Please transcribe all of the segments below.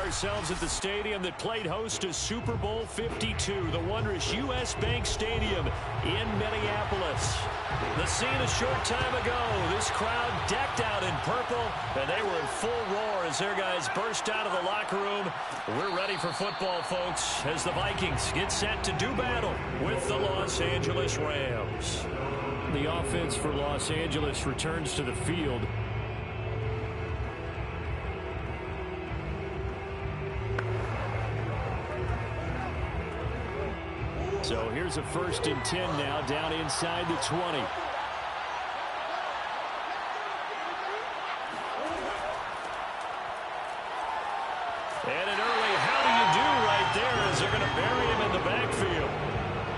ourselves at the stadium that played host to Super Bowl 52, the wondrous U.S. Bank Stadium in Minneapolis. The scene a short time ago, this crowd decked out in purple, and they were in full roar as their guys burst out of the locker room. We're ready for football, folks, as the Vikings get set to do battle with the Los Angeles Rams. The offense for Los Angeles returns to the field. So here's a 1st and 10 now, down inside the 20. And an early how do you do right there as they're going to bury him in the backfield.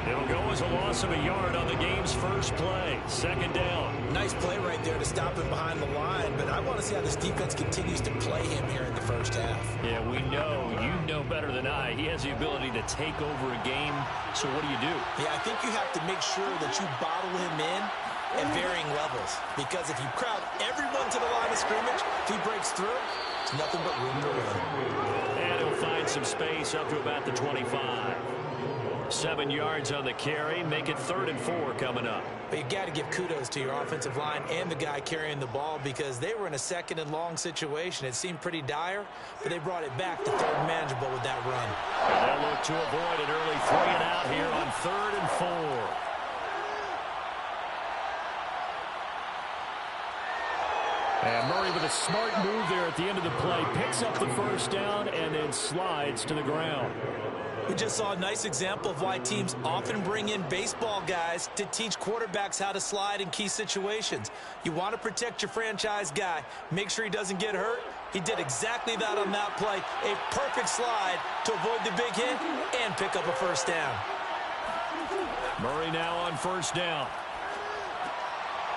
It'll go as a loss of a yard on the game's first play. 2nd down. Nice play right there to stop him behind the line, but I want to see how this defense continues to play him here in the first half. Yeah, we know. You know better than I. He has the ability to take over a game. So what do you do? Yeah, I think you have to make sure that you bottle him in at varying levels, because if you crowd everyone to the line of scrimmage, if he breaks through, it's nothing but room to run. And he'll find some space up to about the 25. 7 yards on the carry. Make it 3rd and 4 coming up. But you got to give kudos to your offensive line and the guy carrying the ball, because they were in a 2nd and long situation. It seemed pretty dire, but they brought it back to 3rd and manageable with that run. And they'll look to avoid an early 3 and out here on 3rd and 4. And Murray with a smart move there at the end of the play. Picks up the 1st down and then slides to the ground. We just saw a nice example of why teams often bring in baseball guys to teach quarterbacks how to slide in key situations. You want to protect your franchise guy. Make sure he doesn't get hurt. He did exactly that on that play. A perfect slide to avoid the big hit and pick up a 1st down. Murray now on 1st down.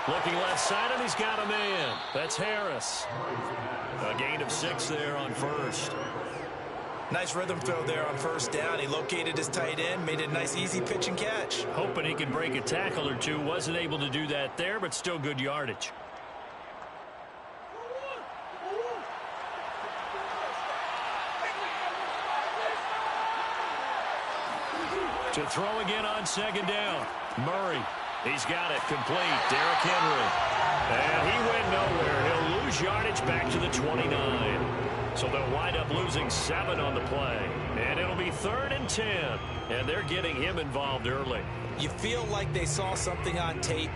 Looking left side, and he's got a man. That's Harris. A gain of 6 there on 1st. Nice rhythm throw there on 1st down. He located his tight end, made it a nice easy pitch and catch. Hoping he could break a tackle or two. Wasn't able to do that there, but still good yardage. To throw again on 2nd down. Murray. He's got it complete. Derrick Henry. And he went nowhere. He'll lose yardage back to the 29. So they'll wind up losing 7 on the play. And it'll be 3rd and 10. And they're getting him involved early. You feel like they saw something on tape,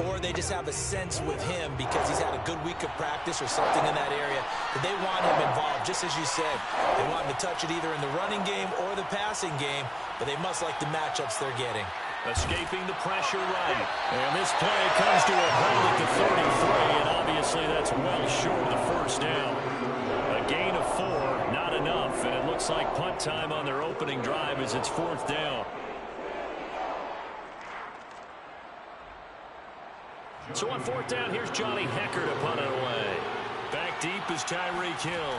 or they just have a sense with him because he's had a good week of practice or something in that area that they want him involved, just as you said. They want him to touch it either in the running game or the passing game, but they must like the matchups they're getting. Escaping the pressure right. And this play comes to a hold at the 33, and obviously that's well short of the 1st down. A gain of 4, not enough, and it looks like punt time on their opening drive as it's 4th down. So on 4th down, here's Johnny Hecker to punt it away. Back deep is Tyreek Hill.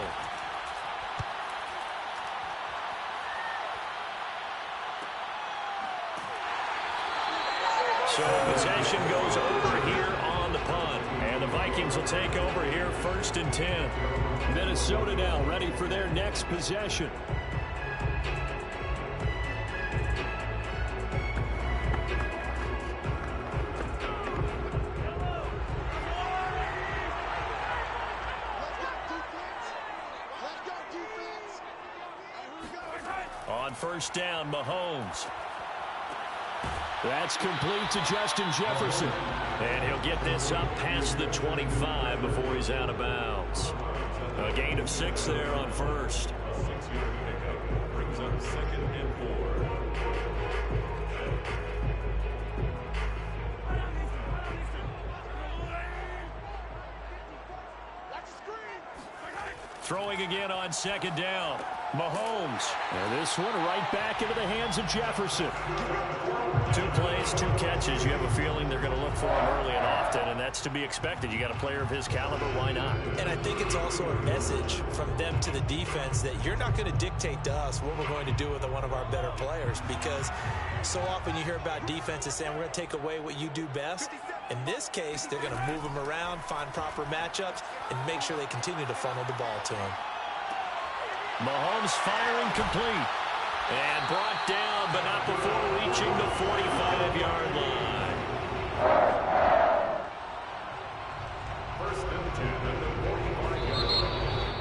So possession goes over here on the punt. And the Vikings will take over here 1st and 10. Minnesota now ready for their next possession. On 1st down, Mahomes. That's complete to Justin Jefferson. And he'll get this up past the 25 before he's out of bounds. A gain of 6 there on 1st. Brings up 2nd and 4. Throwing again on 2nd down. Mahomes. And this one right back into the hands of Jefferson. 2 plays, 2 catches. You have a feeling they're going to look for him early and often, and that's to be expected. You got a player of his caliber, why not? And I think it's also a message from them to the defense that you're not going to dictate to us what we're going to do with one of our better players, because so often you hear about defenses saying we're going to take away what you do best. In this case, they're going to move them around, find proper matchups, and make sure they continue to funnel the ball to him. Mahomes firing complete. And brought down, but not before reaching the 45-yard line. First and 10 at the 45-yard line.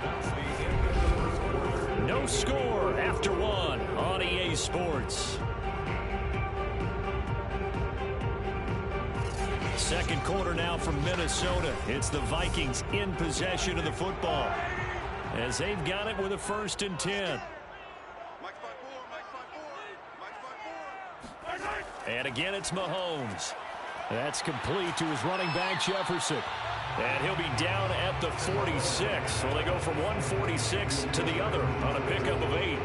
That's the end of the first quarter. No score after one on EA Sports. Second quarter now from Minnesota. It's the Vikings in possession of the football, as they've got it with a 1st and 10. And again, it's Mahomes. That's complete to his running back, Jefferson. And he'll be down at the 46. So they go from 146 to the other on a pickup of 8.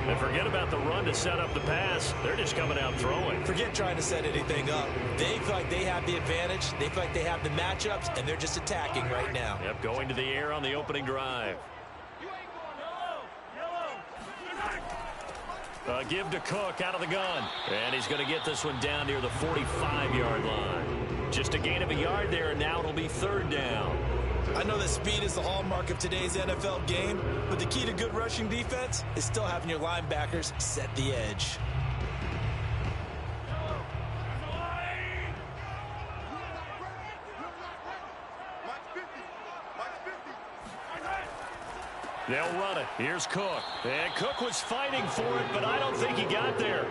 And forget about the run to set up the pass. They're just coming out throwing. Forget trying to set anything up. They feel like they have the advantage. They feel like they have the matchups, and they're just attacking right now. Yep, going to the air on the opening drive. Give to Cook out of the gun. And he's going to get this one down near the 45-yard line. Just a gain of a yard there, and now it'll be 3rd down. I know that speed is the hallmark of today's NFL game, but the key to good rushing defense is still having your linebackers set the edge. They'll run it. Here's Cook. And Cook was fighting for it, but I don't think he got there.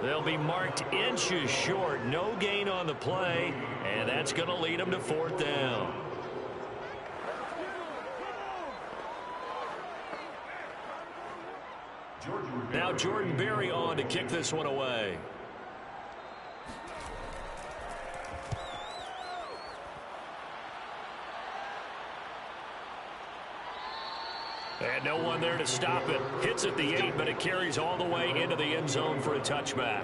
They'll be marked inches short. No gain on the play, and that's going to lead them to 4th down. Now Jordan Berry on to kick this one away. And no one there to stop it. Hits at the 8, but it carries all the way into the end zone for a touchback.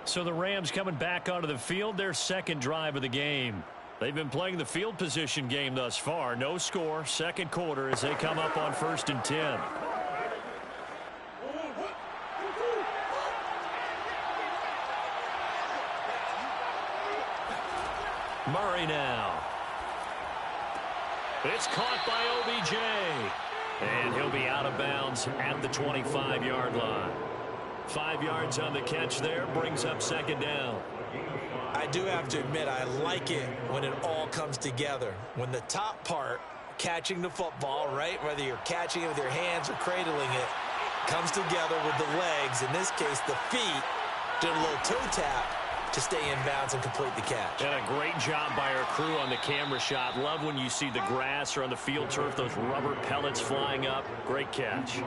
So the Rams coming back onto the field, their 2nd drive of the game. They've been playing the field position game thus far. No score, 2nd quarter as they come up on 1st and 10. Murray now. It's caught by OBJ. And he'll be out of bounds at the 25-yard line. 5 yards on the catch there, brings up 2nd down. I do have to admit, I like it when it all comes together. When the top part, catching the football, right, whether you're catching it with your hands or cradling it, comes together with the legs. In this case, the feet, did a little toe tap to stay in bounds and complete the catch. And a great job by our crew on the camera shot. Love when you see the grass or on the field turf, those rubber pellets flying up. Great catch.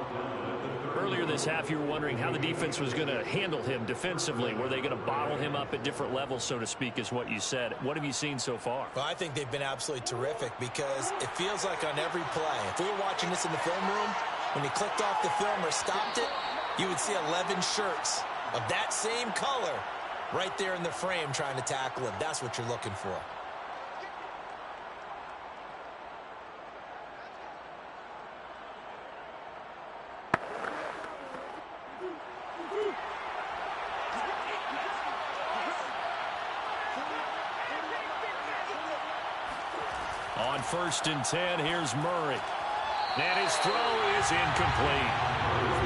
Earlier this half, you were wondering how the defense was going to handle him defensively. Were they going to bottle him up at different levels, so to speak, is what you said. What have you seen so far? Well, I think they've been absolutely terrific because it feels like on every play, if we were watching this in the film room, when he clicked off the film or stopped it, you would see 11 shirts of that same color right there in the frame trying to tackle him. That's what you're looking for. On 1st and 10, here's Murray. And his throw is incomplete.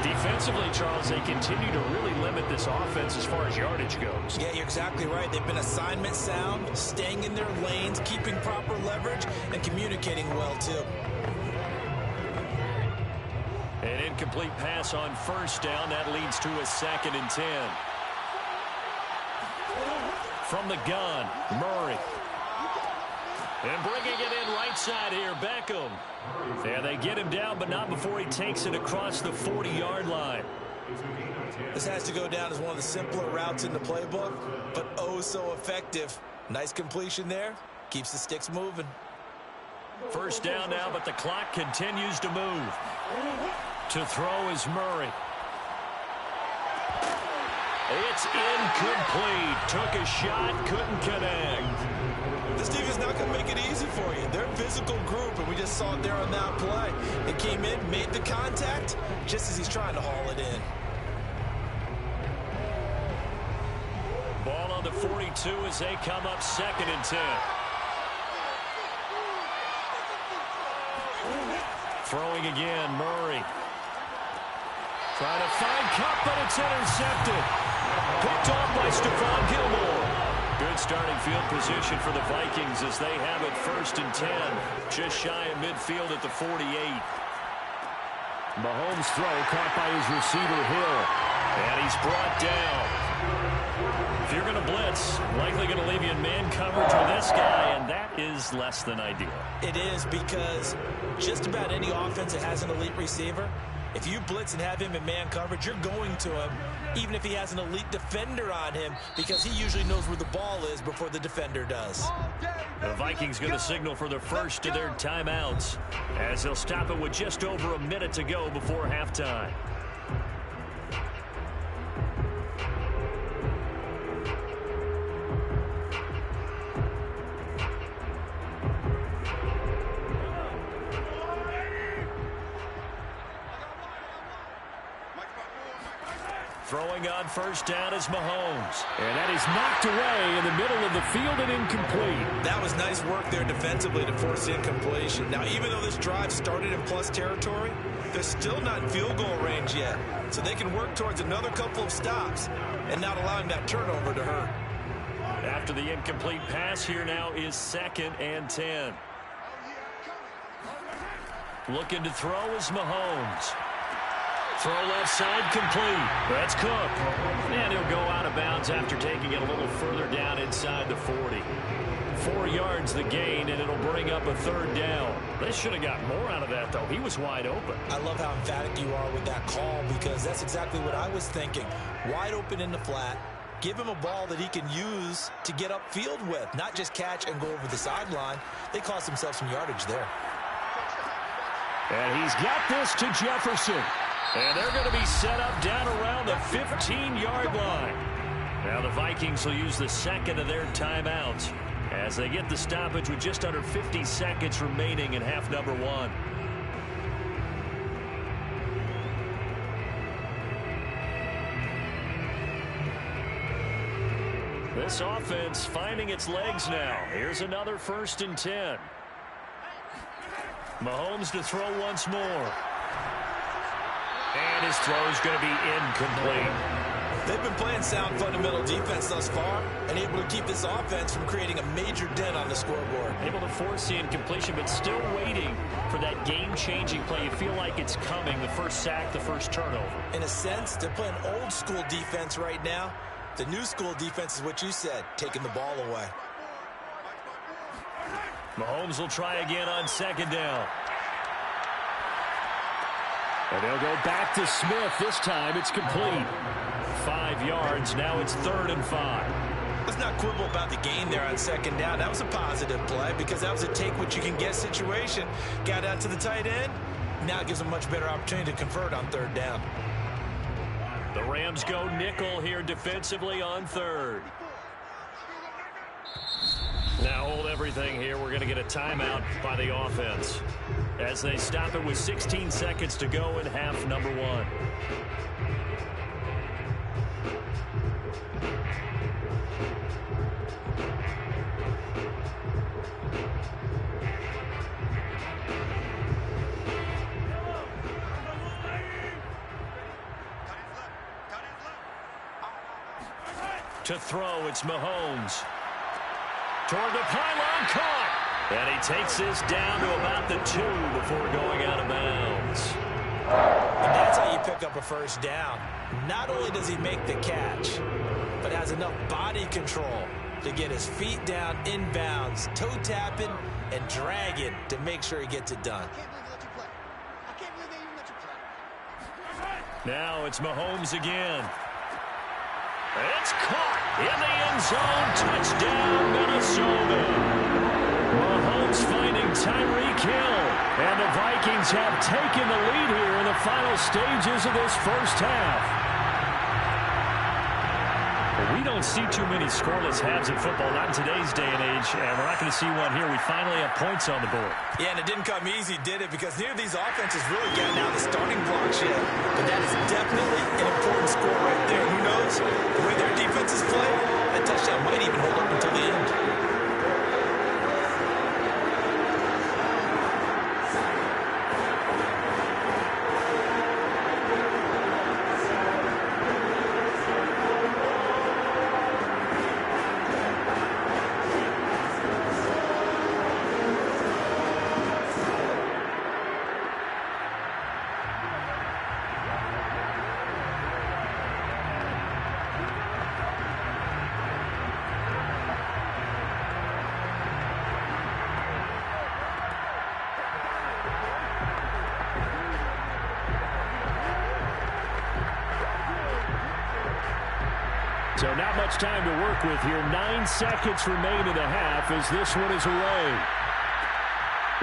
Defensively, Charles, they continue to really limit this offense as far as yardage goes. Yeah, you're exactly right. They've been assignment sound, staying in their lanes, keeping proper leverage, and communicating well, too. An incomplete pass on 1st down. That leads to a 2nd and 10. From the gun, Murray. And bringing it in right side here, Beckham. And they get him down, but not before he takes it across the 40-yard line. This has to go down as one of the simpler routes in the playbook, but oh so effective. Nice completion there. Keeps the sticks moving. 1st down now, but the clock continues to move. To throw is Murray. It's incomplete. Took a shot, couldn't connect. This team is not going to make it easy for you. They're a physical group, and we just saw it there on that play. They came in, made the contact, just as he's trying to haul it in. Ball on the 42 as they come up 2nd and 10. Throwing again, Murray. Trying to find Cup, but it's intercepted. Picked off by Stephon Gilmore. Good starting field position for the Vikings as they have it 1st and 10. Just shy of midfield at the 48. Mahomes' throw caught by his receiver, Hill. And he's brought down. If you're going to blitz, likely going to leave you in man coverage with this guy, and that is less than ideal. It is, because just about any offense that has an elite receiver, if you blitz and have him in man coverage, you're going to him, even if he has an elite defender on him, because he usually knows where the ball is before the defender does. The Vikings going to signal for the first of their timeouts, as they'll stop it with just over a minute to go before halftime. Throwing on 1st down is Mahomes. And that is knocked away in the middle of the field and incomplete. That was nice work there defensively to force the incompletion. Now, even though this drive started in plus territory, they're still not in field goal range yet. So they can work towards another couple of stops and not allowing that turnover to hurt. After the incomplete pass, here now is 2nd and 10. Looking to throw is Mahomes. Throw left side complete. That's Cook. And he'll go out of bounds after taking it a little further down inside the 40. 4 yards the gain, and it'll bring up a 3rd down. They should have got more out of that, though. He was wide open. I love how emphatic you are with that call, because that's exactly what I was thinking. Wide open in the flat. Give him a ball that he can use to get upfield with, not just catch and go over the sideline. They cost themselves some yardage there. And he's got this to Jefferson. And they're going to be set up down around the 15-yard line. Now the Vikings will use the 2nd of their timeouts as they get the stoppage with just under 50 seconds remaining in half number 1. This offense finding its legs now. Here's another 1st and 10. Mahomes to throw once more. And his throw is going to be incomplete. They've been playing sound fundamental defense thus far and able to keep this offense from creating a major dent on the scoreboard. Able to force the incompletion, but still waiting for that game-changing play. You feel like it's coming, the first sack, the first turnover. In a sense, they're playing old-school defense right now. The new-school defense is what you said, taking the ball away. Mahomes will try again on 2nd down. And they'll go back to Smith. This time it's complete. 5 yards. Now it's 3rd and 5. Let's not quibble about the gain there on 2nd down. That was a positive play because that was a take-what-you-can-get situation. Got out to the tight end. Now it gives them a much better opportunity to convert on 3rd down. The Rams go nickel here defensively on 3rd. Now hold everything here. We're going to get a timeout by the offense as they stop it with 16 seconds to go in half number 1. To throw, it's Mahomes. Toward the pylon, caught. And he takes this down to about the 2 before going out of bounds. And that's how you pick up a 1st down. Not only does he make the catch, but has enough body control to get his feet down inbounds, toe tapping and dragging to make sure he gets it done. Now it's Mahomes again. It's caught in the end zone. Touchdown, Minnesota. Mahomes finding Tyreek Hill. And the Vikings have taken the lead here in the final stages of this first half. We don't see too many scoreless halves in football, not in today's day and age, and we're not going to see one here. We finally have points on the board. Yeah, and it didn't come easy, did it? Because neither of these offenses really got out the starting blocks yet. But that is definitely an important score right there. Who knows? The way their defenses play, that touchdown might even hold up until the end. So not much time to work with here. 9 seconds remain in the half as this one is away.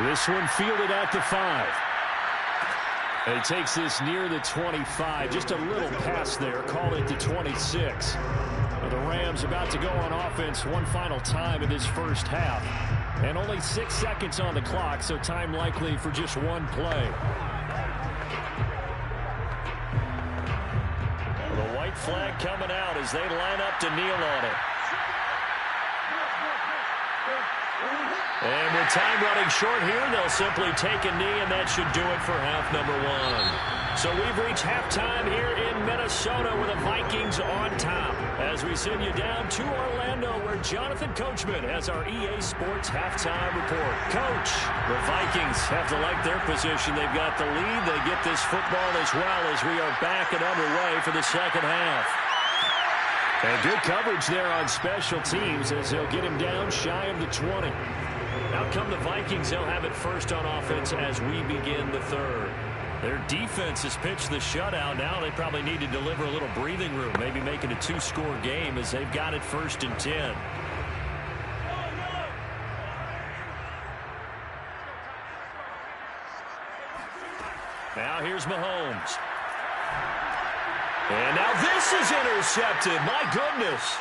This one fielded at the 5. And he takes this near the 25. Just a little pass there. Call it the 26. Well, the Rams about to go on offense one final time in this first half. And only 6 seconds on the clock, so time likely for just one play. The white flag coming out as they line up to kneel on it. And with time running short here, they'll simply take a knee, and that should do it for half number 1. So we've reached halftime here in Minnesota with the Vikings on top. As we send you down to Orlando, where Jonathan Coachman has our EA Sports halftime report. Coach, the Vikings have to like their position. They've got the lead. They get this football as well as we are back and underway for the second half. And good coverage there on special teams as they'll get him down shy of the 20. Out come the Vikings. They'll have it first on offense as we begin the third. Their defense has pitched the shutout. Now they probably need to deliver a little breathing room, maybe make it a 2-score game as they've got it first and 10. Now here's Mahomes. And now this is intercepted. My goodness.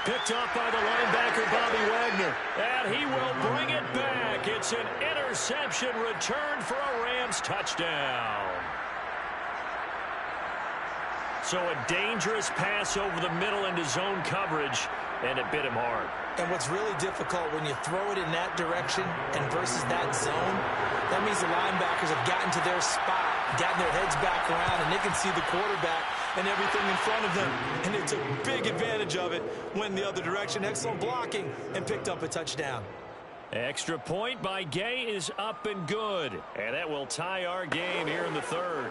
Picked up by the linebacker, Bobby Wagner. And he will bring it back. It's an interception return for a Rams touchdown. So a dangerous pass over the middle into zone coverage, and it bit him hard. And what's really difficult when you throw it in that direction and versus that zone, that means the linebackers have gotten to their spot, gotten their heads back around, and they can see the quarterback and everything in front of them. And they took big advantage of it, went the other direction. Excellent blocking, and picked up a touchdown. Extra point by Gay is up and good. And that will tie our game here in the third.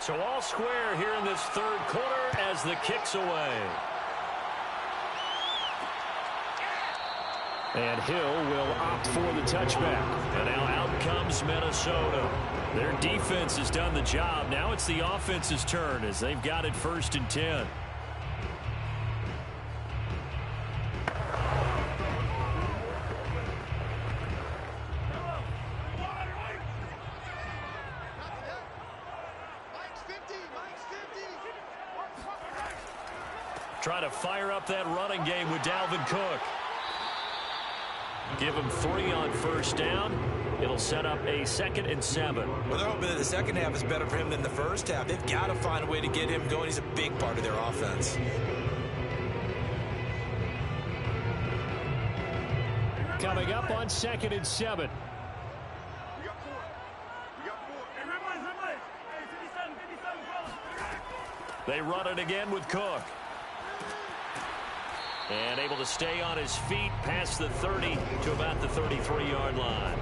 So all square here in this third quarter as the kick's away. And Hill will opt for the touchback. And now out comes Minnesota. Their defense has done the job. Now it's the offense's turn as they've got it first and 10. Try to fire up that running game with Dalvin Cook. Give him 3 on first down. It'll set up a 2nd and 7. Well, they're hoping that the second half is better for him than the first half. They've got to find a way to get him going. He's a big part of their offense. Coming up on 2nd and 7. They run it again with Cook. And able to stay on his feet past the 30 to about the 33-yard line.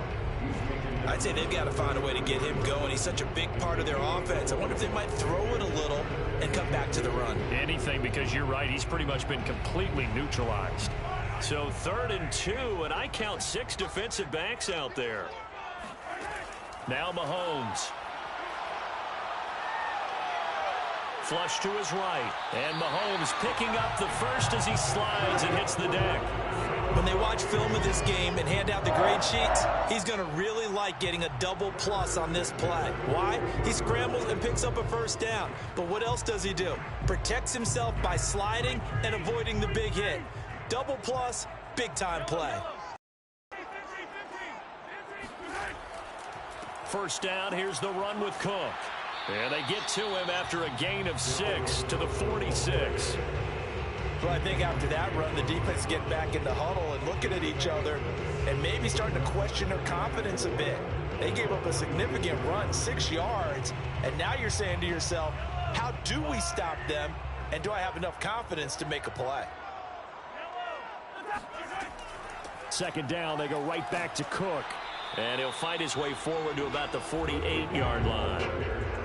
I'd say they've got to find a way to get him going. He's such a big part of their offense. I wonder if they might throw it a little and come back to the run. Anything, because you're right. He's pretty much been completely neutralized. So 3rd and 2, and I count 6 defensive backs out there. Now Mahomes. Flush to his right. And Mahomes picking up the first as he slides and hits the deck. When they watch film of this game and hand out the grade sheets, he's going to really like getting a double plus on this play. Why? He scrambles and picks up a first down. But what else does he do? Protects himself by sliding and avoiding the big hit. Double plus, big-time play. First down, here's the run with Cook. And they get to him after a gain of 6 to the 46. Well, I think after that run, the defense is getting back in the huddle and looking at each other and maybe starting to question their confidence a bit. They gave up a significant run, 6 yards, and now you're saying to yourself, how do we stop them, and do I have enough confidence to make a play? Second down, they go right back to Cook. And he'll fight his way forward to about the 48-yard line.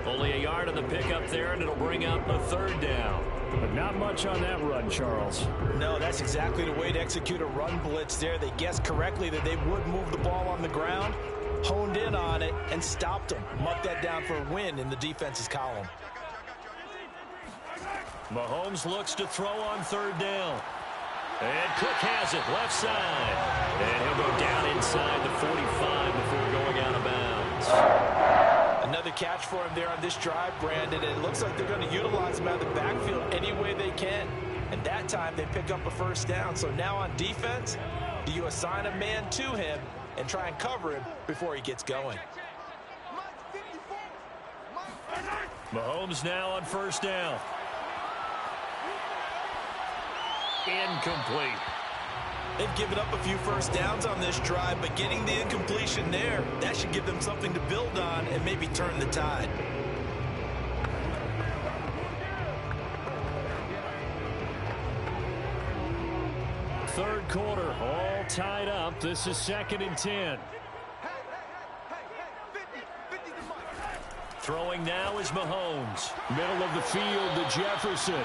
Only a yard on the pickup there, and it'll bring up a third down. But not much on that run, Charles. No, that's exactly the way to execute a run blitz there. They guessed correctly that they would move the ball on the ground, honed in on it, and stopped them. Marked that down for a win in the defense's column. Mahomes looks to throw on third down. And Cook has it, left side. And he'll go down inside the 45 before going out of bounds. Another catch for him there on this drive, Brandon. And it looks like they're going to utilize him out of the backfield any way they can. And that time they pick up a first down. So now on defense, do you assign a man to him and try and cover him before he gets going? Mahomes now on first down. Incomplete. They've given up a few first downs on this drive, but getting the incompletion there, that should give them something to build on and maybe turn the tide. Third quarter, all tied up. This is 2nd and 10. Throwing now is Mahomes. Middle of the field to Jefferson.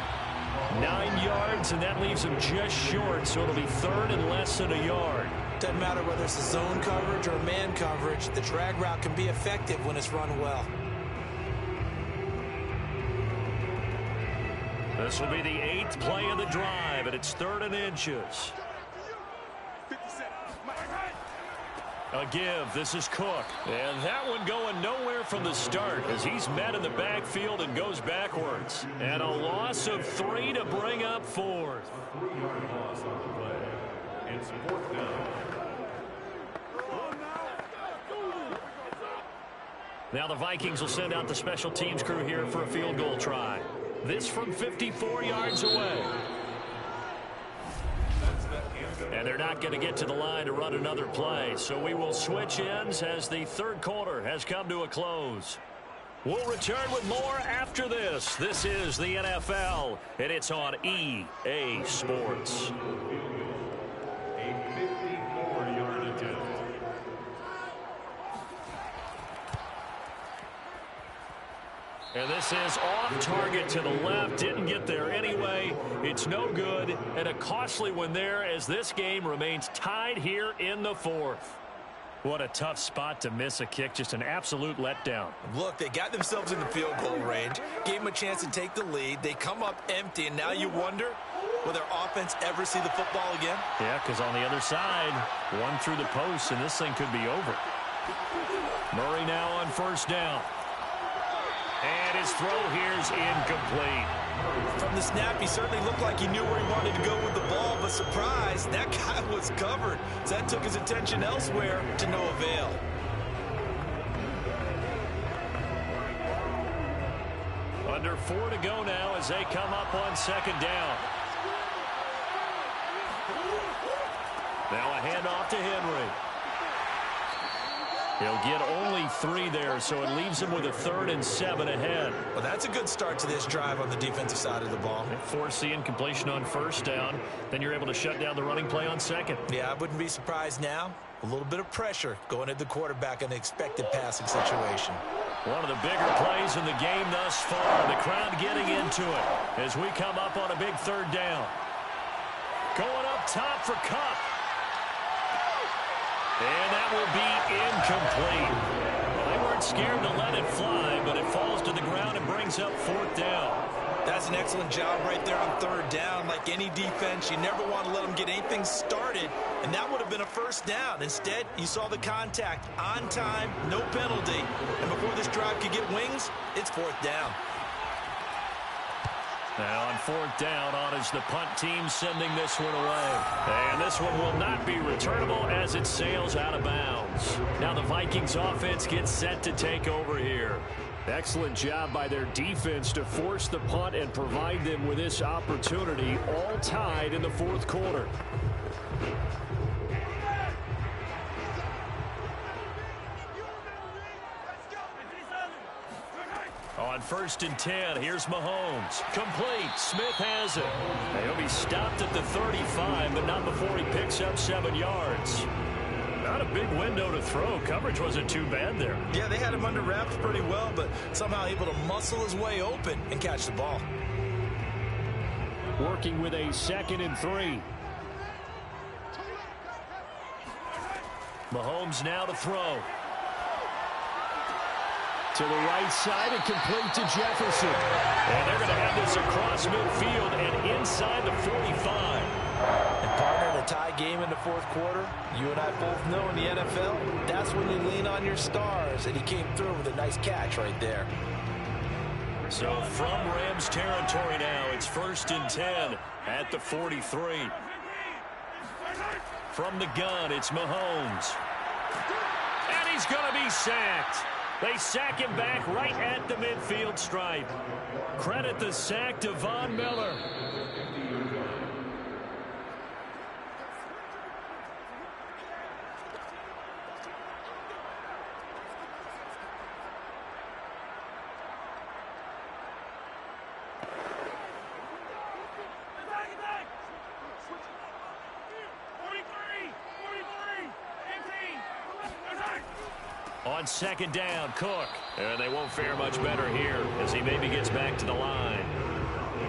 9 yards, and that leaves him just short, so it'll be third and less than a yard. Doesn't matter whether it's a zone coverage or man coverage, the drag route can be effective when it's run well. This will be the 8th play of the drive, and it's 3rd and inches. A give. This is Cook. And that one going nowhere from the start as he's met in the backfield and goes backwards. And a loss of 3 to bring up 4th. 3-yard loss on the play. It's 4th down. Now the Vikings will send out the special teams crew here for a field goal try. This from 54 yards away. And they're not going to get to the line to run another play. So we will switch ends as the third quarter has come to a close. We'll return with more after this. This is the NFL, and it's on EA Sports. A 54-yard attempt. And this is off target to the left. Didn't get there anyway. It's no good. And a costly one there as this game remains tied here in the 4th. What a tough spot to miss a kick. Just an absolute letdown. Look, they got themselves in the field goal range. Gave them a chance to take the lead. They come up empty, and now you wonder, will their offense ever see the football again? Yeah, because on the other side, one through the post, and this thing could be over. Murray now on first down. And his throw here's incomplete. From the snap, he certainly looked like he knew where he wanted to go with the ball, but surprise, that guy was covered. So that took his attention elsewhere to no avail. Under 4 to go now as they come up on second down. Now a handoff to Henry. He'll get only 3 there, so it leaves him with a 3rd and 7 ahead. Well, that's a good start to this drive on the defensive side of the ball. Force the incompletion on first down. Then you're able to shut down the running play on second. Yeah, I wouldn't be surprised now. A little bit of pressure going at the quarterback in an expected passing situation. One of the bigger plays in the game thus far. The crowd getting into it as we come up on a big 3rd down. Going up top for Kupp. And that will be incomplete. Well, they weren't scared to let it fly, but it falls to the ground and brings up 4th down. That's an excellent job right there on 3rd down. Like any defense, you never want to let them get anything started, and that would have been a first down. Instead, you saw the contact on time, no penalty, and before this drive could get wings, it's 4th down. Now on 4th down, on is the punt team sending this one away. And this one will not be returnable as it sails out of bounds. Now the Vikings offense gets set to take over here. Excellent job by their defense to force the punt and provide them with this opportunity, all tied in the fourth quarter. On 1st and 10, here's Mahomes. Complete. Smith has it. He'll be stopped at the 35, but not before he picks up 7 yards. Not a big window to throw. Coverage wasn't too bad there. Yeah, they had him under wraps pretty well, but somehow able to muscle his way open and catch the ball. Working with a 2nd and 3. Mahomes now to throw. To the right side and complete to Jefferson. And they're going to have this across midfield and inside the 45. And partner, in a tie game in the fourth quarter, you and I both know in the NFL, that's when you lean on your stars, and he came through with a nice catch right there. So from Rams territory now, it's 1st and 10 at the 43. From the gun, it's Mahomes. And he's going to be sacked. They sack him back right at the midfield stripe. Credit the sack to Von Miller. On 2nd down, Cook. And they won't fare much better here as he maybe gets back to the line.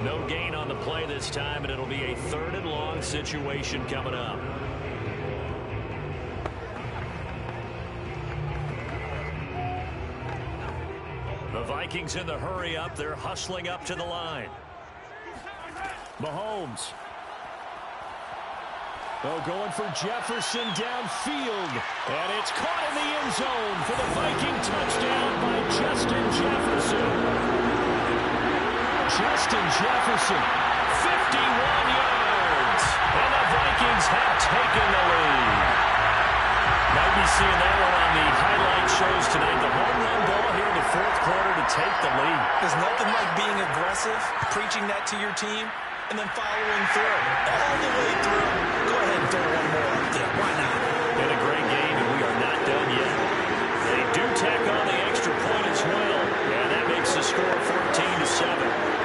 No gain on the play this time, and it'll be a 3rd and long situation coming up. The Vikings in the hurry up. They're hustling up to the line. Mahomes. Oh, going for Jefferson downfield. And it's caught in the end zone for the Viking touchdown by Justin Jefferson. Justin Jefferson, 51 yards. And the Vikings have taken the lead. Might be seeing that one on the highlight shows tonight. The home run ball here in the fourth quarter to take the lead. There's nothing like being aggressive, preaching that to your team, and then following through. All the way through. Go ahead and throw one more up there. Why not? Been a great game, and we are not done yet. They do tack on the extra point as well. And that makes the score 14-7.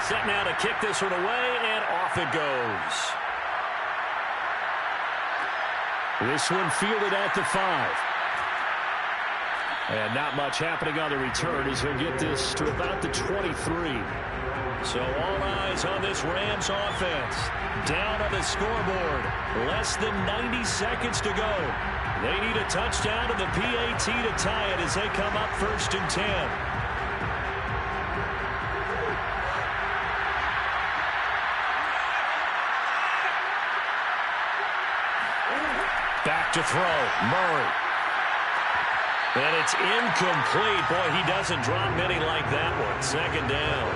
Set now to kick this one away, and off it goes. This one fielded at the 5. And not much happening on the return as he'll get this to about the 23. So all eyes on this Rams offense. Down on the scoreboard. Less than 90 seconds to go. They need a touchdown and the PAT to tie it as they come up 1st and 10. Back to throw. Murray. And it's incomplete. Boy, he doesn't drop many like that one. 2nd down.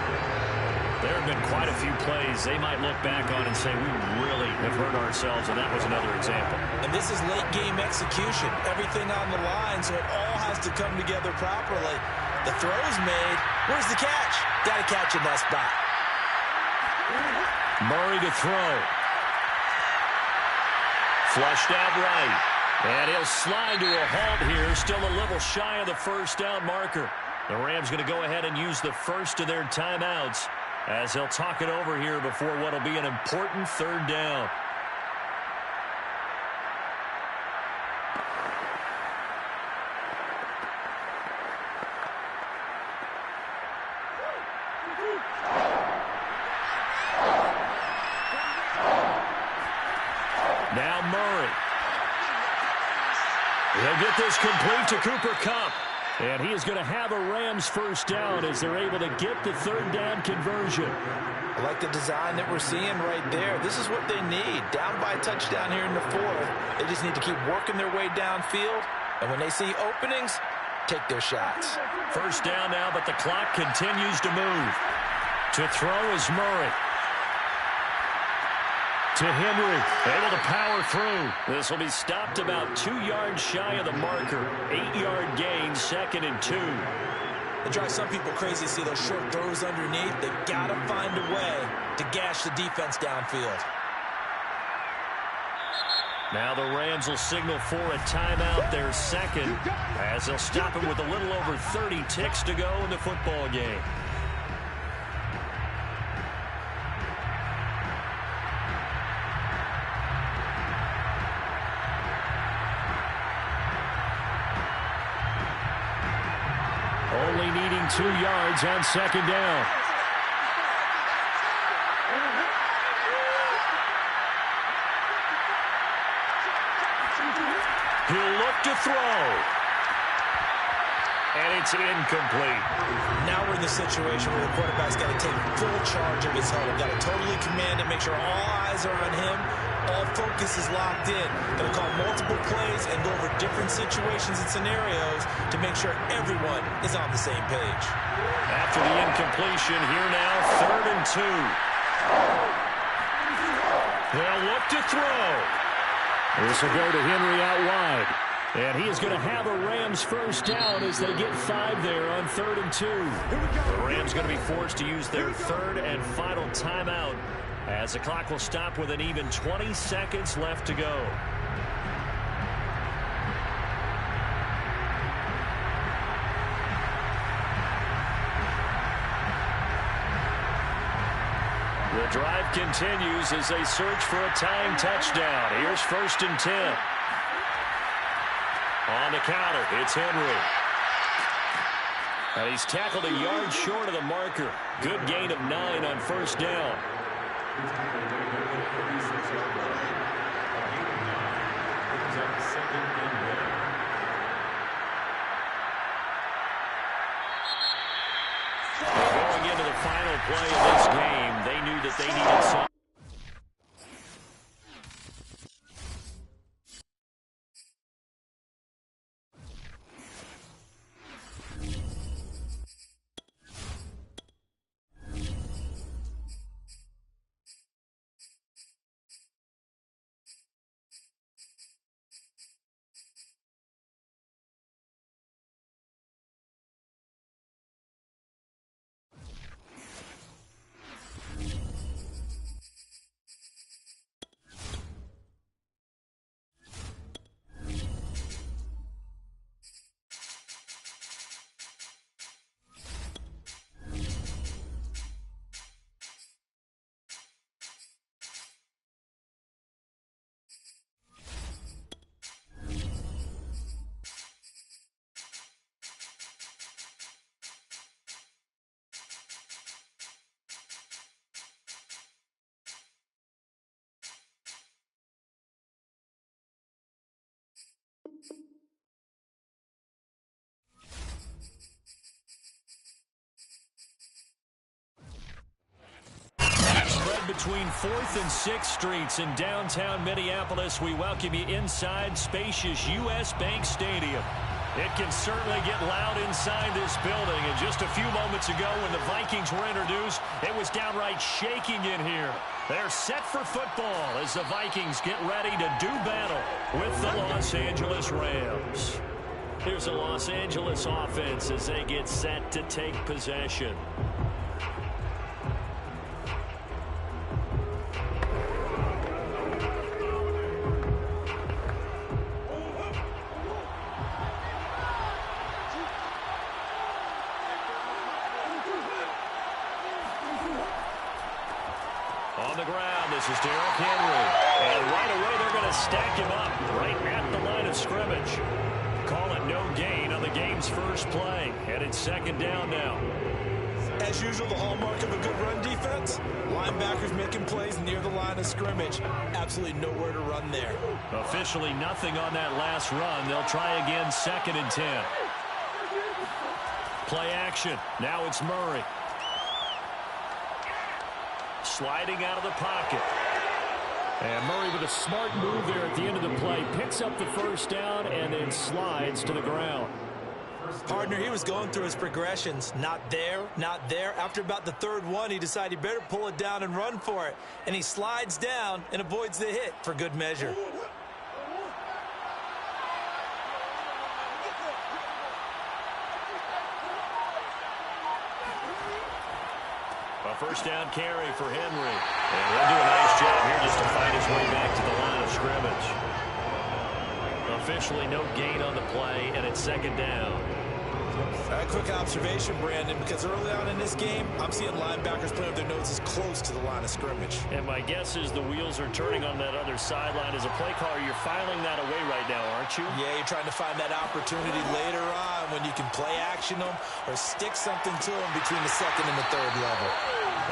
There have been quite a few plays they might look back on and say, we really have hurt ourselves, and that was another example. And this is late game execution. Everything on the line, so it all has to come together properly. The throw's made. Where's the catch? Got to catch in that spot. Murray to throw. Flushed out right. And he'll slide to a halt here. Still a little shy of the 1st down marker. The Rams going to go ahead and use the first of their timeouts as they'll talk it over here before what will be an important 3rd down. He'll get this complete to Cooper Kupp. And he is going to have a Rams first down as they're able to get the third down conversion. I like the design that we're seeing right there. This is what they need. Down by a touchdown here in the fourth. They just need to keep working their way downfield. And when they see openings, take their shots. First down now, but the clock continues to move. To throw is Murray. To Henry, able to power through. This will be stopped about 2 yards shy of the marker. 8-yard gain, 2nd and 2. It drives some people crazy to see those short throws underneath. They've got to find a way to gash the defense downfield. Now the Rams will signal for a timeout, their second, as they'll stop him with a little over 30 ticks to go in the football game. Only needing 2 yards on second down. He'll look to throw. And it's incomplete. Now we're in the situation where the quarterback's got to take full charge of his huddle. Got to totally command it, make sure all eyes are on him. All focus is locked in. Going to call multiple plays and go over different situations and scenarios to make sure everyone is on the same page. After the incompletion, here now, 3rd and 2. They'll look to throw. This will go to Henry out wide. And he is going to have a Rams first down as they get 5 there on 3rd and 2. The Rams going to be forced to use their 3rd and final timeout as the clock will stop with an even 20 seconds left to go. The drive continues as they search for a tying touchdown. Here's 1st and 10. On the counter, it's Henry. And he's tackled a yard short of the marker. Good gain of 9 on 1st down. Going into the final play of this game, they knew that they needed some. Between 4th and 6th Streets in downtown Minneapolis, we welcome you inside spacious U.S. Bank Stadium. It can certainly get loud inside this building. And just a few moments ago when the Vikings were introduced, it was downright shaking in here. They're set for football as the Vikings get ready to do battle with the Los Angeles Rams. Here's the Los Angeles offense as they get set to take possession. On the ground, this is Derrick Henry. And right away, they're going to stack him up right at the line of scrimmage. Call it no gain on the game's first play. And it's 2nd down now. As usual, the hallmark of a good run defense, linebackers making plays near the line line of scrimmage. Absolutely nowhere to run there. Officially nothing on that last run. They'll try again, 2nd and 10. Play action. Now it's Murray. Sliding out of the pocket. And Murray with a smart move there at the end of the play. Picks up the first down and then slides to the ground. Partner, he was going through his progressions. Not there, not there. After about the 3rd one, he decided he better pull it down and run for it. And he slides down and avoids the hit for good measure. A first down carry for Henry. And he'll do a nice job here just to fight his way back to the line of scrimmage. Officially no gain on the play, and it's 2nd down. A quick observation, Brandon, because early on in this game, I'm seeing linebackers playing with their noses close to the line of scrimmage. And my guess is the wheels are turning on that other sideline. As a play caller, you're filing that away right now, aren't you? Yeah, you're trying to find that opportunity later on when you can play action them or stick something to them between the 2nd and the 3rd level.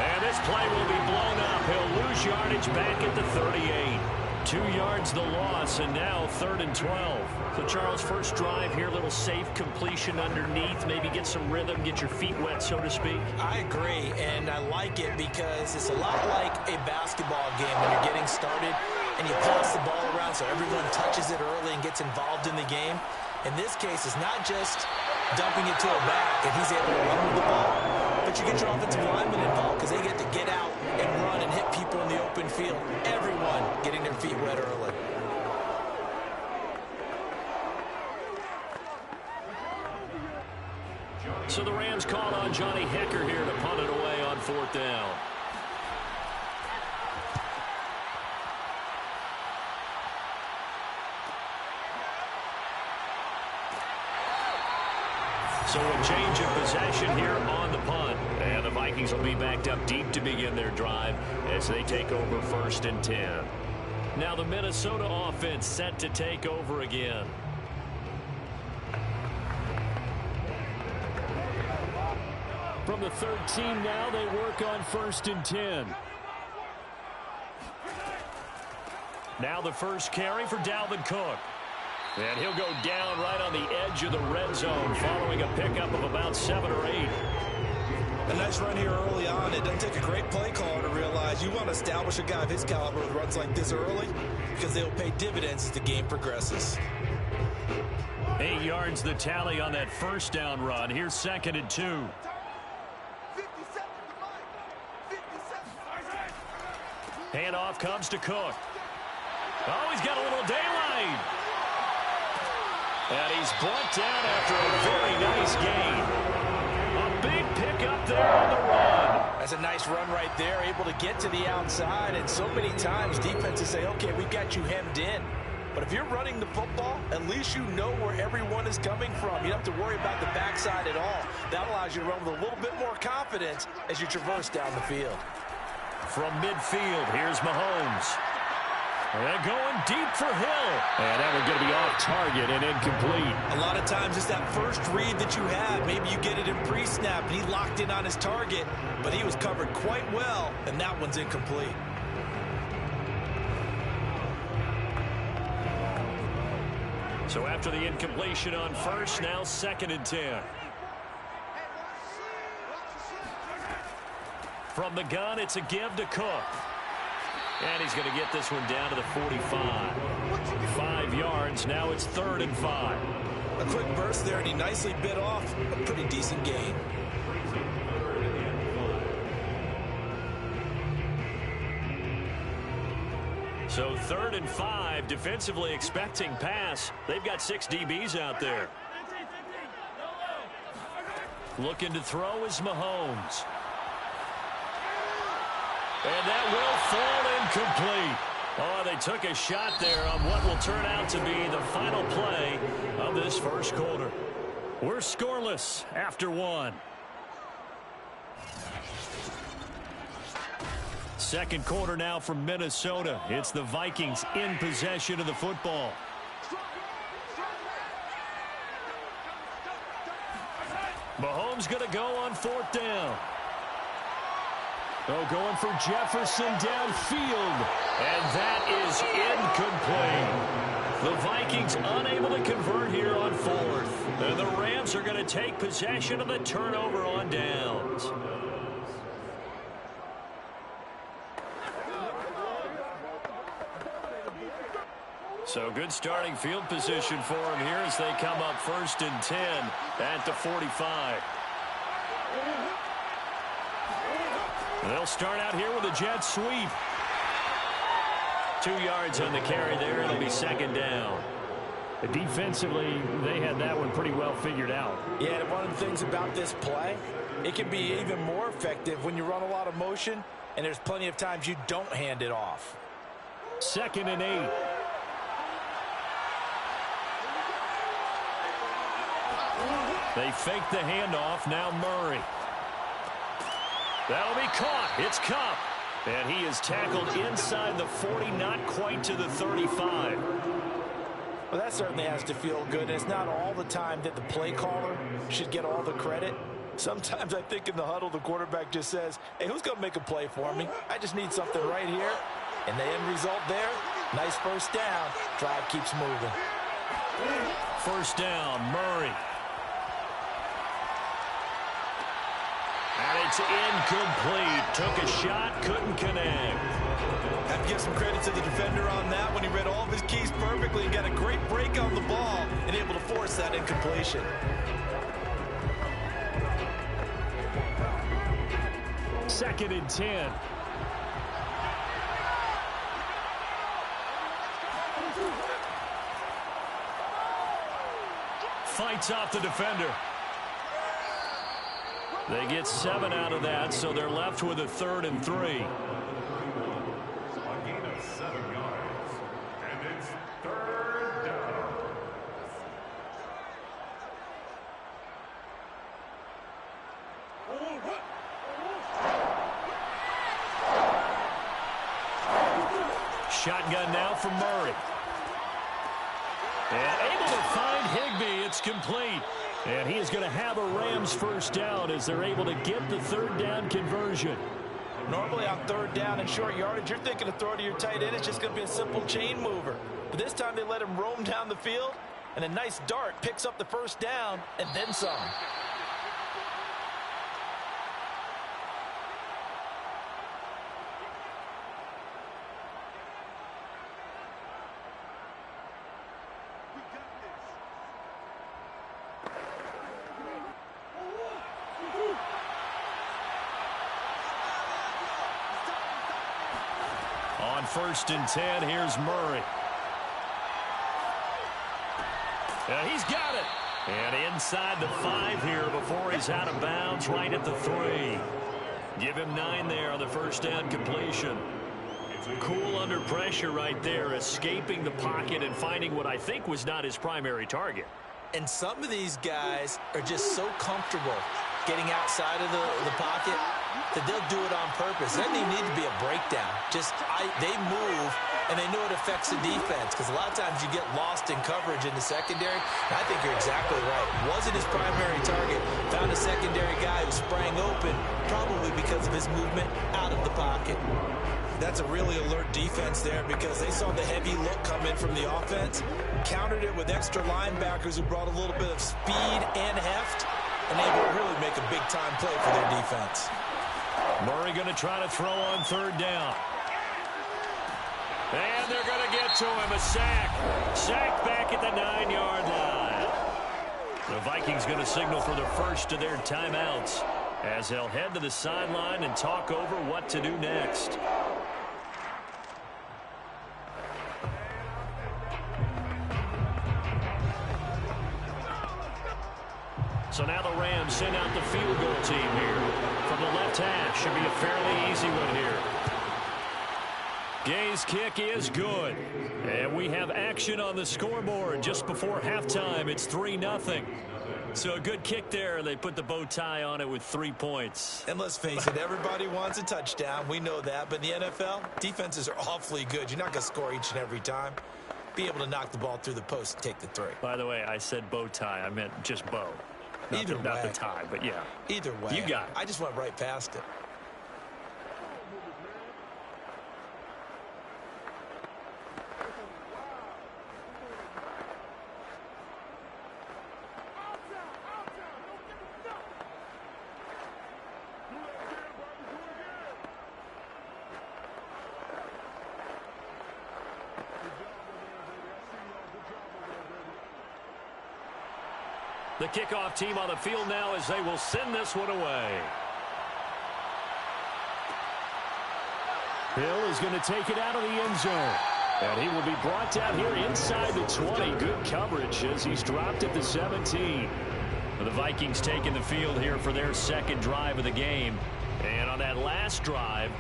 And this play will be blown up. He'll lose yardage back at the 38. 2 yards the loss, and now 3rd and 12. So, Charles, first drive here, little safe completion underneath, maybe get some rhythm, get your feet wet, so to speak. I agree, and I like it because it's a lot like a basketball game when you're getting started and you pass the ball around so everyone touches it early and gets involved in the game. In this case, it's not just dumping it to a back and he's able to run with the ball, but you get your offensive linemen involved because they get to get out and run and hit people in the open field. Everyone getting their feet wet early. So the Rams call on Johnny Hecker here to punt it away on 4th down. So a change of possession here on the punt. And the Vikings will be backed up deep to begin their drive as they take over 1st and 10. Now the Minnesota offense set to take over again. From the 13 now, they work on 1st and 10. Now the first carry for Dalvin Cook. And he'll go down right on the edge of the red zone following a pickup of about 7 or 8. A nice run here early on. It doesn't take a great play caller to realize you want to establish a guy of his caliber with runs like this early because they'll pay dividends as the game progresses. 8 yards the tally on that first down run. Here's 2nd and 2. Handoff comes to Cook. Oh, he's got a little daylight. And he's brought down after a very nice gain. A big pickup there on the run. That's a nice run right there, able to get to the outside. And so many times defenses say, okay, we've got you hemmed in. But if you're running the football, at least you know where everyone is coming from. You don't have to worry about the backside at all. That allows you to run with a little bit more confidence as you traverse down the field. From midfield, here's Mahomes. And going deep for Hill. And that one's going to be off target and incomplete. A lot of times it's that first read that you have. Maybe you get it in pre-snap and he locked in on his target, but he was covered quite well, and that one's incomplete. So after the incompletion on first, now 2nd and 10. From the gun, it's a give to Cook. And he's going to get this one down to the 45. 5 yards. Now it's 3rd and 5. A quick burst there, and he nicely bit off a pretty decent gain. So 3rd and 5, defensively expecting pass. They've got 6 DBs out there. Looking to throw is Mahomes. And that will fall incomplete. Oh, they took a shot there on what will turn out to be the final play of this first quarter. We're scoreless after 1. Second quarter now from Minnesota. It's the Vikings in possession of the football. Mahomes going to go on 4th down. Oh, going for Jefferson downfield. And that is incomplete. The Vikings unable to convert here on fourth. And the Rams are going to take possession of the turnover on downs. So good starting field position for them here as they come up 1st and 10 at the 45. They'll start out here with a jet sweep. 2 yards on the carry there. It'll be 2nd down. Defensively, they had that one pretty well figured out. Yeah, and one of the things about this play, it can be even more effective when you run a lot of motion, and there's plenty of times you don't hand it off. 2nd and 8. They fake the handoff. Now Murray. That'll be caught. It's Kupp. And he is tackled inside the 40, not quite to the 35. Well, that certainly has to feel good. And it's not all the time that the play caller should get all the credit. Sometimes I think in the huddle, the quarterback just says, hey, who's going to make a play for me? I just need something right here. And the end result there, nice first down. Drive keeps moving. 1st down, Murray. And it's incomplete. Took a shot, couldn't connect. Have to give some credit to the defender on that when he read all of his keys perfectly and got a great break on the ball and able to force that incompletion. Second and 10. Fights off the defender. They get 7 out of that, so they're left with a 3rd and 3. A gain of 7 yards. And it's 3rd down. Shotgun now from Murray. And able to find Higbee. It's complete. And he is going to have a Rams 1st down as they're able to get the 3rd down conversion. Normally on 3rd down and short yardage, you're thinking of throwing to your tight end. It's just going to be a simple chain mover. But this time they let him roam down the field, and a nice dart picks up the 1st down and then some. On 1st and 10, here's Murray. And he's got it. And inside the 5 here before he's out of bounds, right at the 3. Give him 9 there on the 1st down completion. Cool under pressure right there, escaping the pocket and finding what I think was not his primary target. And some of these guys are just so comfortable getting outside of the pocket that they'll do it on purpose. There doesn't even need to be a breakdown. They move, and they know it affects the defense, because a lot of times you get lost in coverage in the secondary. And I think you're exactly right. Wasn't his primary target. Found a secondary guy who sprang open, probably because of his movement out of the pocket. That's a really alert defense there, because they saw the heavy look come in from the offense, countered it with extra linebackers who brought a little bit of speed and heft, and able to really make a big-time play for their defense. Murray going to try to throw on 3rd down. And they're going to get to him. A sack. Sack back at the 9-yard line. The Vikings going to signal for the first of their timeouts as they'll head to the sideline and talk over what to do next. So now the Rams send out the field goal team here. From the left hash, should be a fairly easy one here. Gay's kick is good. And we have action on the scoreboard just before halftime. It's 3-0. So a good kick there. They put the bow tie on it with 3 points. And let's face it, everybody wants a touchdown. We know that. But in the NFL, defenses are awfully good. You're not going to score each and every time. Be able to knock the ball through the post and take the 3. By the way, I said bow tie. I meant just bow. Not the tie, but yeah. Either way. You got it. I just went right past it. The kickoff team on the field now as they will send this one away. Hill is going to take it out of the end zone. And he will be brought down here inside the 20. Good coverage as he's dropped at the 17. The Vikings taking the field here for their second drive of the game. And on that last drive,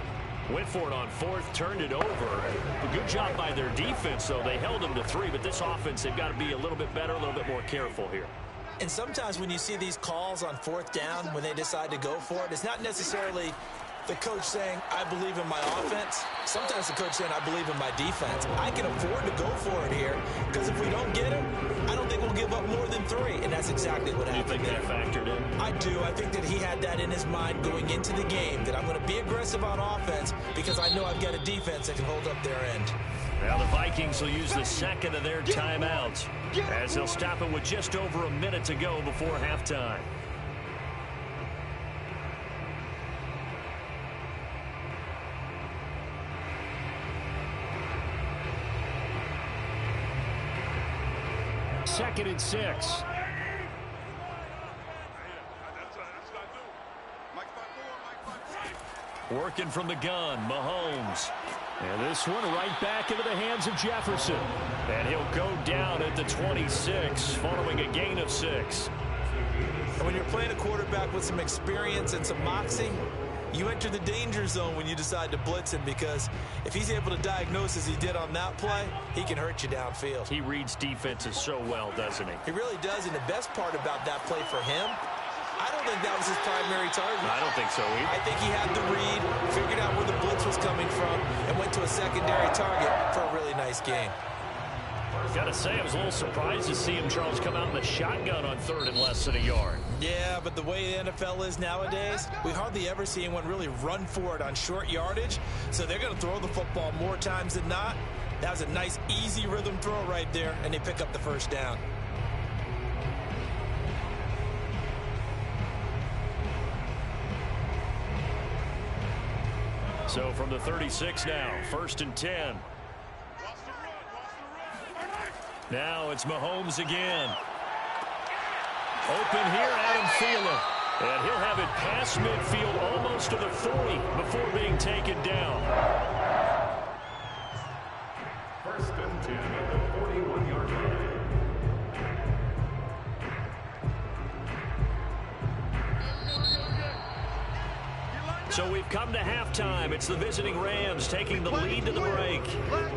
went for it on fourth, turned it over. A good job by their defense, though. They held them to 3, but this offense, they've got to be a little bit better, a little bit more careful here. And sometimes when you see these calls on fourth down, when they decide to go for it, it's not necessarily the coach saying, I believe in my offense. Sometimes the coach saying, I believe in my defense. I can afford to go for it here because if we don't get him, I don't think we'll give up more than 3. And that's exactly what happened. You think that factored in? I do. I think that he had that in his mind going into the game, that I'm going to be aggressive on offense because I know I've got a defense that can hold up their end. Now the Vikings will use the second of their timeouts as they'll stop it with just over a minute to go before halftime. Second and 6. Working from the gun, Mahomes. And this one right back into the hands of Jefferson. And he'll go down at the 26 following a gain of 6. And when you're playing a quarterback with some experience and some moxie, you enter the danger zone when you decide to blitz him because if he's able to diagnose as he did on that play, he can hurt you downfield. He reads defenses so well, doesn't he? He really does, and the best part about that play for him, I don't think that was his primary target. I don't think so either. I think he had the read, figured out where the blitz was coming from, and went to a secondary target for a really nice game. Gotta say, I was a little surprised to see him, Charles, come out in the shotgun on third and less than a yard. Yeah, but the way the NFL is nowadays, we hardly ever see anyone really run for it on short yardage. So they're going to throw the football more times than not. That was a nice, easy rhythm throw right there, and they pick up the first down. So from the 36 now, 1st and 10. Now it's Mahomes again. Open here, Adam Thielen. And he'll have it past midfield almost to the 40 before being taken down. 1st and 10 at the 41-yard line. So we've come to halftime. It's the visiting Rams taking the lead to the break.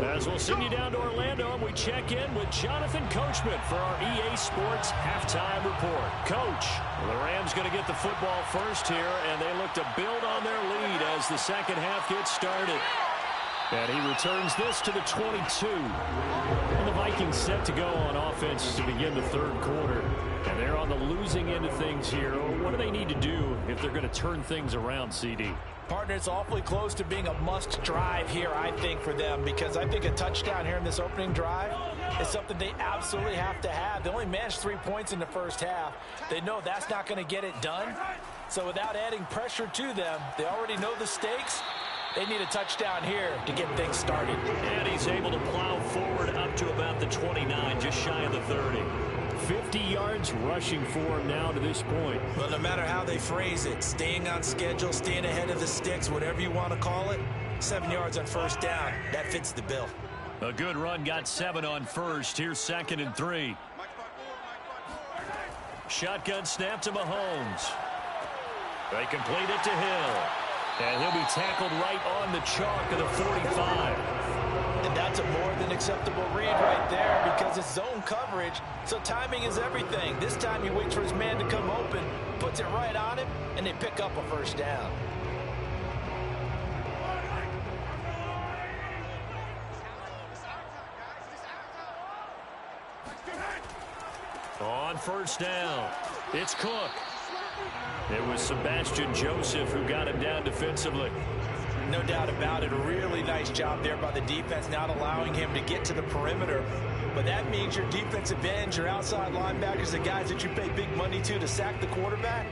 As we'll send you down to Orlando, and we check in with Jonathan Coachman for our EA Sports Halftime Report. Coach, the Rams going to get the football first here, and they look to build on their lead as the second half gets started. And he returns this to the 22. And the Vikings set to go on offense to begin the third quarter. And they're on the losing end of things here. What do they need to do if they're going to turn things around, CD? Partner, it's awfully close to being a must drive here, I think, for them, because I think a touchdown here in this opening drive is something they absolutely have to have. They only managed 3 points in the first half. They know that's not going to get it done. So without adding pressure to them, they already know the stakes. They need a touchdown here to get things started. And he's able to plow forward up to about the 29, just shy of the 30. 50 yards rushing for him now to this point. Well, no matter how they phrase it, staying on schedule, staying ahead of the sticks, whatever you want to call it, 7 yards on first down, that fits the bill. A good run, got 7 on first. Here's 2nd and 3. Shotgun snap to Mahomes. They complete it to Hill. And he'll be tackled right on the chalk of the 45. And that's a more than acceptable read right there because it's zone coverage, so timing is everything. This time he waits for his man to come open, puts it right on him, and they pick up a first down. On first down, it's Cook. It was Sebastian Joseph who got him down defensively. No doubt about it. A really nice job there by the defense, not allowing him to get to the perimeter. But that means your defensive ends, your outside linebackers, the guys that you pay big money to sack the quarterback,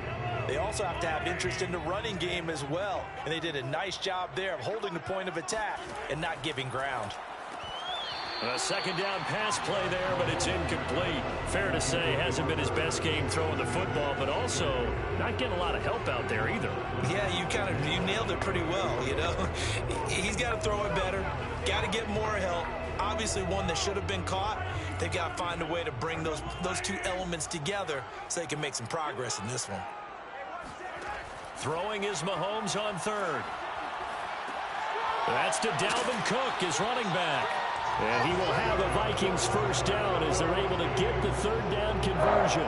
they also have to have interest in the running game as well. And they did a nice job there of holding the point of attack and not giving ground. A second down pass play there, but it's incomplete. Fair to say, hasn't been his best game throwing the football, but also not getting a lot of help out there either. Yeah, you nailed it pretty well, you know. He's got to throw it better, got to get more help. Obviously one that should have been caught. They've got to find a way to bring those two elements together so they can make some progress in this one. Throwing is Mahomes on third. That's to Dalvin Cook, his running back. And he will have a Vikings first down as they're able to get the third down conversion.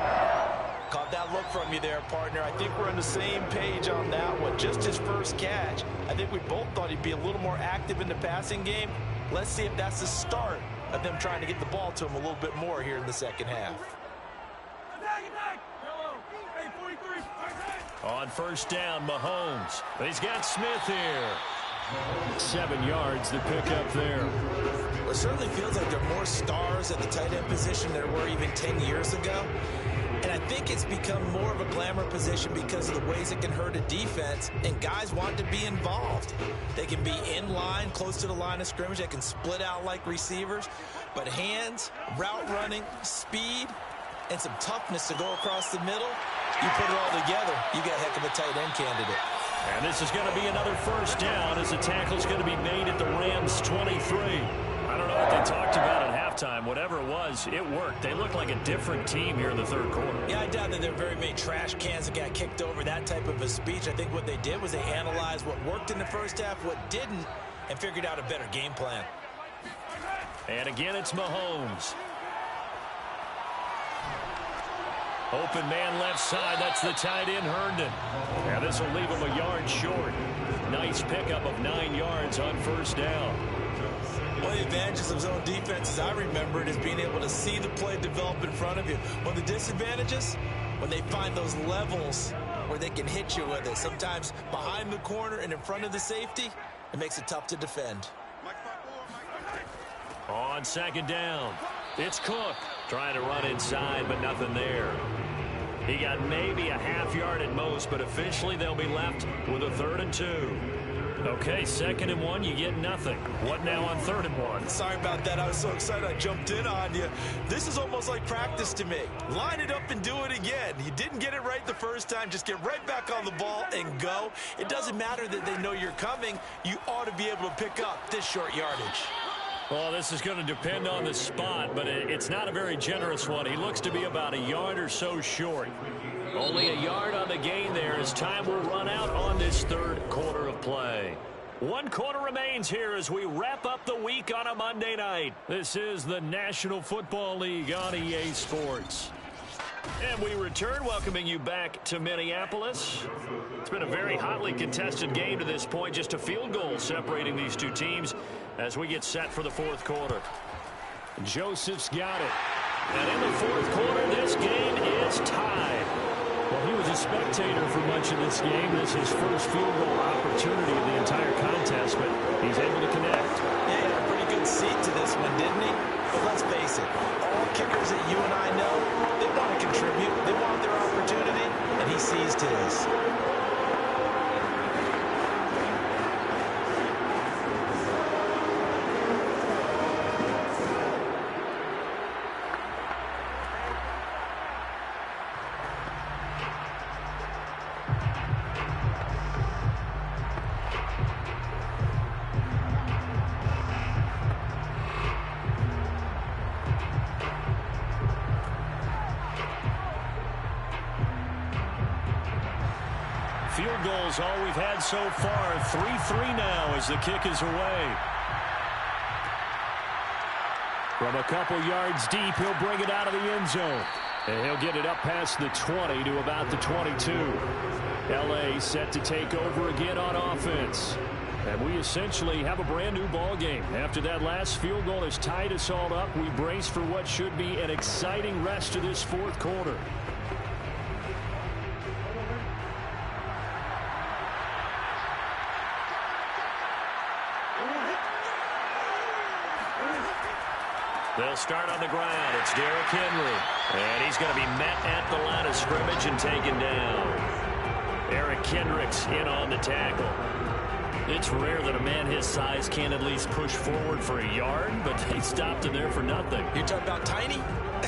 Caught that look from you there, partner. I think we're on the same page on that one. Just his first catch. I think we both thought he'd be a little more active in the passing game. Let's see if that's the start of them trying to get the ball to him a little bit more here in the second half. On first down, Mahomes. He's got Smith here. 7 yards, the pickup there. Well, it certainly feels like there are more stars at the tight end position than there were even 10 years ago. And I think it's become more of a glamour position because of the ways it can hurt a defense, and guys want to be involved. They can be in line, close to the line of scrimmage. They can split out like receivers. But hands, route running, speed, and some toughness to go across the middle, you put it all together, you got a heck of a tight end candidate. And this is going to be another first down as the tackle's going to be made at the Rams' 23. I don't know what they talked about at halftime. Whatever it was, it worked. They look like a different team here in the third quarter. Yeah, I doubt that there are very many trash cans that got kicked over, that type of a speech. I think what they did was they analyzed what worked in the first half, what didn't, and figured out a better game plan. And again, it's Mahomes. Open man left side. That's the tight end, Herndon. Now this will leave him a yard short. Nice pickup of 9 yards on first down. One of the advantages of zone defense, as I remember it, is being able to see the play develop in front of you. One of the disadvantages, when they find those levels where they can hit you with it. Sometimes behind the corner and in front of the safety, it makes it tough to defend. On second down, it's Cook. Trying to run inside, but nothing there. He got maybe a half yard at most, but officially they'll be left with a 3rd and 2. Okay, 2nd and 1, you get nothing. What now on 3rd and 1? Sorry about that. I was so excited I jumped in on you. This is almost like practice to me. Line it up and do it again. You didn't get it right the first time. Just get right back on the ball and go. It doesn't matter that they know you're coming. You ought to be able to pick up this short yardage. Well, this is going to depend on the spot, but it's not a very generous one. He looks to be about a yard or so short. Only a yard on the gain there as time will run out on this third quarter of play. 1 quarter remains here as we wrap up the week on a Monday night. This is the National Football League on EA Sports. And we return, welcoming you back to Minneapolis. It's been a very hotly contested game to this point. Just a field goal separating these two teams as we get set for the fourth quarter. Joseph's got it. And in the fourth quarter, this game is tied. Well, he was a spectator for much of this game. This is his first field goal opportunity of the entire contest, but he's able to connect. Yeah, he had a pretty good seat to this one, didn't he? But let's face it, all kickers that you and I know, they want to contribute. They want their opportunity, and he seized his. Field goals all we've had so far. 3-3 now as the kick is away. From a couple yards deep, he'll bring it out of the end zone. And he'll get it up past the 20 to about the 22. L.A. set to take over again on offense. And we essentially have a brand new ball game. After that last field goal has tied us all up, we brace for what should be an exciting rest of this fourth quarter. They'll start on the ground. It's Derrick Henry. And he's going to be met at the line of scrimmage and taken down. Eric Kendricks in on the tackle. It's rare that a man his size can't at least push forward for a yard, but they stopped him there for nothing. You're talking about tiny?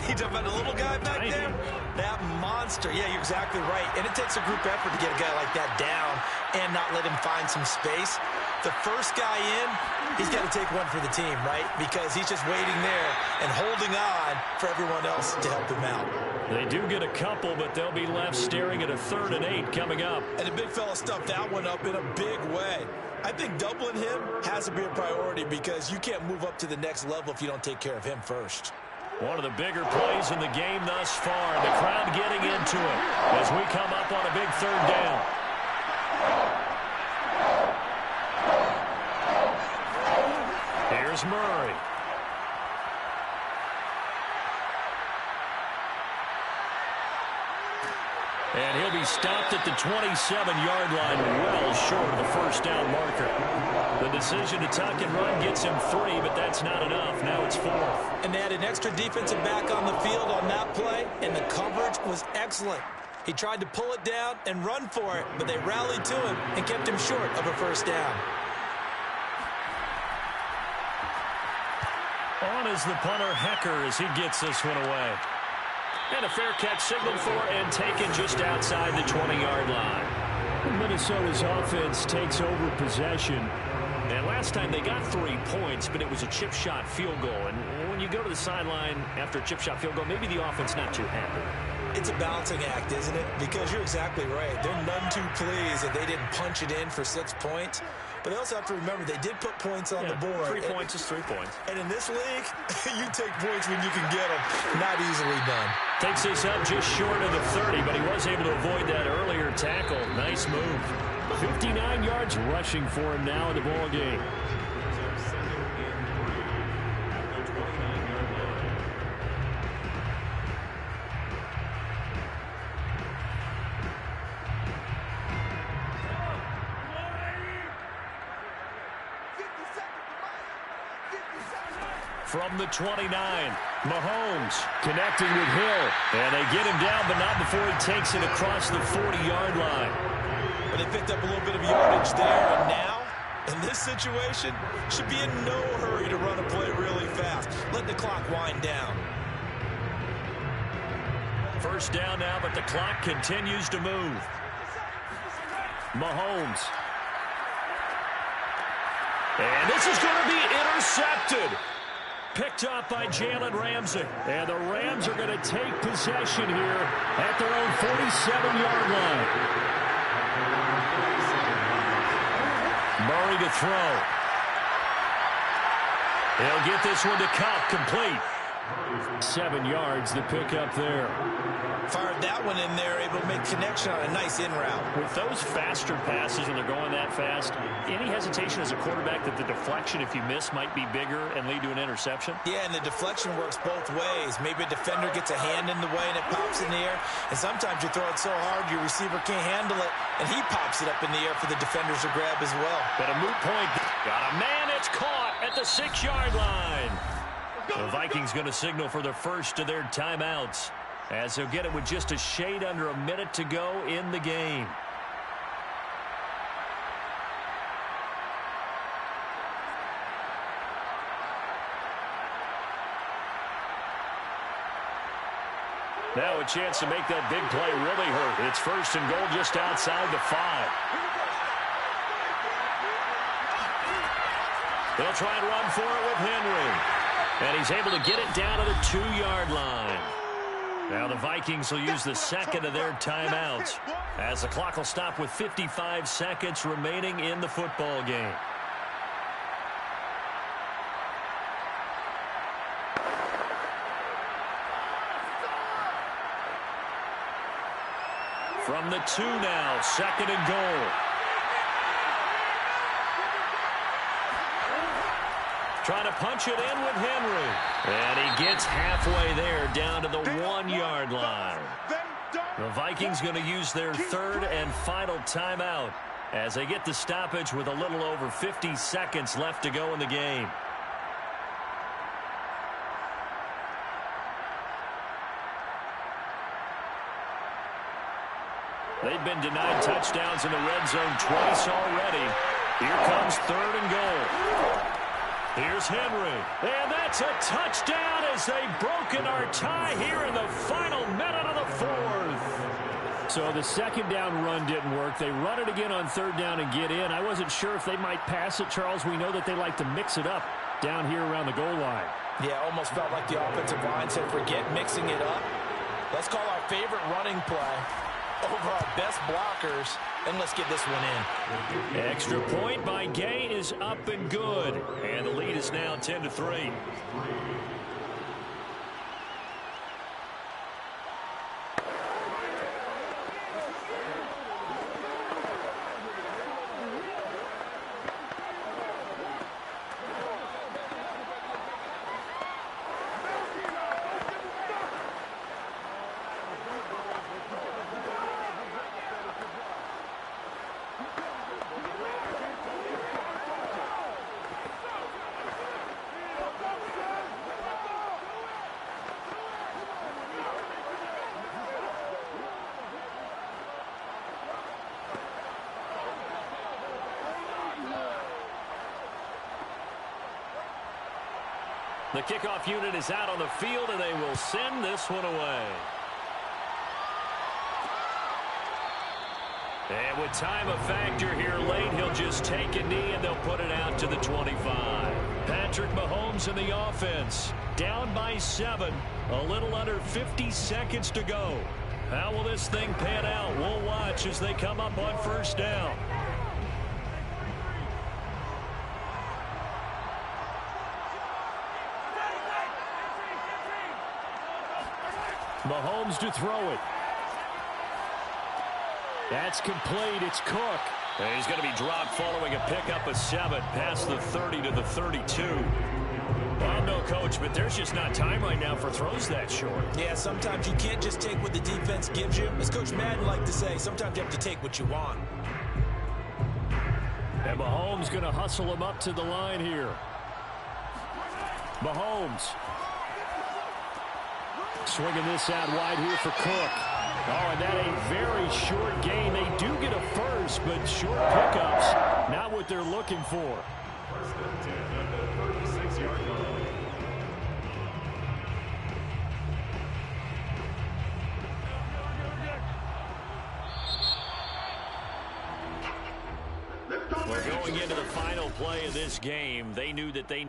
You talking about the little guy back Tiny. there? That monster. Yeah, you're exactly right. And it takes a group effort to get a guy like that down and not let him find some space. The first guy in, he's got to take one for the team, right? Because he's just waiting there and holding on for everyone else to help him out. They do get a couple, but they'll be left staring at a 3rd and 8 coming up. And the big fella stuffed that one up in a big way. I think doubling him has to be a priority because you can't move up to the next level if you don't take care of him first. One of the bigger plays in the game thus far. The crowd getting into it as we come up on a big 3rd down. Here's Murray. And he'll be stopped at the 27-yard line, well short of the 1st down marker. The decision to tuck and run gets him 3, but that's not enough. Now it's 4th. And they had an extra defensive back on the field on that play, and the coverage was excellent. He tried to pull it down and run for it, but they rallied to him and kept him short of a 1st down. On is the punter, Hecker, as he gets this one away. And a fair catch signaled for and taken just outside the 20-yard line. Minnesota's offense takes over possession. And last time they got 3 points, but it was a chip shot field goal. And when you go to the sideline after a chip shot field goal, maybe the offense not too happy. It's a balancing act, isn't it? Because you're exactly right. They're none too pleased that they didn't punch it in for 6 points. But they also have to remember they did put points on the board. 3 points is 3 points. And in this league, you take points when you can get them. Not easily done. Takes this up just short of the 30, but he was able to avoid that earlier tackle. Nice move. 59 yards rushing for him now in the ball game. From the 29, Mahomes connecting with Hill. And they get him down, but not before he takes it across the 40-yard line. But they picked up a little bit of yardage there, and now, in this situation, should be in no hurry to run a play really fast. Let the clock wind down. 1st down now, but the clock continues to move. Mahomes. And this is going to be intercepted. Picked up by Jalen Ramsey. And the Rams are going to take possession here at their own 47-yard line. Murray to throw. He'll get this one to Cup, complete. 7 yards, the pick up there. Fired that one in there, able to make connection on a nice in route. With those faster passes when they're going that fast, any hesitation as a quarterback that the deflection, if you miss, might be bigger and lead to an interception? Yeah, and the deflection works both ways. Maybe a defender gets a hand in the way and it pops in the air. And sometimes you throw it so hard your receiver can't handle it, and he pops it up in the air for the defenders to grab as well. But a moot point. Got a man, it's caught at the 6-yard line. The Vikings going to signal for the first of their timeouts, as they'll get it with just a shade under a minute to go in the game. Now a chance to make that big play really hurt. It's 1st and goal just outside the 5. They'll try and run for it with Henry. And he's able to get it down to the 2-yard line. Now the Vikings will use the second of their timeouts, as the clock will stop with 55 seconds remaining in the football game. From the 2 now, 2nd and goal. Trying to punch it in with Henry. And he gets halfway there, down to the 1-yard line. The Vikings going to use their 3rd and final timeout as they get the stoppage with a little over 50 seconds left to go in the game. They've been denied touchdowns in the red zone twice already. Here comes 3rd and goal. Here's Henry. And that's a touchdown as they've broken our tie here in the final minute of the 4th. So the second down run didn't work. They run it again on 3rd down and get in. I wasn't sure if they might pass it, Charles. We know that they like to mix it up down here around the goal line. Yeah, almost felt like the offensive line said, forget mixing it up. Let's call our favorite running play over our best blockers, and let's get this one in. Extra point by Gay is up and good. And the lead is now 10-3. The kickoff unit is out on the field, and they will send this one away. And with time a factor here late, he'll just take a knee, and they'll put it out to the 25. Patrick Mahomes in the offense. Down by 7. A little under 50 seconds to go. How will this thing pan out? We'll watch as they come up on 1st down. Mahomes to throw it. That's complete. It's Cook. And he's going to be dropped following a pickup of 7 past the 30 to the 32. Well, no, Coach, but there's just not time right now for throws that short. Yeah, sometimes you can't just take what the defense gives you. As Coach Madden liked to say, sometimes you have to take what you want. And Mahomes going to hustle him up to the line here. Mahomes. Swinging this out wide here for Cook. Oh, and that a very short gain. They do get a first, but short pickups, not what they're looking for. 1st and 10 at the 36-yard line. We're going into the final play of this game. They knew that they...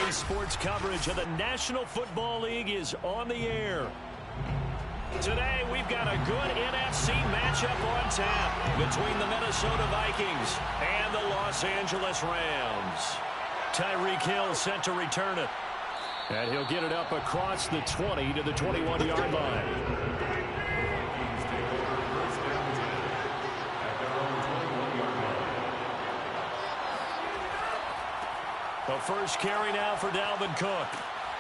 Sports coverage of the National Football League is on the air. Today, we've got a good NFC matchup on tap between the Minnesota Vikings and the Los Angeles Rams. Tyreek Hill set to return it. And he'll get it up across the 20 to the 21-yard line. The first carry now for Dalvin Cook.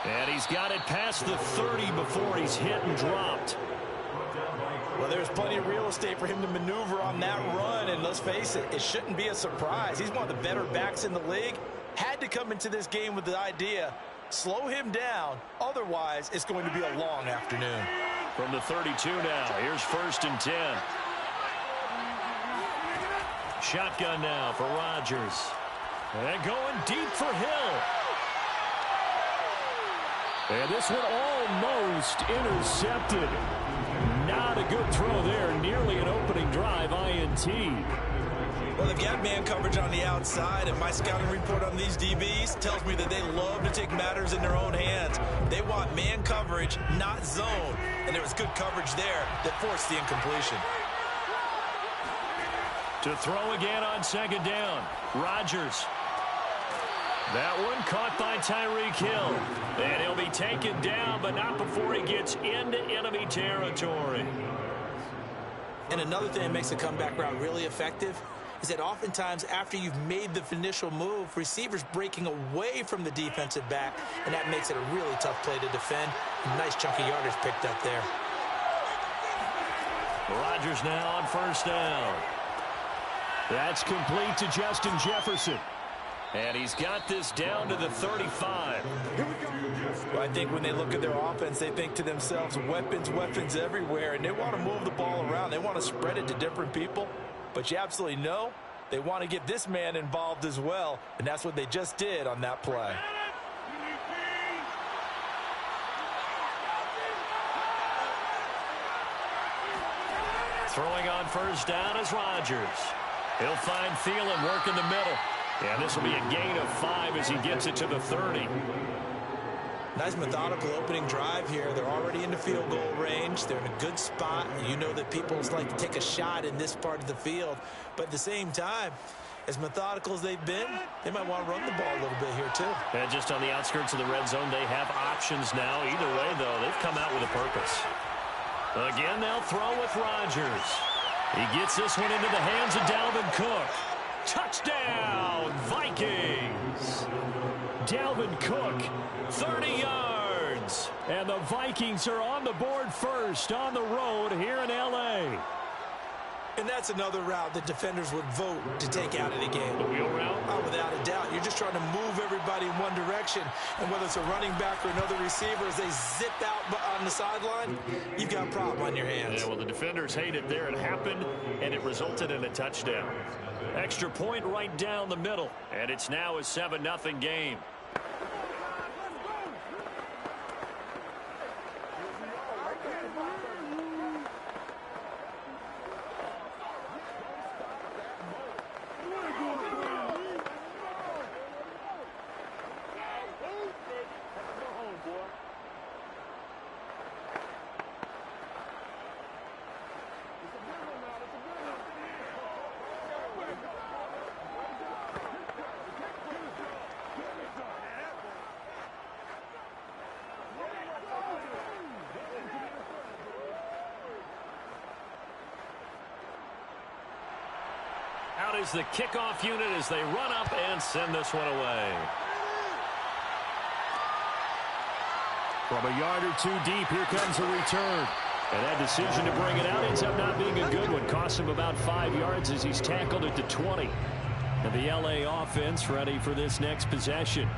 And he's got it past the 30 before he's hit and dropped. Well, there's plenty of real estate for him to maneuver on that run. And let's face it, it shouldn't be a surprise. He's one of the better backs in the league. Had to come into this game with the idea, slow him down. Otherwise, it's going to be a long afternoon. From the 32 now, here's 1st and 10. Shotgun now for Rodgers. And going deep for Hill. And this one almost intercepted. Not a good throw there. Nearly an opening drive INT. Well, they've got man coverage on the outside, and my scouting report on these DBs tells me that they love to take matters in their own hands. They want man coverage, not zone. And there was good coverage there that forced the incompletion. To throw again on second down. Rodgers. That one caught by Tyreek Hill. And he'll be taken down, but not before he gets into enemy territory. And another thing that makes a comeback route really effective is that oftentimes after you've made the initial move, receivers breaking away from the defensive back, and that makes it a really tough play to defend. A nice chunk of yardage picked up there. Rodgers now on first down. That's complete to Justin Jefferson. And he's got this down to the 35. Well, I think when they look at their offense, they think to themselves, weapons, weapons everywhere, and they want to move the ball around. They want to spread it to different people. But you absolutely know they want to get this man involved as well, and that's what they just did on that play. Throwing on first down is Rodgers. He'll find Thielen work in the middle. And this will be a gain of 5 as he gets it to the 30. Nice methodical opening drive here. They're already in the field goal range. They're in a good spot. You know that people like to take a shot in this part of the field. But at the same time, as methodical as they've been, they might want to run the ball a little bit here too. And just on the outskirts of the red zone, they have options now. Either way, though, they've come out with a purpose. Again, they'll throw with Rodgers. He gets this one into the hands of Dalvin Cook. Touchdown, Vikings! Dalvin Cook, 30 yards. And the Vikings are on the board first on the road here in L.A. And that's another route that defenders would vote to take out of the game. The wheel route? Oh, without a doubt. You're just trying to move everybody in one direction. And whether it's a running back or another receiver, as they zip out on the sideline, you've got a problem on your hands. Yeah, well, the defenders hate it there. It happened, and it resulted in a touchdown. Extra point right down the middle. And it's now a 7-0 game. Out is the kickoff unit as they run up and send this one away. From a yard or two deep, here comes a return. And that decision to bring it out ends up not being a good one. Cost him about 5 yards as he's tackled it to 20. And the L.A. offense ready for this next possession.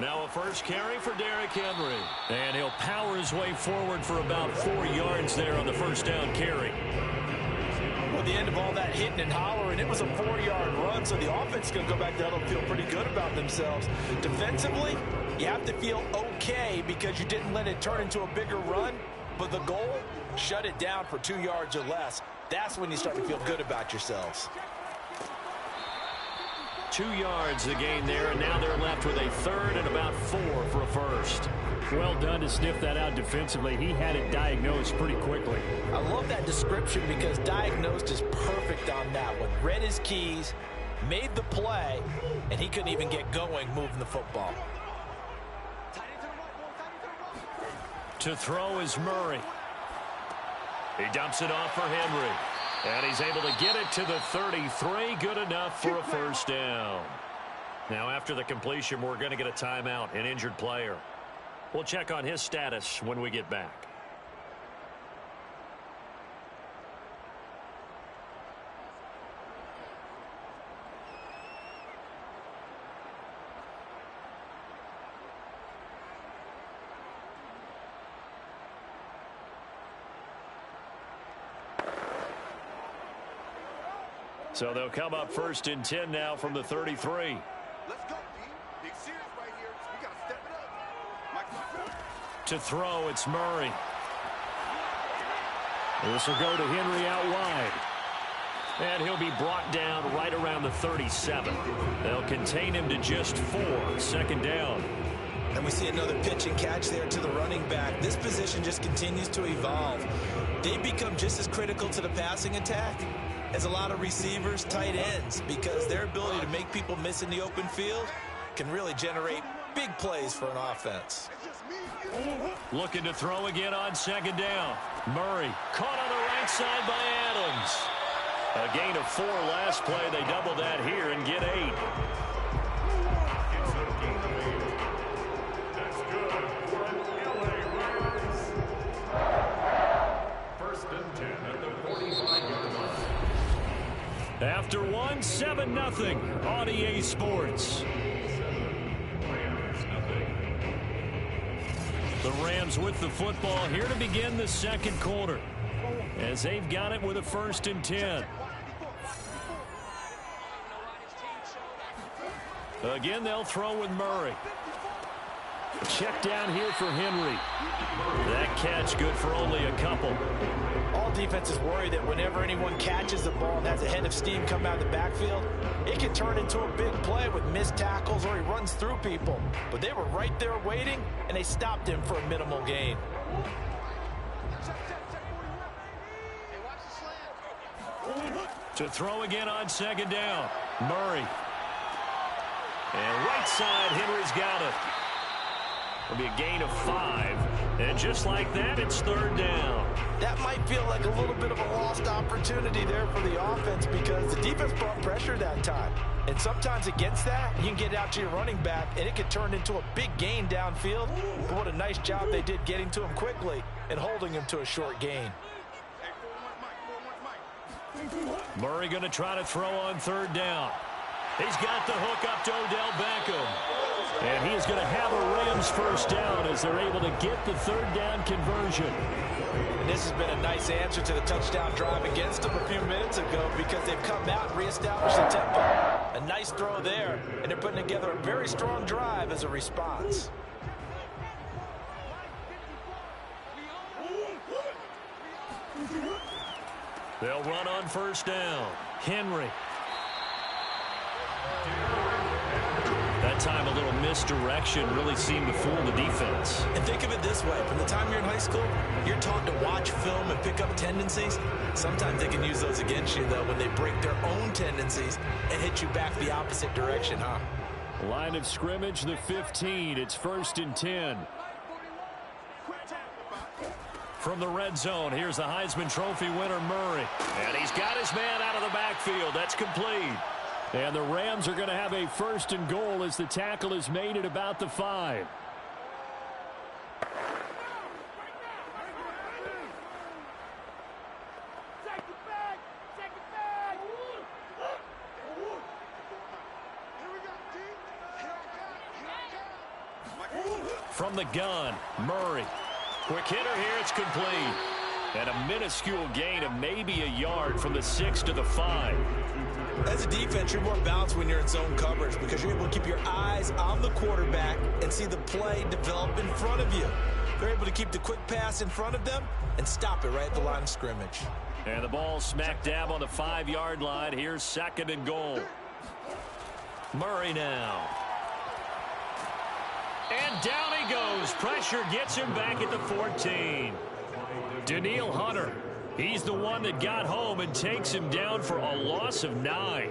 Now a first carry for Derrick Henry. And he'll power his way forward for about 4 yards there on the first down carry. Well, at the end of all that hitting and hollering, it was a 4-yard run, so the offense is going to go back there and feel pretty good about themselves. Defensively, you have to feel okay because you didn't let it turn into a bigger run, but the goal, shut it down for 2 yards or less. That's when you start to feel good about yourselves. 2 yards the gain there, and now they're left with a third and about 4 for a first. Well done to sniff that out defensively. He had it diagnosed pretty quickly. I love that description because diagnosed is perfect on that one. Read his keys, made the play, and he couldn't even get going moving the football. To throw is Murray. He dumps it off for Henry. And he's able to get it to the 33. Good enough for a first down. Now, after the completion, we're going to get a timeout, an injured player. We'll check on his status when we get back. So they'll come up 1st and 10 now from the 33. Let's go, D. Big series right here. We got to step it up. To throw, it's Murray. This will go to Henry out wide. And he'll be brought down right around the 37. They'll contain him to just 4. 2nd down. And we see another pitch and catch there to the running back. This position just continues to evolve. They become just as critical to the passing attack as a lot of receivers, tight ends, because their ability to make people miss in the open field can really generate big plays for an offense. Looking to throw again on 2nd down. Murray caught on the right side by Adams. A gain of 4 last play. They double that here and get 8. That's good for an LA Rams. 1st and 10 at the 45-yard line. After 1, 7-0 on EA Sports. The Rams with the football here to begin the 2nd quarter, as they've got it with a 1st and 10. Again, they'll throw with Murray. Check down here for Henry. That catch good for only a couple. All defenses worry that whenever anyone catches the ball and has a head of steam come out of the backfield, it can turn into a big play with missed tackles or he runs through people. But they were right there waiting, and they stopped him for a minimal gain. To throw again on 2nd down. Murray. And right side, Henry's got it. It'll be a gain of 5. And just like that, it's 3rd down. That might feel like a little bit of a lost opportunity there for the offense because the defense brought pressure that time. And sometimes against that, you can get out to your running back, and it can turn into a big gain downfield. But what a nice job they did getting to him quickly and holding him to a short gain. Murray going to try to throw on 3rd down. He's got the hook up to Odell Beckham. And he is going to have a Rams 1st down as they're able to get the 3rd down conversion. And this has been a nice answer to the touchdown drive against them a few minutes ago because they've come out and reestablished the tempo. A nice throw there, and they're putting together a very strong drive as a response. They'll run on 1st down. Henry. That time a little misdirection really seemed to fool the defense. And think of it this way. From the time you're in high school, you're taught to watch film and pick up tendencies. Sometimes they can use those against you, though, when they break their own tendencies and hit you back the opposite direction, huh? Line of scrimmage, the 15. It's 1st and 10. From the red zone, here's the Heisman Trophy winner, Murray. And he's got his man out of the backfield. That's complete. And the Rams are going to have a 1st and goal as the tackle is made at about the 5. From the gun, Murray. Quick hitter here, it's complete. And a minuscule gain of maybe a yard from the 6 to the 5. As a defense, you're more balanced when you're in zone coverage because you're able to keep your eyes on the quarterback and see the play develop in front of you. They're able to keep the quick pass in front of them and stop it right at the line of scrimmage. And the ball smack dab on the 5-yard line. Here's 2nd and goal. Murray now. And down he goes. Pressure gets him back at the 14. Daniil Hunter. He's the one that got home and takes him down for a loss of 9.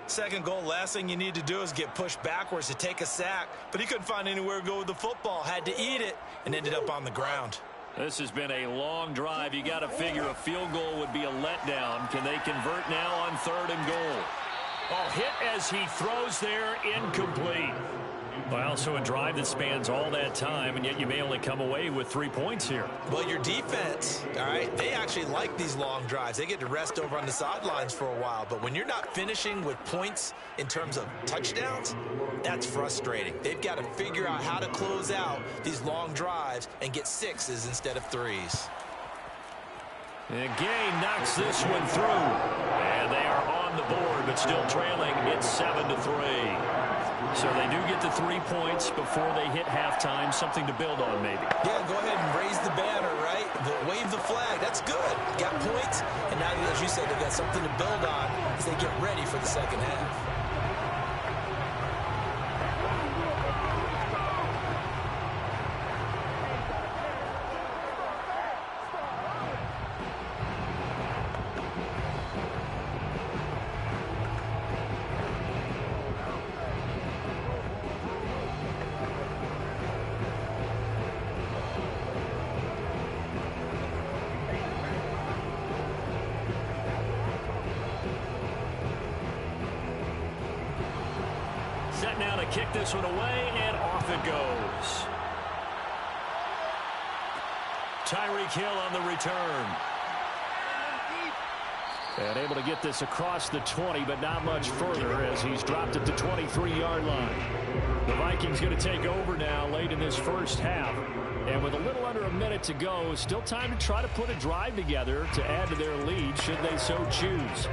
2nd goal, last thing you need to do is get pushed backwards to take a sack. But he couldn't find anywhere to go with the football. Had to eat it and ended up on the ground. This has been a long drive. You got to figure a field goal would be a letdown. Can they convert now on 3rd and goal? Oh, hit as he throws there, incomplete. Well, so a drive that spans all that time, and yet you may only come away with 3 points here. Well, your defense, all right, they actually like these long drives. They get to rest over on the sidelines for a while. But when you're not finishing with points in terms of touchdowns, that's frustrating. They've got to figure out how to close out these long drives and get 6s instead of 3s. And Gay knocks this one through. And they are on from the board, but still trailing. It's 7-3. So they do get the 3 points before they hit halftime. Something to build on, maybe. Yeah, go ahead and raise the banner, right? Wave the flag. That's good. Got points, and now, as you said, they've got something to build on as they get ready for the second half. Set now to kick this one away, and off it goes. Tyreek Hill on the return. And able to get this across the 20, but not much further as he's dropped at the 23-yard line. The Vikings going to take over now late in this first half. And with a little under a minute to go, still time to try to put a drive together to add to their lead should they so choose.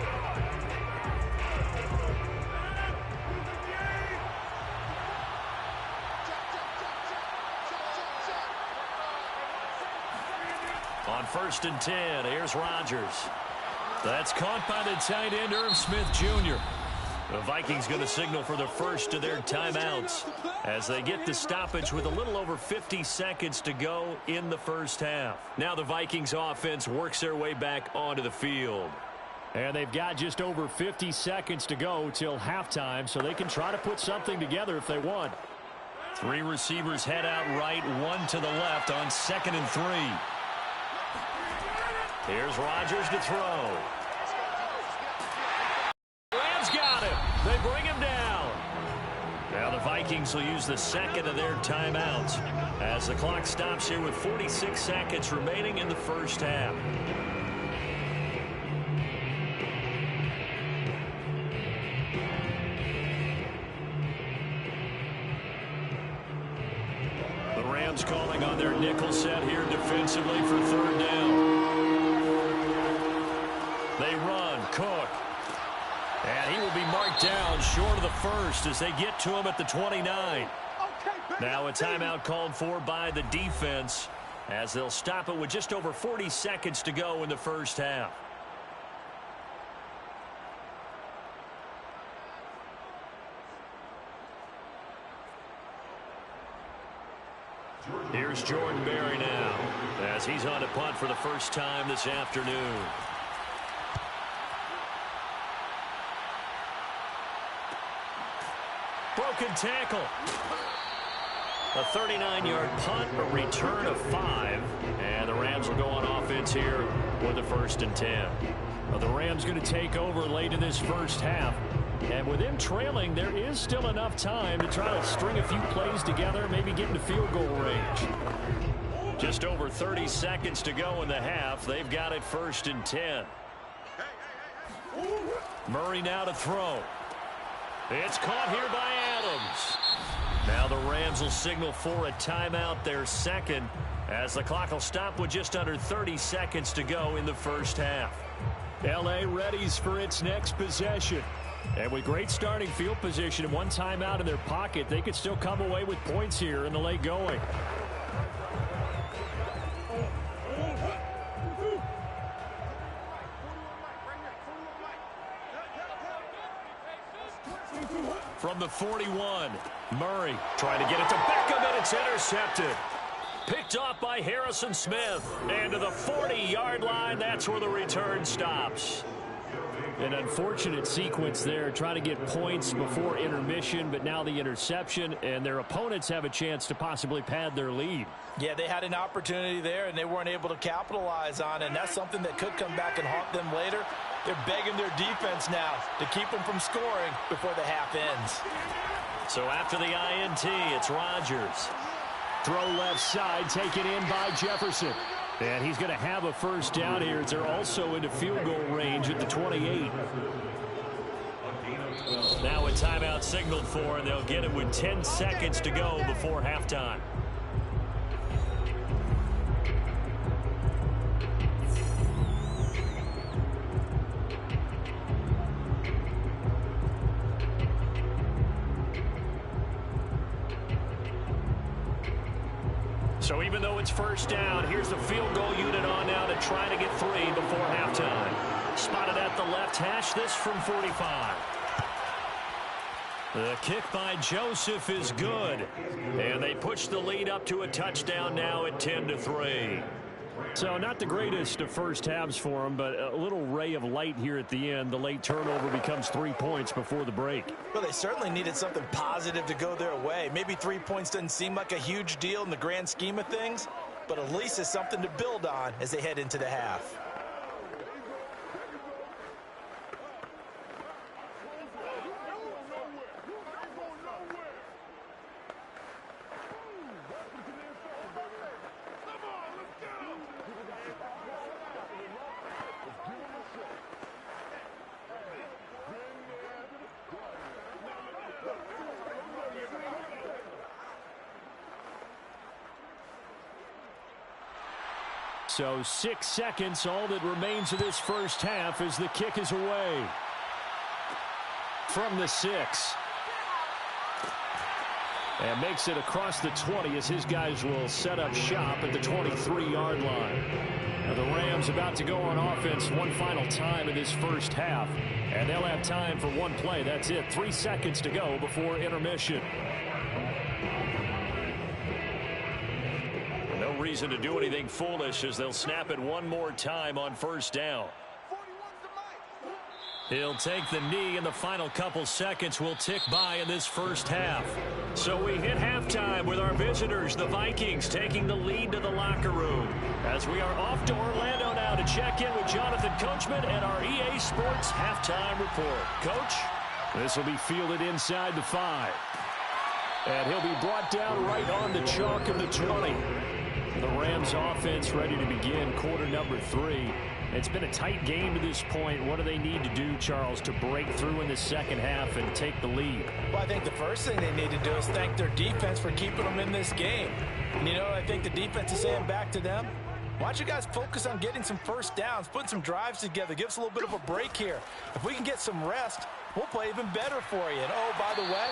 On 1st and 10, here's Rodgers. That's caught by the tight end, Irv Smith Jr. The Vikings going to signal for the first of their timeouts as they get the stoppage with a little over 50 seconds to go in the first half. Now the Vikings offense works their way back onto the field. And they've got just over 50 seconds to go till halftime, so they can try to put something together if they want. 3 receivers head out right, 1 to the left on 2nd and 3. Here's Rodgers to throw. Rams got him. They bring him down. Now the Vikings will use the second of their timeouts as the clock stops here with 46 seconds remaining in the first half. The Rams calling on their nickel set here defensively for 3rd down. They run, Cook. And he will be marked down short of the first as they get to him at the 29. Now a timeout called for by the defense as they'll stop it with just over 40 seconds to go in the first half. Here's Jordan Berry now as he's on to punt for the first time this afternoon. Broken tackle. A 39-yard punt, a return of 5. And the Rams will go on offense here with the 1st and 10. Well, the Rams going to take over late in this first half. And with them trailing, there is still enough time to try to string a few plays together, maybe get into field goal range. Just over 30 seconds to go in the half. They've got it 1st and 10. Murray now to throw. It's caught here by Adams. Now the Rams will signal for a timeout, their second, as the clock will stop with just under 30 seconds to go in the first half. L.A. readies for its next possession. And with great starting field position and one timeout in their pocket, they could still come away with points here in the late going. From the 41, Murray trying to get it to Beckham, and it's intercepted. Picked off by Harrison Smith. And to the 40-yard line, that's where the return stops. An unfortunate sequence there, trying to get points before intermission, but now the interception, and their opponents have a chance to possibly pad their lead. Yeah, they had an opportunity there, and they weren't able to capitalize on it, and that's something that could come back and haunt them later. They're begging their defense now to keep them from scoring before the half ends. So after the INT, it's Rodgers. Throw left side, taken in by Jefferson. And he's going to have a first down here as they're also into field goal range at the 28. Now a timeout signaled for, and they'll get it with 10 seconds to go before halftime. So even though it's first down, here's the field goal unit on now to try to get 3 before halftime. Spotted at the left hash, this from 45. The kick by Joseph is good. And they push the lead up to a touchdown now at 10-3. So not the greatest of first halves for them, but a little ray of light here at the end. The late turnover becomes 3 points before the break. Well, they certainly needed something positive to go their way. Maybe 3 points doesn't seem like a huge deal in the grand scheme of things, but at least it's something to build on as they head into the half. So 6 seconds, all that remains of this first half as the kick is away. From the 6. And makes it across the 20 as his guys will set up shop at the 23-yard line. Now the Rams about to go on offense one final time in this first half. And they'll have time for one play. That's it. 3 seconds to go before intermission. No reason to do anything foolish as they'll snap it one more time on first down. He'll take the knee, and the final couple seconds will tick by in this first half. So we hit halftime with our visitors, the Vikings, taking the lead to the locker room. As we are off to Orlando now to check in with Jonathan Coachman and our EA Sports halftime report. Coach, this will be fielded inside the 5. And he'll be brought down right on the chalk of the 20. The Rams offense ready to begin quarter number 3. It's been a tight game to this point. What do they need to do, Charles, to break through in the second half and take the lead? Well, I think the first thing they need to do is thank their defense for keeping them in this game. And, you know, I think the defense is saying back to them, why don't you guys focus on getting some first downs, putting some drives together, give us a little bit of a break here. If we can get some rest, we'll play even better for you. And, oh, by the way,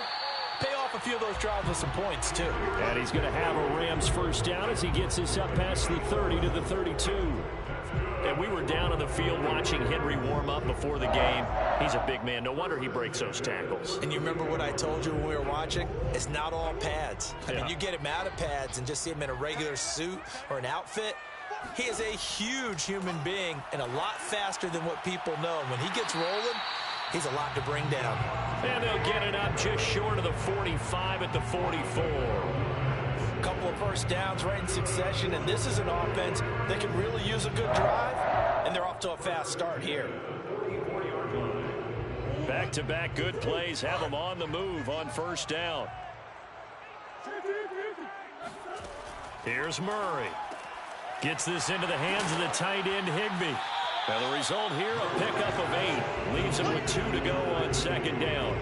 pay off a few of those drives with some points, too. And he's going to have a Rams first down as he gets us up past the 30 to the 32. And we were down on the field watching Henry warm up before the game. He's a big man. No wonder he breaks those tackles. And you remember what I told you when we were watching? It's not all pads. I mean, you get him out of pads and just see him in a regular suit or an outfit. He is a huge human being and a lot faster than what people know. When he gets rolling, he's a lot to bring down. And they'll get it up just short of the 45 at the 44. A couple of first downs right in succession, and this is an offense that can really use a good drive, and they're off to a fast start here. Back-to-back good plays have them on the move on first down. Here's Murray. Gets this into the hands of the tight end, Higbee. Now the result here, a pickup of 8. Leaves him with 2 to go on second down.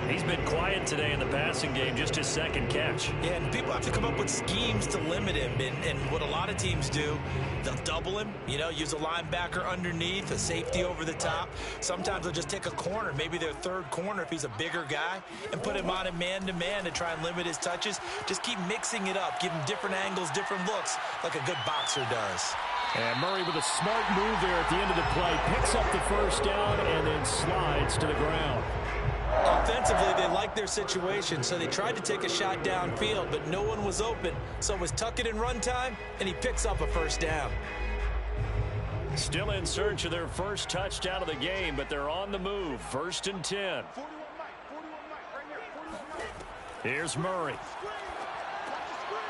He's been quiet today in the passing game, just his second catch. Yeah, and people have to come up with schemes to limit him. And what a lot of teams do, they'll double him, you know, use a linebacker underneath, a safety over the top. Sometimes they'll just take a corner, maybe their third corner if he's a bigger guy, and put him on a man-to-man to try and limit his touches. Just keep mixing it up, give him different angles, different looks, like a good boxer does. And Murray with a smart move there at the end of the play. Picks up the first down and then slides to the ground. Offensively, they liked their situation, so they tried to take a shot downfield, but no one was open. So it was tuck it in run time, and he picks up a first down. Still in search of their first touchdown of the game, but they're on the move. 1st and 10. Here's Murray.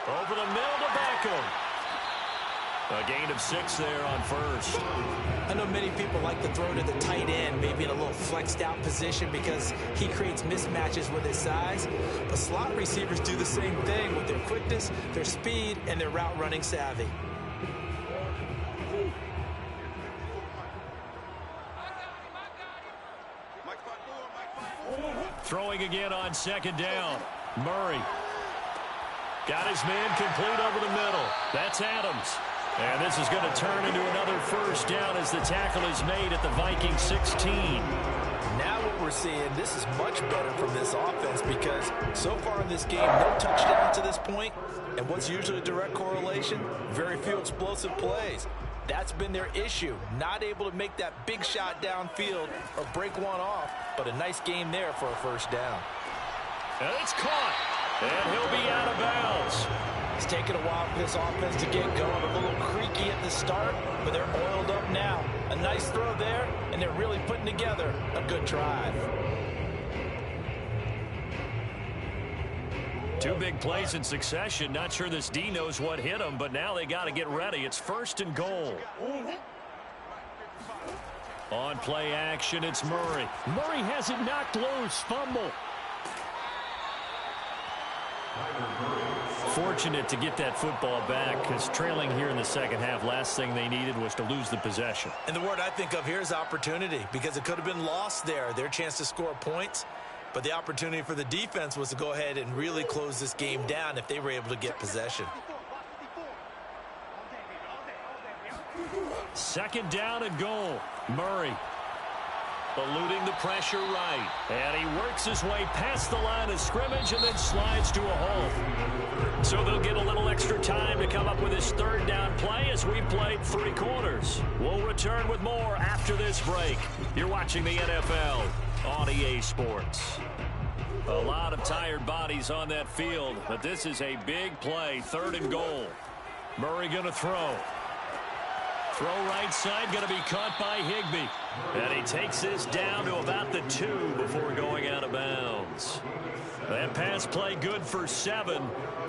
Over the middle to Beckham. A gain of 6 there on first. I know many people like to throw to the tight end, maybe in a little flexed out position because he creates mismatches with his size. But slot receivers do the same thing with their quickness, their speed, and their route running savvy. Throwing again on second down. Murray. Got his man complete over the middle. That's Adams. And this is going to turn into another first down as the tackle is made at the Vikings 16. Now what we're seeing, this is much better from this offense because so far in this game, no touchdowns to this point, And what's usually a direct correlation? Very few explosive plays. That's been their issue. Not able to make that big shot downfield or break one off, but a nice game there for a first down. And it's caught. And he'll be out of bounds. It's taken a while for this offense to get going. A little creaky at the start, but they're oiled up now. A nice throw there, and they're really putting together a good drive. Two big plays in succession. Not sure this D knows what hit him, but now they got to get ready. It's 1st and goal. On play action, it's Murray. Murray has it knocked loose. Fumble. Fortunate to get that football back, because trailing here in the second half, last thing they needed was to lose the possession. And the word I think of here is opportunity, because it could have been lost there. Their chance to score points, but the opportunity for the defense was to go ahead and really close this game down if they were able to get possession. 2nd down and goal. Murray eluding the pressure right. And he works his way past the line of scrimmage and then slides to a halt. So they'll get a little extra time to come up with his 3rd down play as we played 3 quarters. We'll return with more after this break. You're watching the NFL on EA Sports. A lot of tired bodies on that field, but this is a big play. 3rd and goal. Murray going to throw. Throw right side, going to be caught by Higbee. And he takes this down to about the 2 before going out of bounds. That pass play good for 7,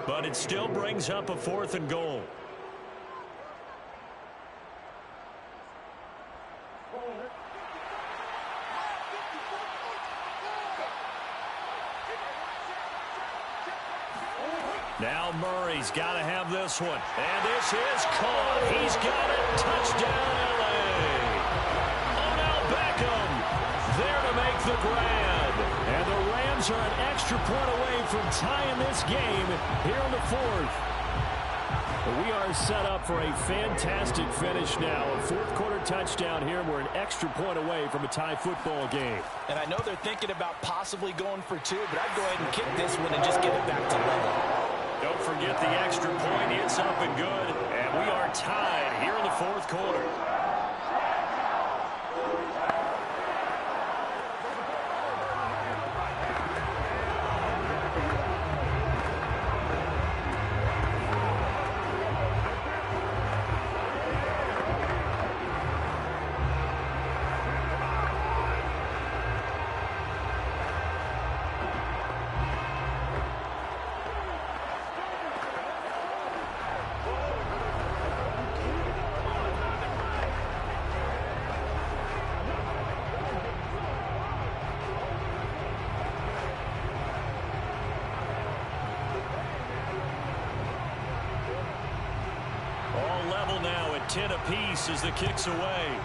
but it still brings up a 4th and goal. Now Murray's got to have this one. And this is caught. He's got it. Touchdown, L.A. Odell Beckham there to make the grab. And the Rams are an extra point away from tying this game here in the 4th. We are set up for a fantastic finish now. A 4th quarter touchdown here. We're an extra point away from a tie football game. And I know they're thinking about possibly going for 2, but I'd go ahead and kick this one and just get it back to level. Don't forget the extra point. It's up and good. And we are tied here in the 4th quarter. Level now at 10 apiece as the kick's away.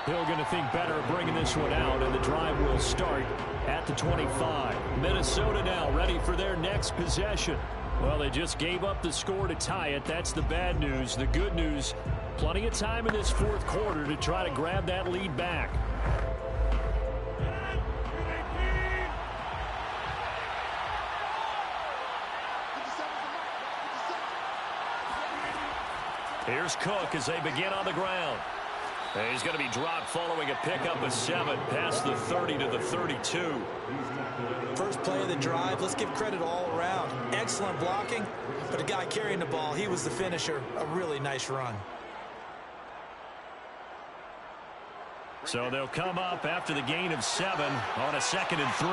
Hill going to think better of bringing this one out, and the drive will start at the 25. Minnesota now ready for their next possession. Well, they just gave up the score to tie it. That's the bad news. The good news, plenty of time in this 4th quarter to try to grab that lead back. Here's Cook as they begin on the ground. And he's going to be dropped following a pickup of 7 past the 30 to the 32. First play of the drive. Let's give credit all around. Excellent blocking, but the guy carrying the ball, he was the finisher. A really nice run. So they'll come up after the gain of 7 on a 2nd and 3.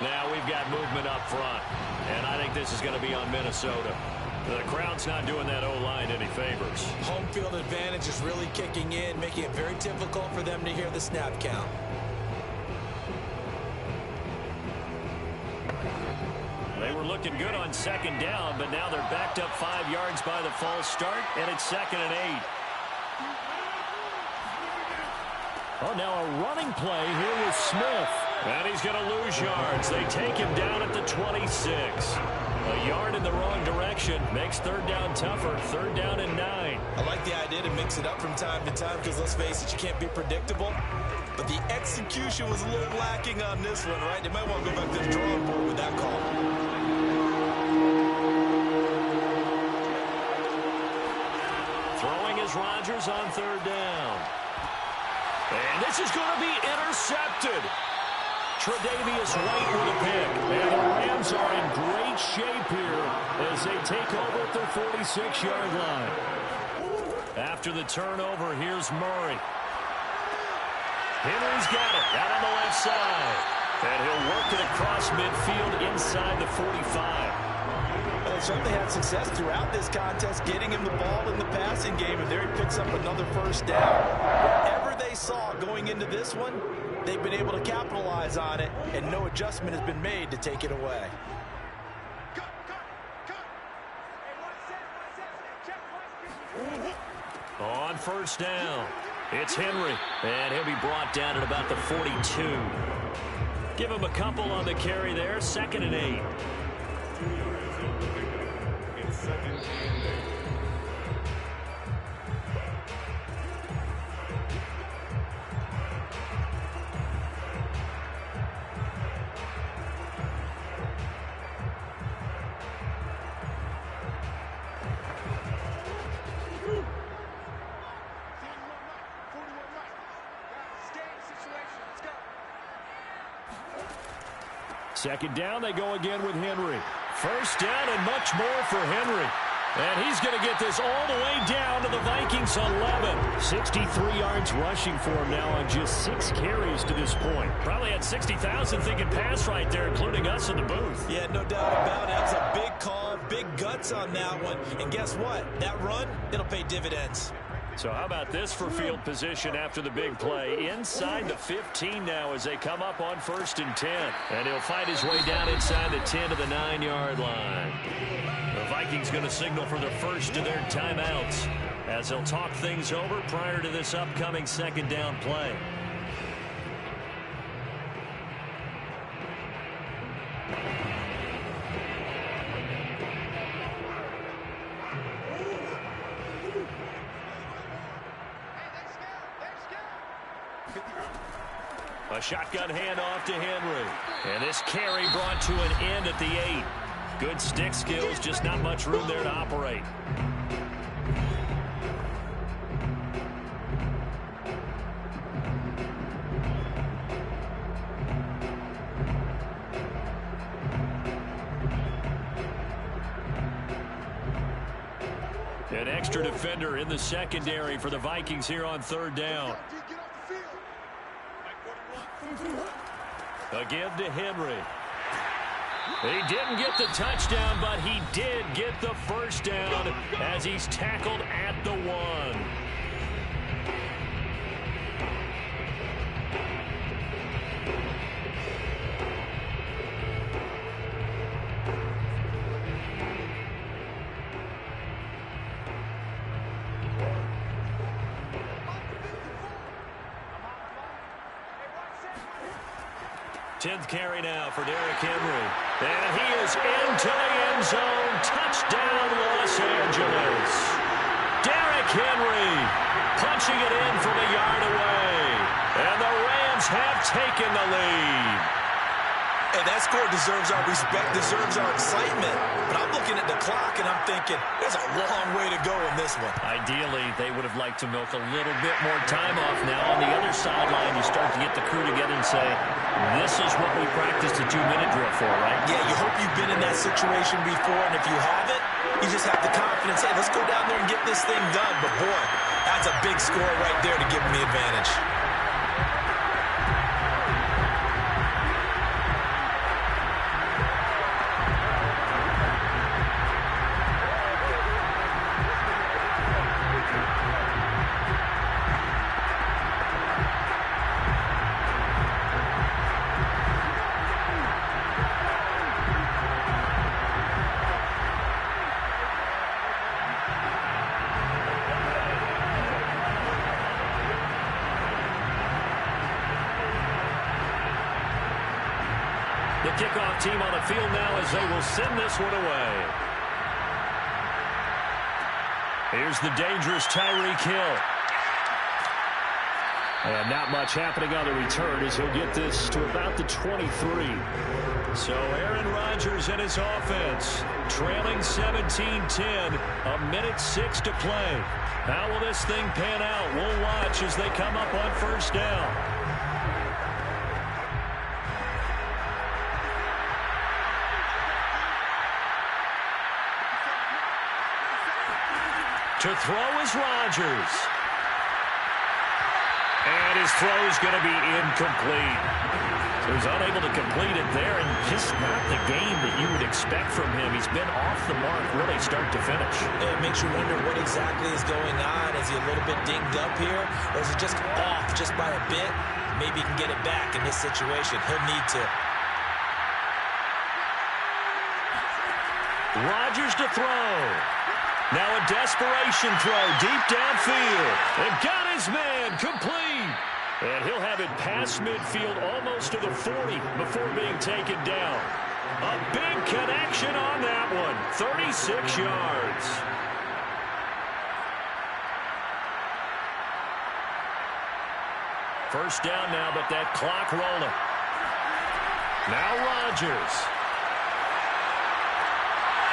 Now we've got movement up front, and I think this is going to be on Minnesota. The crowd's not doing that O-line any favors. Home field advantage is really kicking in, making it very difficult for them to hear the snap count. They were looking good on 2nd down, but now they're backed up 5 yards by the false start, and it's 2nd and 8. Oh, now a running play here with Smith. And he's going to lose yards. They take him down at the 26. A yard in the wrong direction makes 3rd down tougher. 3rd down and 9. I like the idea to mix it up from time to time because, let's face it, you can't be predictable. but the execution was a little lacking on this one, right? They might want to go back to the drawing board with that call. Throwing is Rodgers on third down. And this is going to be intercepted. Tre'Davious White with a pick. And the Rams are in great shape here as they take over at their 46-yard line. After the turnover, here's Murray. Henry's got it out on the left side. And he'll work it across midfield inside the 45. They certainly had success throughout this contest, getting him the ball in the passing game, and there he picks up another first down. Whatever they saw going into this one, they've been able to capitalize on it, and no adjustment has been made to take it away. On first down, it's Henry, and he'll be brought down at about the 42. Give him a couple on the carry there, 2nd and 8. It's 2nd and 8. Second down, they go again with Henry. First down and much more for Henry. And he's going to get this all the way down to the Vikings 11. 63 yards rushing for him now on just 6 carries to this point. Probably had 60,000 thinking pass right there, including us in the booth. Yeah, no doubt about it. That was a big call, big guts on that one. And guess what? That run, it'll pay dividends. So how about this for field position after the big play? Inside the 15 now as they come up on 1st and 10. And he'll fight his way down inside the 10 to the 9-yard line. The Vikings going to signal for the first of their timeouts as they'll talk things over prior to this upcoming 2nd down play. A shotgun handoff to Henry. And this carry brought to an end at the 8. Good stick skills, just not much room there to operate. An extra defender in the secondary for the Vikings here on 3rd down. A give to Henry. He didn't get the touchdown, but he did get the first down as he's tackled at the 1. Tenth carry now for Derrick Henry. And he is into the end zone. Touchdown, Los Angeles. Derrick Henry punching it in from a yard away. And the Rams have taken the lead. Hey, that score deserves our respect, deserves our excitement. But I'm looking at the clock, and I'm thinking, there's a long way to go in this one. Ideally, they would have liked to milk a little bit more time off now. On the other sideline, you start to get the crew together and say, this is what we practiced a 2-minute drill for, right? Yeah, you hope you've been in that situation before, and if you haven't, you just have the confidence, hey, let's go down there and get this thing done. But, boy, that's a big score right there to give them the advantage. The kickoff team on the field now as they will send this one away. Here's the dangerous Tyreek Hill. And not much happening on the return as he'll get this to about the 23. So Aaron Rodgers and his offense trailing 17-10, 1:06 to play. How will this thing pan out? We'll watch as they come up on first down. To throw is Rodgers. And his throw is going to be incomplete. So he's unable to complete it there, and just not the game that you would expect from him. He's been off the mark really start to finish. It makes you wonder what exactly is going on. Is he a little bit dinged up here, or is it just off just by a bit? Maybe he can get it back in this situation. He'll need to. Rodgers to throw. Now a desperation throw deep downfield. And got his man complete. And he'll have it past midfield almost to the 40 before being taken down. A big connection on that one. 36 yards. First down now, but that clock rolling. Now Rodgers.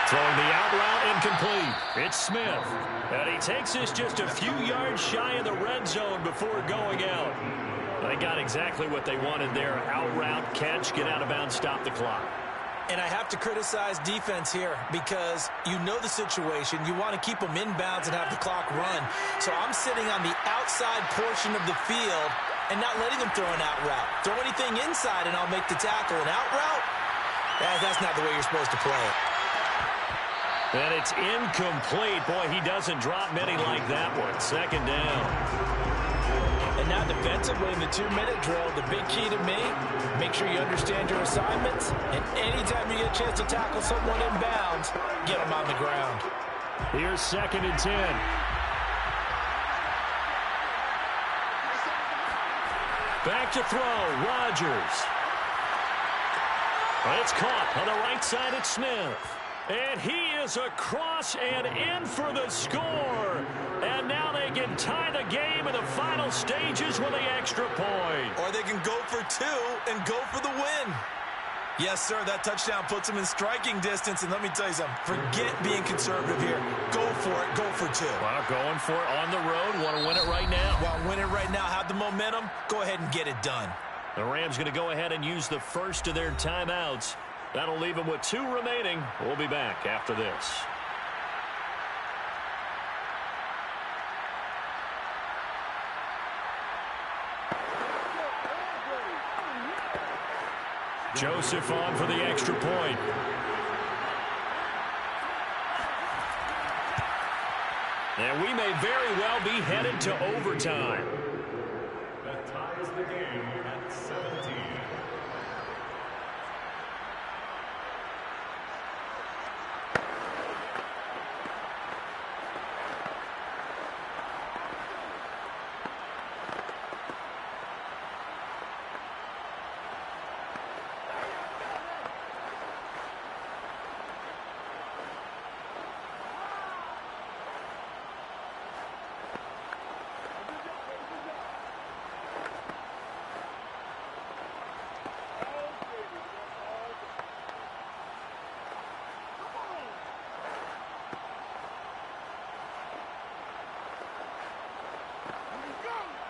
Throwing the out route incomplete. It's Smith. And he takes this just a few yards shy of the red zone before going out. They got exactly what they wanted there. Out route, catch, get out of bounds, stop the clock. And I have to criticize defense here because you know the situation. You want to keep them inbounds and have the clock run. So I'm sitting on the outside portion of the field and not letting them throw an out route. Throw anything inside and I'll make the tackle. An out route? That's not the way you're supposed to play it. And it's incomplete. Boy, he doesn't drop many like that one. Second down. And now defensively in the 2-minute drill, the big key to me, make sure you understand your assignments. And anytime you get a chance to tackle someone in bounds, get them on the ground. Here's 2nd and 10. Back to throw. Rodgers. It's caught on the right side at Smith. And he is across and in for the score. And now they can tie the game in the final stages with the extra point. Or they can go for 2 and go for the win. Yes, sir, that touchdown puts them in striking distance. And let me tell you something, forget being conservative here. Go for it, go for 2. Well, going for it on the road. Want to win it right now. Want to win it right now, have the momentum, go ahead and get it done. The Rams going to go ahead and use the first of their timeouts. That'll leave them with 2 remaining. We'll be back after this. Joseph on for the extra point. And we may very well be headed to overtime. That ties the game at 17.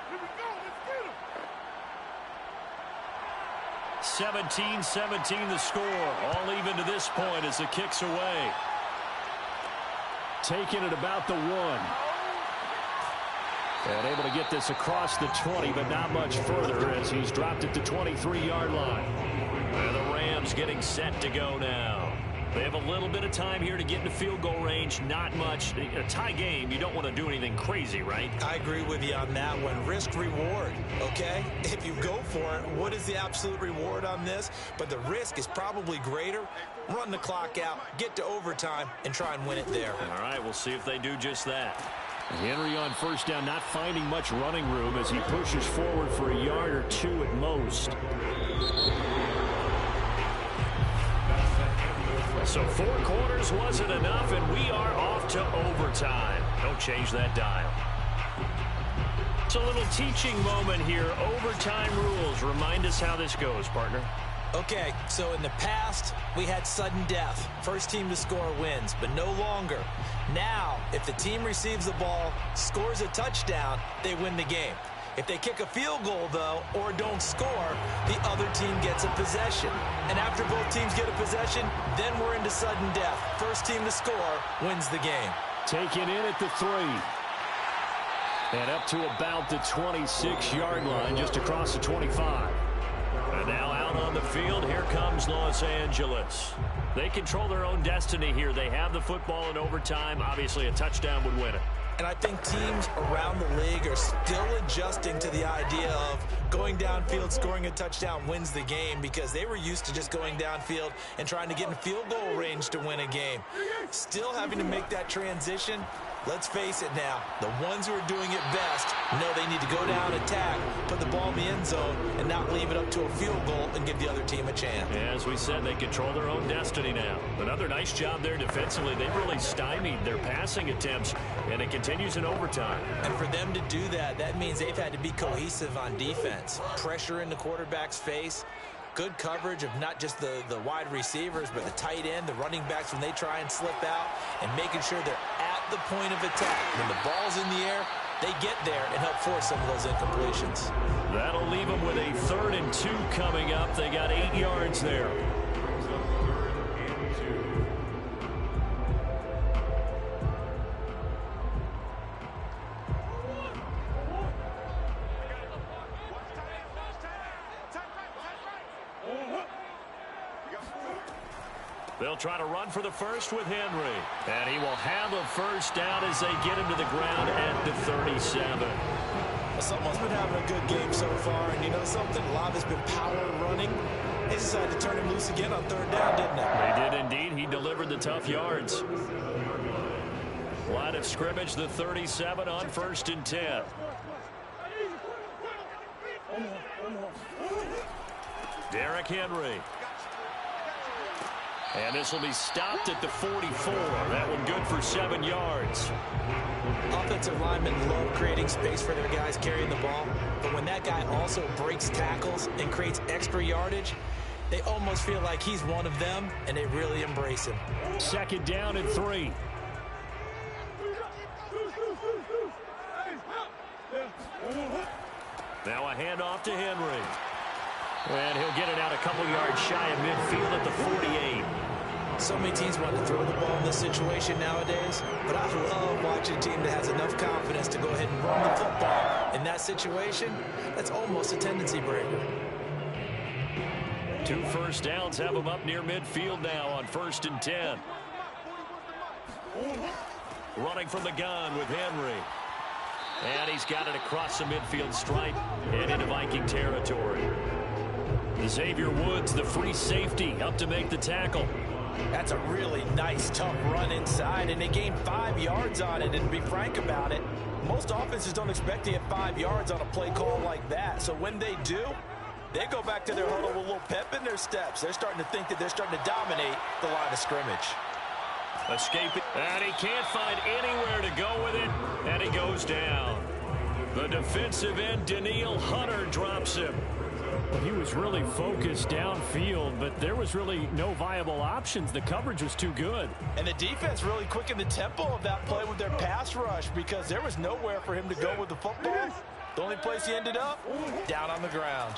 Here we go. Let's get him. 17-17 the score. All even to this point as the kick's away. Taking it about the 1. And able to get this across the 20, but not much further as he's dropped it to 23-yard line. And the Rams getting set to go now. They have a little bit of time here to get into field goal range. Not much. A tie game, you don't want to do anything crazy, right? I agree with you on that one. Risk reward, okay? If you go for it, what is the absolute reward on this? But the risk is probably greater. Run the clock out, get to overtime, and try and win it there. All right, we'll see if they do just that. Henry on first down, not finding much running room as he pushes forward for a yard or 2 at most. So 4 quarters wasn't enough, and we are off to overtime. Don't change that dial. It's a little teaching moment here. Overtime rules. Remind us how this goes, partner. Okay, so in the past, we had sudden death. First team to score wins, but no longer. Now, if the team receives the ball, scores a touchdown, they win the game. If they kick a field goal, though, or don't score, the other team gets a possession. And after both teams get a possession, then we're into sudden death. First team to score wins the game. Taken in at the 3. And up to about the 26-yard line, just across the 25. And now out on the field, here comes Los Angeles. They control their own destiny here. They have the football in overtime. Obviously, a touchdown would win it. And I think teams around the league are still adjusting to the idea of going downfield, scoring a touchdown wins the game, because they were used to just going downfield and trying to get in field goal range to win a game. Still having to make that transition. Let's face it now, the ones who are doing it best know they need to go down, attack, put the ball in the end zone, and not leave it up to a field goal and give the other team a chance. As we said, they control their own destiny now. Another nice job there defensively. They've really stymied their passing attempts, and it continues in overtime. And for them to do that, that means they've had to be cohesive on defense. Pressure in the quarterback's face. Good coverage of not just the wide receivers, but the tight end, the running backs when they try and slip out, and making sure they're at the point of attack. When the ball's in the air, they get there and help force some of those incompletions. That'll leave them with a 3rd and 2 coming up. They got 8 yards there. They'll try to run for the first with Henry. And he will have a first down as they get him to the ground at the 37. Well, someone's been having a good game so far, and you know something? A lot of it's been power running. They decided to turn him loose again on 3rd down, didn't they? They did indeed. He delivered the tough yards. Line of scrimmage, the 37 on 1st and 10. Derrick Henry. And this will be stopped at the 44. That one good for 7 yards. Offensive linemen love creating space for their guys carrying the ball. But when that guy also breaks tackles and creates extra yardage, they almost feel like he's one of them, and they really embrace him. 2nd down and 3. Now a handoff to Henry. And he'll get it out a couple yards shy of midfield at the 48. So many teams want to throw the ball in this situation nowadays, but I love watching a team that has enough confidence to go ahead and run the football. In that situation, that's almost a tendency breaker. 2 first downs have them up near midfield now on 1st and 10. Running from the gun with Henry. And he's got it across the midfield stripe and into Viking territory. Xavier Woods, the free safety, up to make the tackle. That's a really nice, tough run inside, and they gained 5 yards on it. And to be frank about it, most offenses don't expect to get 5 yards on a play call like that. So when they do, they go back to their huddle with a little pep in their steps. They're starting to think that they're starting to dominate the line of scrimmage. Escaping, and he can't find anywhere to go with it, and he goes down. The defensive end, Danielle Hunter, drops him. Well, he was really focused downfield, but there was really no viable options. The coverage was too good. And the defense really quickened the tempo of that play with their pass rush, because there was nowhere for him to go with the football. The only place he ended up, down on the ground.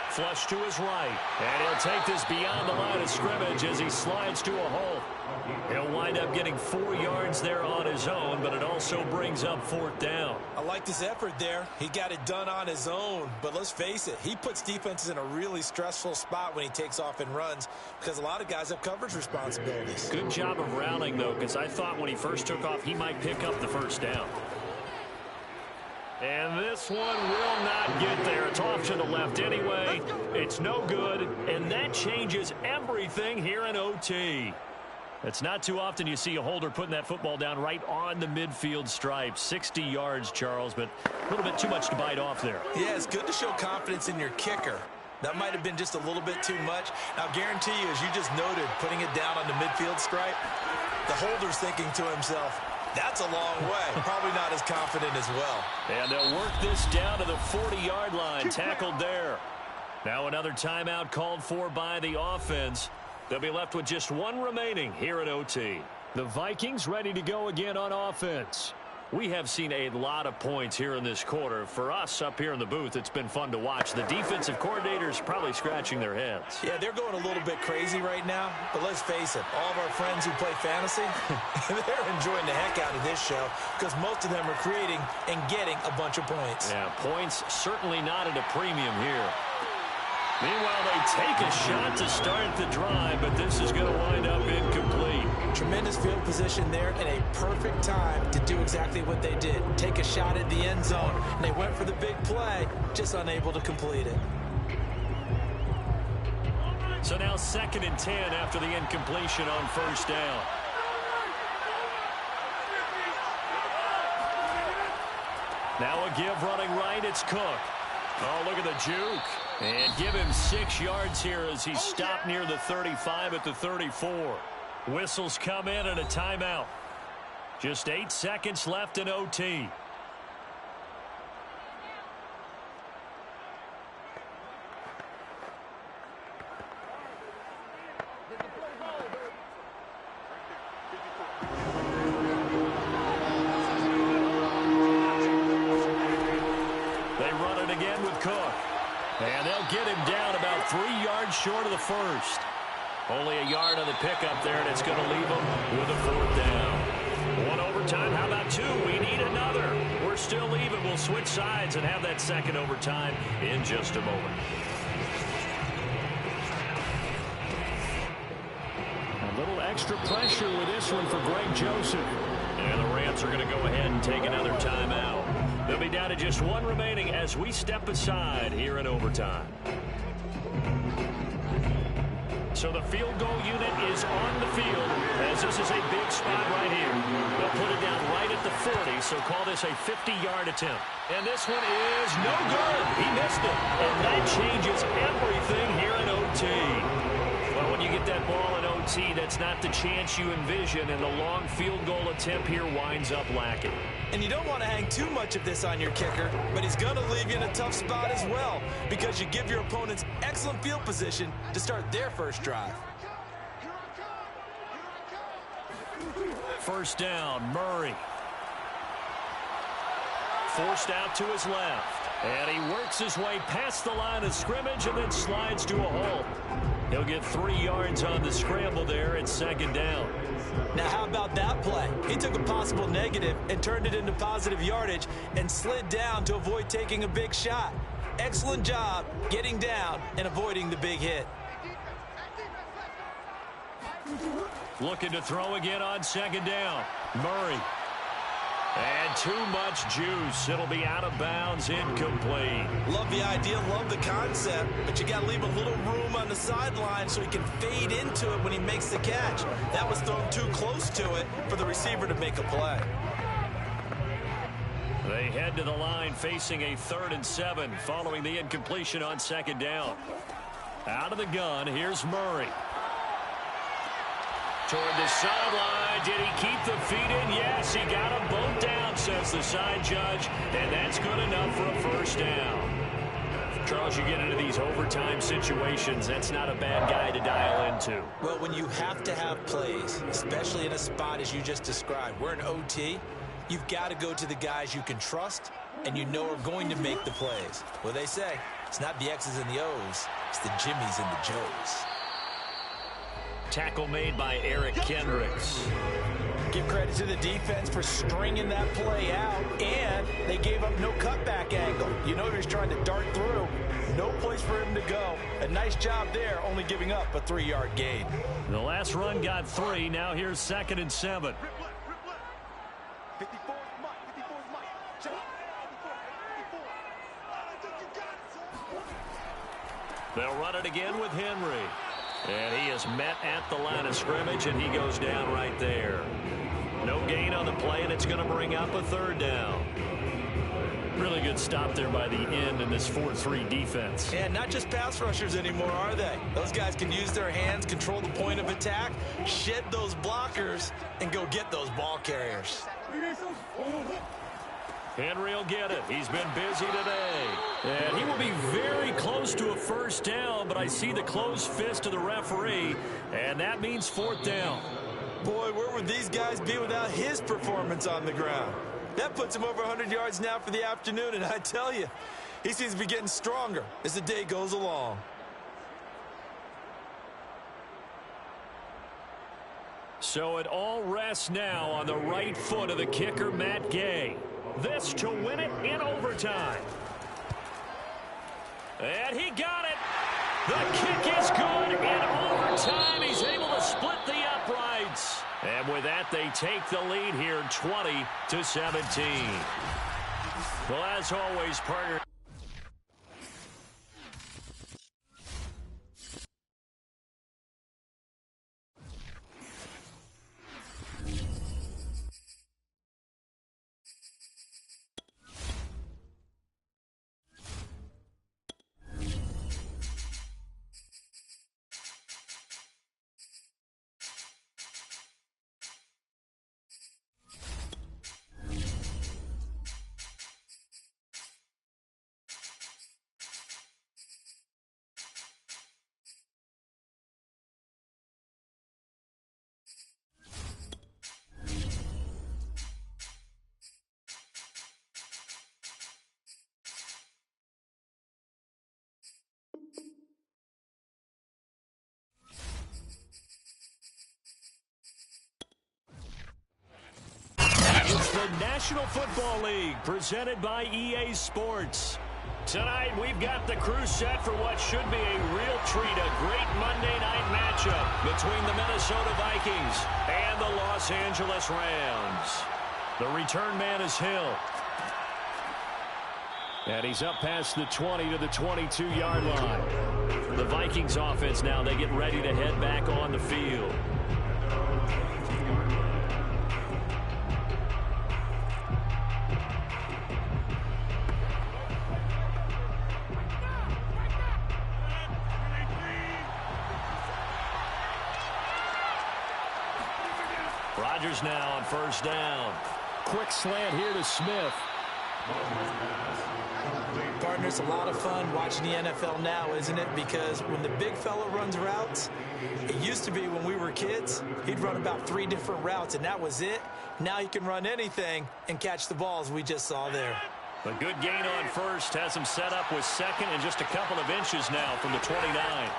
Flush to his right, and he'll take this beyond the line of scrimmage as he slides to a hole. He'll wind up getting 4 yards there on his own, but it also brings up 4th down. I liked his effort there. He got it done on his own, but let's face it, he puts defenses in a really stressful spot when he takes off and runs, because a lot of guys have coverage responsibilities. Good job of routing, though, because I thought when he first took off, he might pick up the first down. And this one will not get there. It's off to the left anyway. It's no good, and that changes everything here in OT. It's not too often you see a holder putting that football down right on the midfield stripe. 60 yards, Charles, but a little bit too much to bite off there. Yeah, it's good to show confidence in your kicker. That might have been just a little bit too much. Now, guarantee you, as you just noted, putting it down on the midfield stripe, the holder's thinking to himself, That's a long way. Probably not as confident as well. And they'll work this down to the 40-yard line. Tackled there. Now another timeout called for by the offense. They'll be left with just one remaining here at OT. The Vikings ready to go again on offense. We have seen a lot of points here in this quarter. For us up here in the booth, it's been fun to watch. The defensive coordinators probably scratching their heads. Yeah, they're going a little bit crazy right now. But let's face it, all of our friends who play fantasy, they're enjoying the heck out of this show because most of them are creating and getting a bunch of points. Yeah, points certainly not at a premium here. Meanwhile, they take a shot to start the drive, but this is going to wind up incomplete. Tremendous field position there and a perfect time to do exactly what they did. Take a shot at the end zone, and they went for the big play, just unable to complete it. So now 2nd and 10 after the incompletion on first down. Now a give running right, it's Cook. Oh, look at the juke. And give him 6 yards here as he's stopped near the 35 at the 34. Whistles come in and a timeout. Just 8 seconds left in OT. They run it again with Cook. And they'll get him down about 3 yards short of the first. Only a yard on the pickup there, and it's going to leave him with a 4th down. 1 overtime. How about 2? We need another. We're still even. We'll switch sides and have that 2nd overtime in just a moment. A little extra pressure with this one for Greg Joseph. And the Rams are going to go ahead and take another timeout. They'll be down to just 1 remaining as we step aside here in overtime. So the field goal unit is on the field as this is a big spot right here. They'll put it down right at the 40, so call this a 50-yard attempt. And this one is no good. He missed it. And that changes everything here in OT. Well, when you get that ball in OT, that's not the chance you envision, and the long field goal attempt here winds up lacking. And you don't want to hang too much of this on your kicker, but he's going to leave you in a tough spot as well because you give your opponents excellent field position to start their first drive. First down, Murray. Forced out to his left. And he works his way past the line of scrimmage and then slides to a halt. He'll get 3 yards on the scramble there at 2nd down. Now, how about that play? He took a possible negative and turned it into positive yardage and slid down to avoid taking a big shot. Excellent job getting down and avoiding the big hit. Looking to throw again on 2nd down. Murray. And too much juice. It'll be out of bounds, incomplete. Love the idea, love the concept, but you got to leave a little room on the sideline so he can fade into it when he makes the catch. That was thrown too close to it for the receiver to make a play. They head to the line facing a 3rd and 7 following the incompletion on 2nd down. Out of the gun, here's Murray. Toward the sideline. Did he keep the feet in? Yes, he got them both down, says the side judge, and that's good enough for a 1st down. Charles, you get into these overtime situations, that's not a bad guy to dial into. Well, when you have to have plays, especially in a spot as you just described, we're in OT, you've got to go to the guys you can trust and you know are going to make the plays. Well, they say it's not the X's and the O's, it's the Jimmies and the Joes. Tackle made by Eric Kendricks. Give credit to the defense for stringing that play out, and they gave up no cutback angle. You know he was trying to dart through. No place for him to go. A nice job there, only giving up a 3-yard gain. The last run got 3. Now here's 2nd and 7. 54 is Mike. 54 is Mike. Check. 54. They'll run it again with Henry. And he is met at the line of scrimmage, and he goes down right there. No gain on the play, and it's going to bring up a 3rd down. Really good stop there by the end in this 4-3 defense. And not just pass rushers anymore, are they? Those guys can use their hands, control the point of attack, shed those blockers, and go get those ball carriers. Henry will get it. He's been busy today. And he will be very close to a first down, but I see the closed fist of the referee, and that means fourth down. Boy, where would these guys be without his performance on the ground? That puts him over 100 yards now for the afternoon, and I tell you, he seems to be getting stronger as the day goes along. So it all rests now on the right foot of the kicker, Matt Gay. This to win it in overtime. And he got it. The kick is good. In overtime, he's able to split the uprights. And with that, they take the lead here, 20-17. Well, as always, partner. It's the National Football League presented by EA Sports. Tonight, we've got the crew set for what should be a real treat, a great Monday night matchup between the Minnesota Vikings and the Los Angeles Rams. The return man is Hill. And he's up past the 20 to the 22-yard line. The Vikings offense now, they get ready to head back on the field. Rodgers now on first down. Quick slant here to Smith. Partner, it's a lot of fun watching the NFL now, isn't it? Because when the big fella runs routes, it used to be when we were kids, he'd run about 3 different routes, and that was it. Now he can run anything and catch the balls we just saw there. A good gain on first has him set up with second and just a couple of inches now from the 29.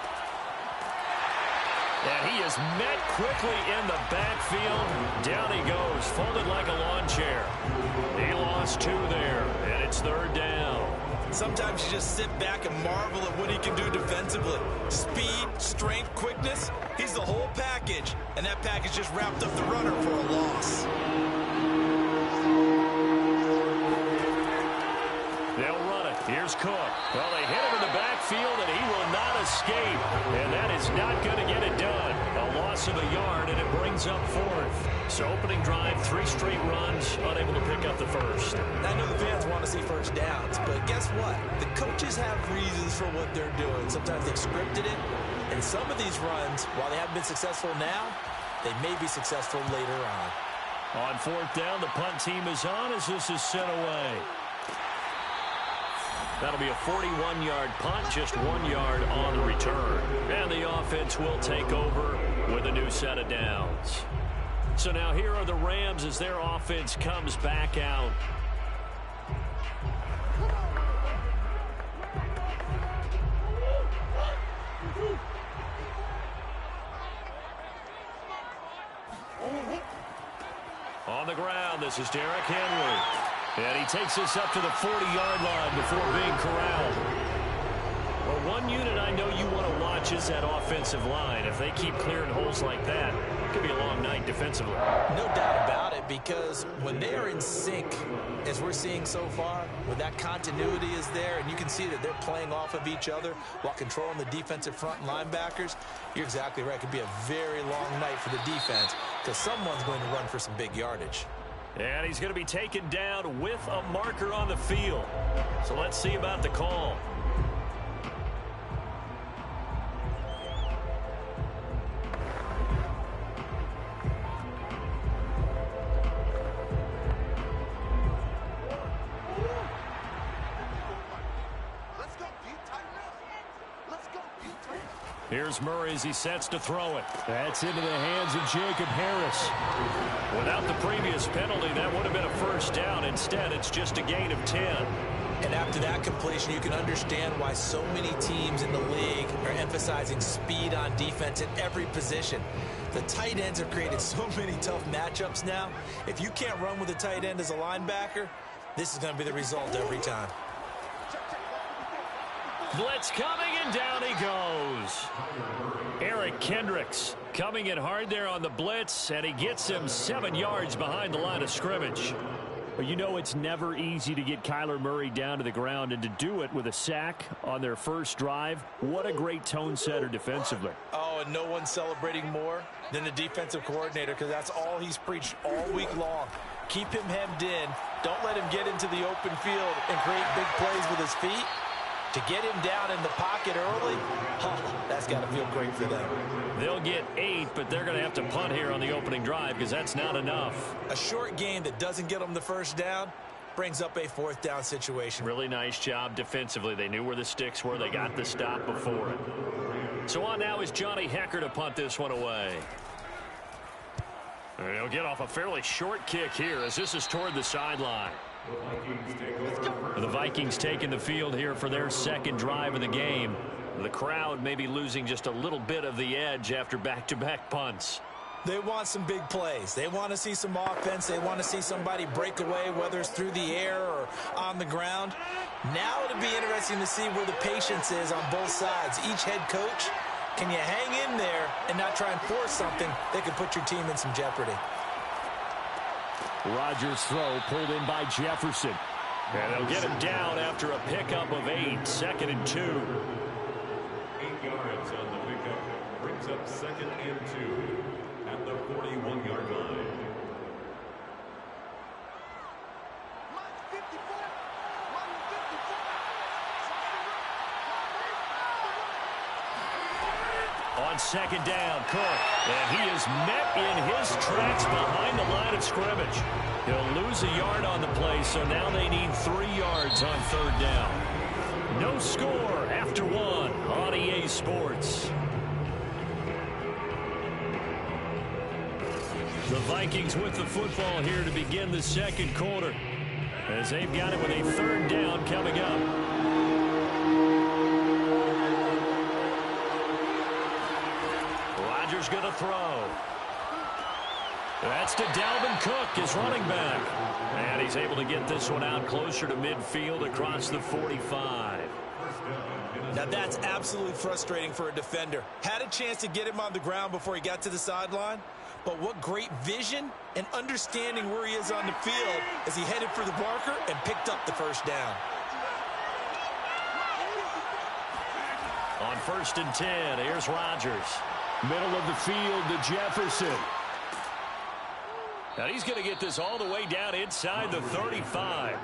And he is met quickly in the backfield. Down he goes, folded like a lawn chair. He lost 2 there, and it's third down. Sometimes you just sit back and marvel at what he can do defensively. Speed, strength, quickness, he's the whole package. And that package just wrapped up the runner for a loss. They'll run it. Here's Cook. Well, they hit him in the backfield, and he will not escape. And that is not going to get it done. A loss of a yard, and it brings up fourth. So opening drive, 3 straight runs, unable to pick up the first. I know the fans want to see first downs, but guess what? The coaches have reasons for what they're doing. Sometimes they've scripted it, and some of these runs, while they haven't been successful now, they may be successful later on. On fourth down, the punt team is on as this is sent away. That'll be a 41-yard punt, just 1 yard on the return. And the offense will take over with a new set of downs. So now here are the Rams as their offense comes back out. On the ground, this is Derrick Henry. And he takes us up to the 40-yard line before being corralled. Well, one unit I know you want to watch is that offensive line. If they keep clearing holes like that, it could be a long night defensively. No doubt about it, because when they are in sync, as we're seeing so far, when that continuity is there, and you can see that they're playing off of each other while controlling the defensive front and linebackers, you're exactly right. It could be a very long night for the defense because someone's going to run for some big yardage. And he's going to be taken down with a marker on the field. So let's see about the call. Here's Murray as he sets to throw it. That's into the hands of Jacob Harris. Without the previous penalty, that would have been a first down. Instead, it's just a gain of 10. And after that completion, you can understand why so many teams in the league are emphasizing speed on defense at every position. The tight ends have created so many tough matchups now. If you can't run with a tight end as a linebacker, this is going to be the result every time. Blitz coming, and down he goes. Eric Kendricks coming in hard there on the blitz, and he gets him 7 yards behind the line of scrimmage. But you know it's never easy to get Kyler Murray down to the ground, and to do it with a sack on their first drive, what a great tone setter defensively. Oh, and no one's celebrating more than the defensive coordinator, because that's all he's preached all week long. Keep him hemmed in. Don't let him get into the open field and create big plays with his feet. To get him down in the pocket early, that's got to feel great for them. They'll get 8, but they're going to have to punt here on the opening drive because that's not enough. A short game that doesn't get them the first down brings up a 4th down situation. Really nice job defensively. They knew where the sticks were. They got the stop before it. So on now is Johnny Hecker to punt this one away. And he'll get off a fairly short kick here as this is toward the sideline. The Vikings taking the field here for their second drive of the game. The crowd may be losing just a little bit of the edge after back-to-back punts. They want some big plays. They want to see some offense. They want to see somebody break away, whether it's through the air or on the ground. Now it'll be interesting to see where the patience is on both sides. Each head coach, can you hang in there and not try and force something that could put your team in some jeopardy? Rodgers' throw pulled in by Jefferson. And they'll get him down after a pickup of 8, 2nd and 2. 8 yards on the pickup. Brings up 2nd and 2 at the 41-yard line. On 2nd down, Cook. And he is met in his tracks behind the line of scrimmage. He'll lose a yard on the play, so now they need 3 yards on 3rd down. No score after 1 on EA Sports. The Vikings with the football here to begin the second quarter, as they've got it with a 3rd down coming up. Rodgers going to throw. That's to Dalvin Cook, his running back. And he's able to get this one out closer to midfield across the 45. Now that's absolutely frustrating for a defender. Had a chance to get him on the ground before he got to the sideline, but what great vision and understanding where he is on the field as he headed for the marker and picked up the first down. On 1st and 10, here's Rodgers. Middle of the field to Jefferson. Now he's going to get this all the way down inside the 35.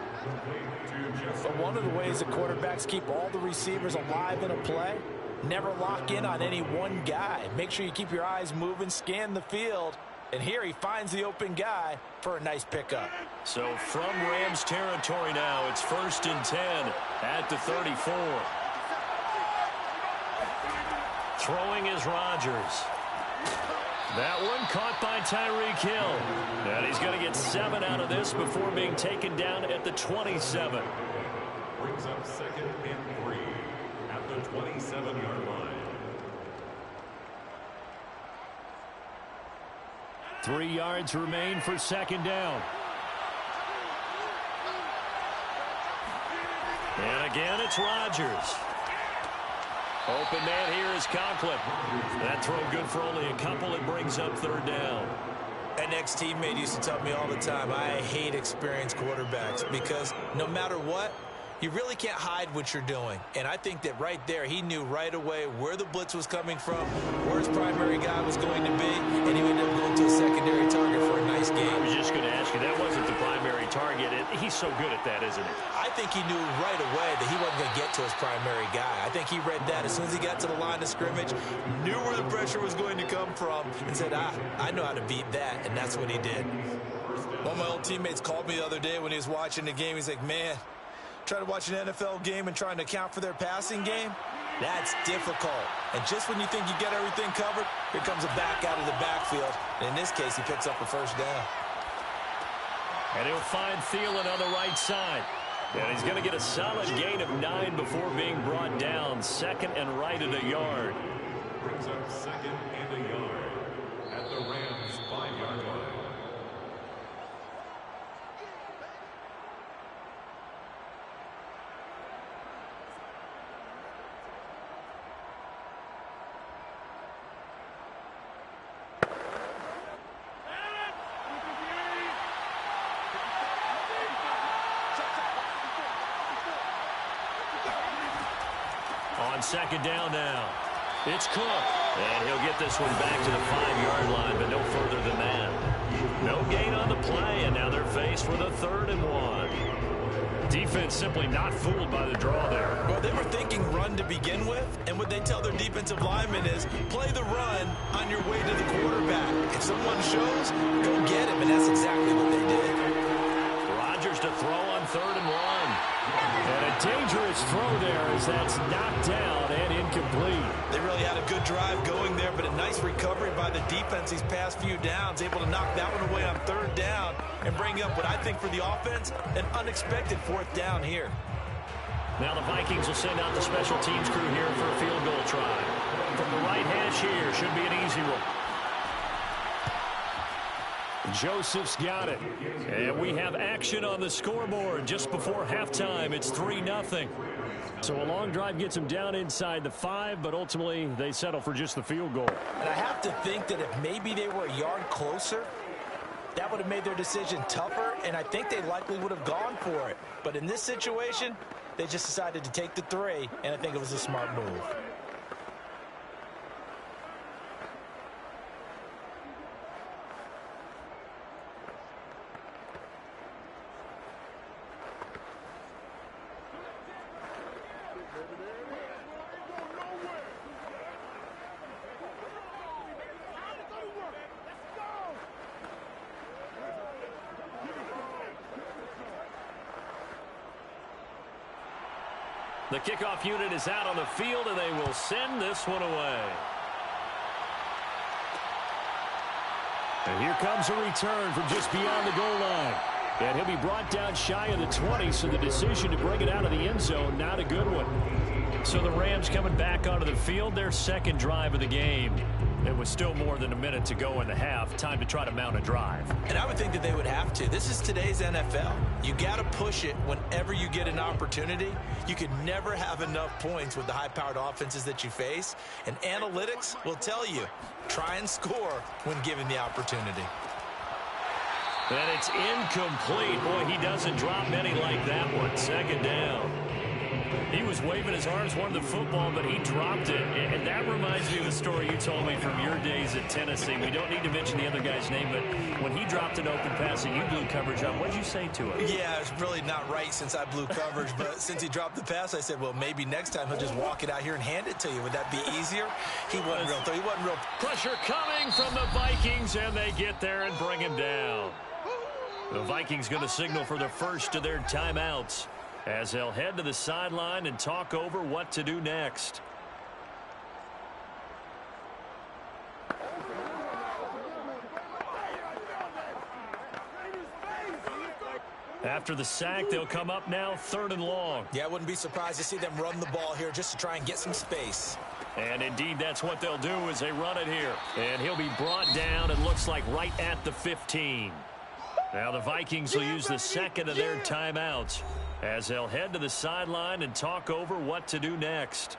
But one of the ways the quarterbacks keep all the receivers alive in a play, never lock in on any one guy. Make sure you keep your eyes moving, scan the field. And here he finds the open guy for a nice pickup. So from Rams territory now, it's 1st and 10 at the 34. Throwing is Rodgers. That one caught by Tyreek Hill. And he's going to get 7 out of this before being taken down at the 27. Brings up 2nd and 3 at the 27-yard line. 3 yards remain for 2nd down. And again, it's Rodgers. Open man here is Conklin. That throw good for only a couple. It brings up 3rd down. An ex-teammate used to tell me all the time, I hate experienced quarterbacks because no matter what, you really can't hide what you're doing. And I think that right there, he knew right away where the blitz was coming from, where his primary guy was going to be, and he ended up going to a secondary target for a nice game. I was just going to ask you, that wasn't the primary target. He's so good at that, isn't he? I think he knew right away that he wasn't going to get to his primary guy. I think he read that as soon as he got to the line of scrimmage, knew where the pressure was going to come from, and said, I know how to beat that, and that's what he did. One of my old teammates called me the other day when he was watching the game. He's like, man, trying to watch an NFL game and trying to account for their passing game, That's difficult. And just when you think you get everything covered, here comes a back out of the backfield. And in this case, he picks up a first down. And he'll find Thielen on the right side. And he's going to get a solid gain of 9 before being brought down. Second and right at a yard. Brings up second and a yard at the Rams' 5-yard line. On second down now, it's Cook. And he'll get this one back to the 5-yard line, but no further than that. No gain on the play, and now they're faced with a 3rd and 1. Defense simply not fooled by the draw there. Well, they were thinking run to begin with, and what they tell their defensive linemen is play the run on your way to the quarterback. If someone shows, go get him, and that's exactly what they did. Rodgers to throw on 3rd and 1. And a dangerous throw there as that's knocked down and incomplete. They really had a good drive going there, but a nice recovery by the defense these past few downs, able to knock that one away on 3rd down and bring up what I think for the offense, an unexpected 4th down here. Now the Vikings will send out the special teams crew here for a field goal try. From the right hash here, should be an easy one. Joseph's got it. And we have action on the scoreboard just before halftime. It's 3-0. So a long drive gets them down inside the 5, but ultimately they settle for just the field goal. And I have to think that if maybe they were a yard closer, that would have made their decision tougher, and I think they likely would have gone for it. But in this situation, they just decided to take the 3, and I think it was a smart move. The kickoff unit is out on the field, and they will send this one away. And here comes a return from just beyond the goal line. And he'll be brought down shy of the 20, so the decision to bring it out of the end zone, not a good one. So the Rams coming back onto the field, their second drive of the game. It was still more than a minute to go in the half. Time to try to mount a drive. And I would think that they would have to. This is today's NFL. You got to push it whenever you get an opportunity. You could never have enough points with the high-powered offenses that you face. And analytics will tell you, try and score when given the opportunity. And it's incomplete. Boy, he doesn't drop many like that one. Second down. He was waving his arms, wanted the football, but he dropped it. And that reminds me of a story you told me from your days at Tennessee. We don't need to mention the other guy's name, but when he dropped an open pass and you blew coverage up, what did you say to him? Yeah, it's really not right since I blew coverage, but since he dropped the pass, I said, well, maybe next time he'll just walk it out here and hand it to you. Would that be easier? He wasn't real. Pressure coming from the Vikings, and they get there and bring him down. The Vikings going to signal for the first of their timeouts as they'll head to the sideline and talk over what to do next. After the sack, they'll come up now 3rd and long. Yeah, I wouldn't be surprised to see them run the ball here just to try and get some space. And indeed, that's what they'll do as they run it here. And he'll be brought down, it looks like, right at the 15. Now the Vikings will use the second of their timeouts as they'll head to the sideline and talk over what to do next.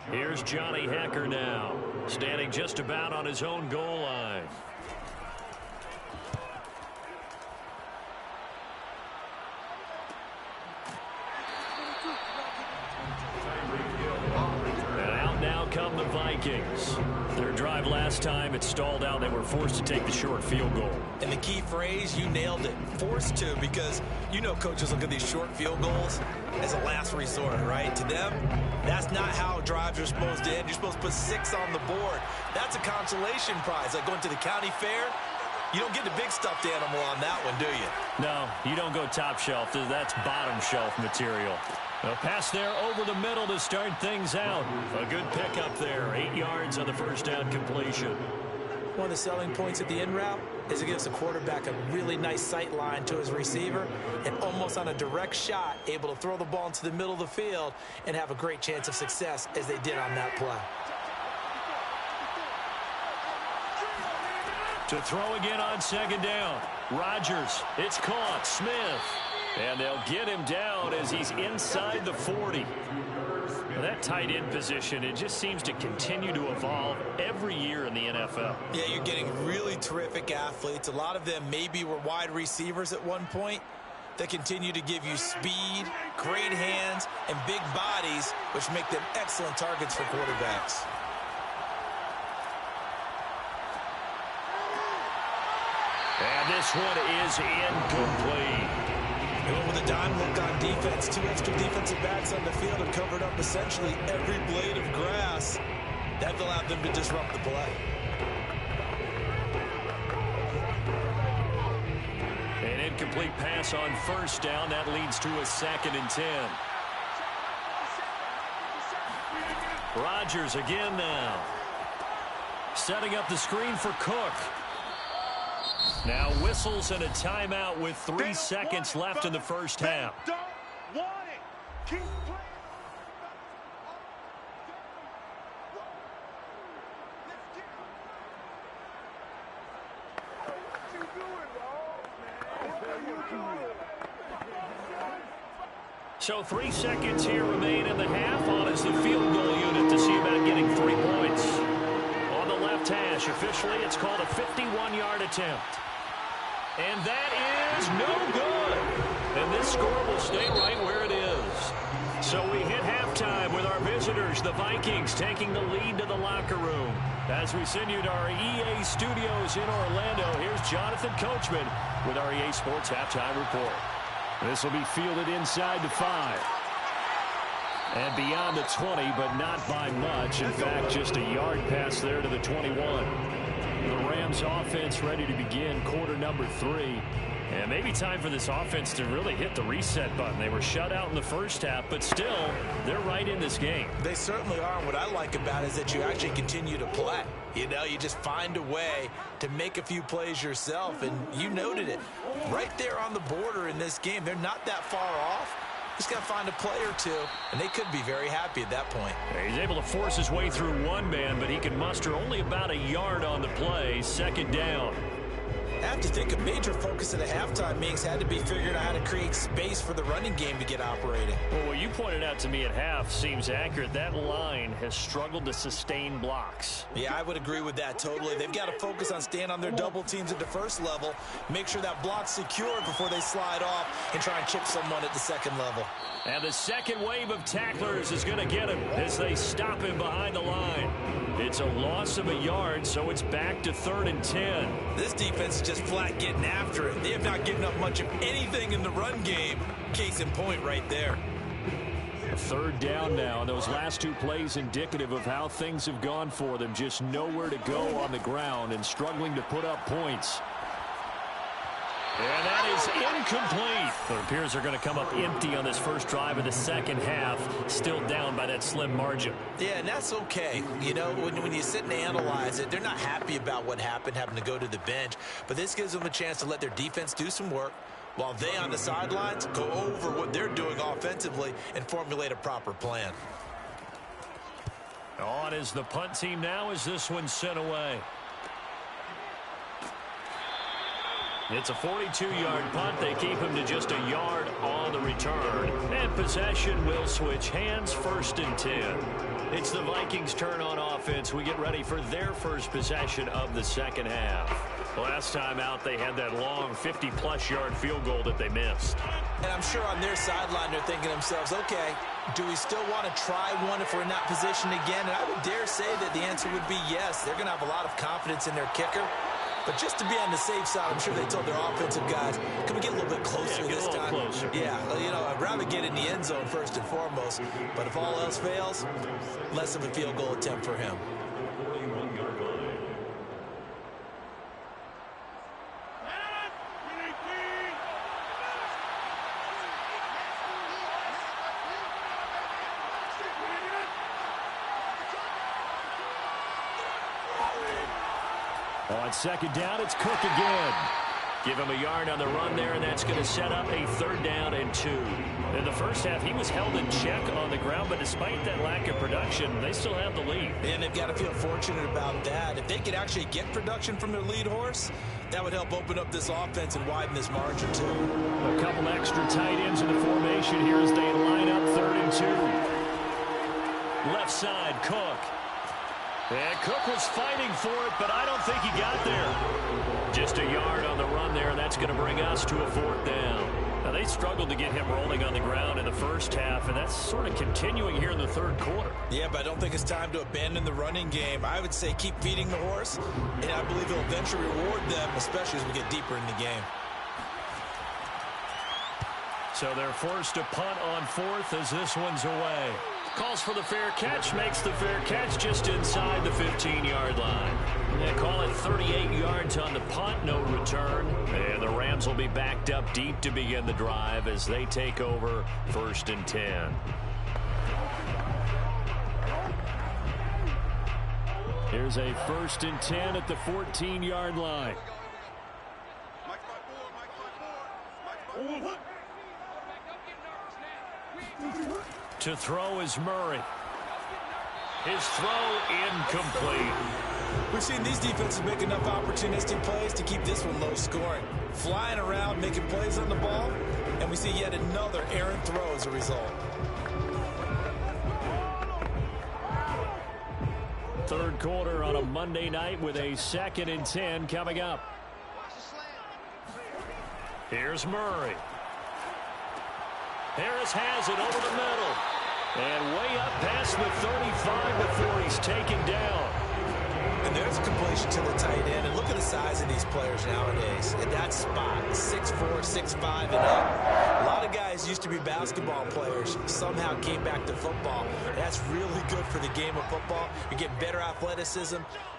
Here's Johnny Hecker now, standing just about on his own goal line. And out now come the Vikings. Their drive last time, it stalled out. They were forced to take the short field goal. And the key phrase, you nailed it. Forced to, because you know coaches look at these short field goals as a last resort, right? To them, that's not how drives are supposed to end. You're supposed to put 6 on the board. That's a consolation prize. Like going to the county fair, you don't get the big stuffed animal on that one, do you? No, you don't go top shelf. That's bottom shelf material. A pass there over the middle to start things out. A good pickup there. 8 yards on the first down completion. One of the selling points at the in route is it gives the quarterback a really nice sight line to his receiver and almost on a direct shot able to throw the ball into the middle of the field and have a great chance of success as they did on that play. To throw again on second down. Rodgers, it's caught. Smith. And they'll get him down as he's inside the 40. Now that tight end position, it just seems to continue to evolve every year in the NFL. Yeah, you're getting really terrific athletes. A lot of them maybe were wide receivers at one point. They continue to give you speed, great hands, and big bodies, which make them excellent targets for quarterbacks. And this one is incomplete. They went with a dime look on defense. 2 extra defensive backs on the field and covered up essentially every blade of grass. That allowed them to disrupt the play. An incomplete pass on first down. That leads to a 2nd and 10. Rodgers again now. Setting up the screen for Cook. Now whistles and a timeout with 3 seconds left in the first half. Don't want it. Keep playing. So 3 seconds here remain in the half. On is the field goal unit to see about getting 3 points. On the left hash, officially it's called a 51-yard attempt. And that is no good. And this score will stay right where it is. So we hit halftime with our visitors, the Vikings, taking the lead to the locker room. As we send you to our EA studios in Orlando, here's Jonathan Coachman with our EA Sports Halftime Report. This will be fielded inside the 5. And beyond the 20, but not by much. In fact, just a yard pass there to the 21. The Rams offense ready to begin quarter number 3. And maybe time for this offense to really hit the reset button. They were shut out in the first half, but still, they're right in this game. They certainly are. And what I like about it is that you actually continue to play. You know, you just find a way to make a few plays yourself, and you noted it. Right there on the border in this game, they're not that far off. Just got to find a play or two, and they could be very happy at that point. He's able to force his way through one man, but he can muster only about a yard on the play. Second down. I have to think a major focus at the halftime meetings had to be figuring out how to create space for the running game to get operating. Well, what you pointed out to me at half seems accurate. That line has struggled to sustain blocks. Yeah, I would agree with that totally. They've got to focus on staying on their double teams at the first level, make sure that block's secure before they slide off and try and chip someone at the second level. And the second wave of tacklers is going to get him as they stop him behind the line. It's a loss of a yard, so it's back to 3rd and 10. This defense is just flat getting after it. They have not given up much of anything in the run game. Case in point right there. 3rd down now. Those last 2 plays indicative of how things have gone for them. Just nowhere to go on the ground and struggling to put up points. And that is incomplete. It appears they're going to come up empty on this first drive of the second half. Still down by that slim margin. Yeah, and that's okay. You know, when you sit and analyze it, they're not happy about what happened, having to go to the bench. But this gives them a chance to let their defense do some work while they on the sidelines go over what they're doing offensively and formulate a proper plan. On is the punt team now as this one's sent away. It's a 42-yard punt. They keep him to just a yard on the return. And possession will switch hands, 1st and 10. It's the Vikings' turn on offense. We get ready for their first possession of the second half. Last time out, they had that long 50-plus yard field goal that they missed. And I'm sure on their sideline, they're thinking to themselves, okay, do we still want to try one if we're in that position again? And I would dare say that the answer would be yes. They're going to have a lot of confidence in their kicker. But just to be on the safe side, I'm sure they told their offensive guys, can we get a little bit closer this time? Closer. Yeah, you know, I'd rather get in the end zone first and foremost. But if all else fails, less of a field goal attempt for him. On second down, it's Cook again. Give him a yard on the run there, and that's going to set up a 3rd down and 2. In the first half, he was held in check on the ground, but despite that lack of production, they still have the lead. And they've got to feel fortunate about that. If they could actually get production from their lead horse, that would help open up this offense and widen this margin, too. A couple extra tight ends in the formation here as they line up 3rd and 2. Left side, Cook. And Cook was fighting for it, but I don't think he got there. Just a yard on the run there, and that's going to bring us to a 4th down. Now, they struggled to get him rolling on the ground in the first half, and that's sort of continuing here in the 3rd quarter. Yeah, but I don't think it's time to abandon the running game. I would say keep feeding the horse, and I believe he'll eventually reward them, especially as we get deeper in the game. So they're forced to punt on 4th as this one's away. Calls for the fair catch, makes the fair catch just inside the 15-yard line. They call it 38 yards on the punt, no return. And the Rams will be backed up deep to begin the drive as they take over 1st and 10. Here's a 1st and 10 at the 14-yard line. To throw is Murray. His throw incomplete. We've seen these defenses make enough opportunistic plays to keep this one low scoring. Flying around, making plays on the ball, and we see yet another errant throw as a result. 3rd quarter on a Monday night with a 2nd and 10 coming up. Here's Murray. Harris has it over the middle. And way up past the 35 before he's taken down. And there's a completion to the tight end. And look at the size of these players nowadays. At that spot, 6'4", 6'5", and up. A lot of guys used to be basketball players. Somehow came back to football. That's really good for the game of football. You get better athleticism,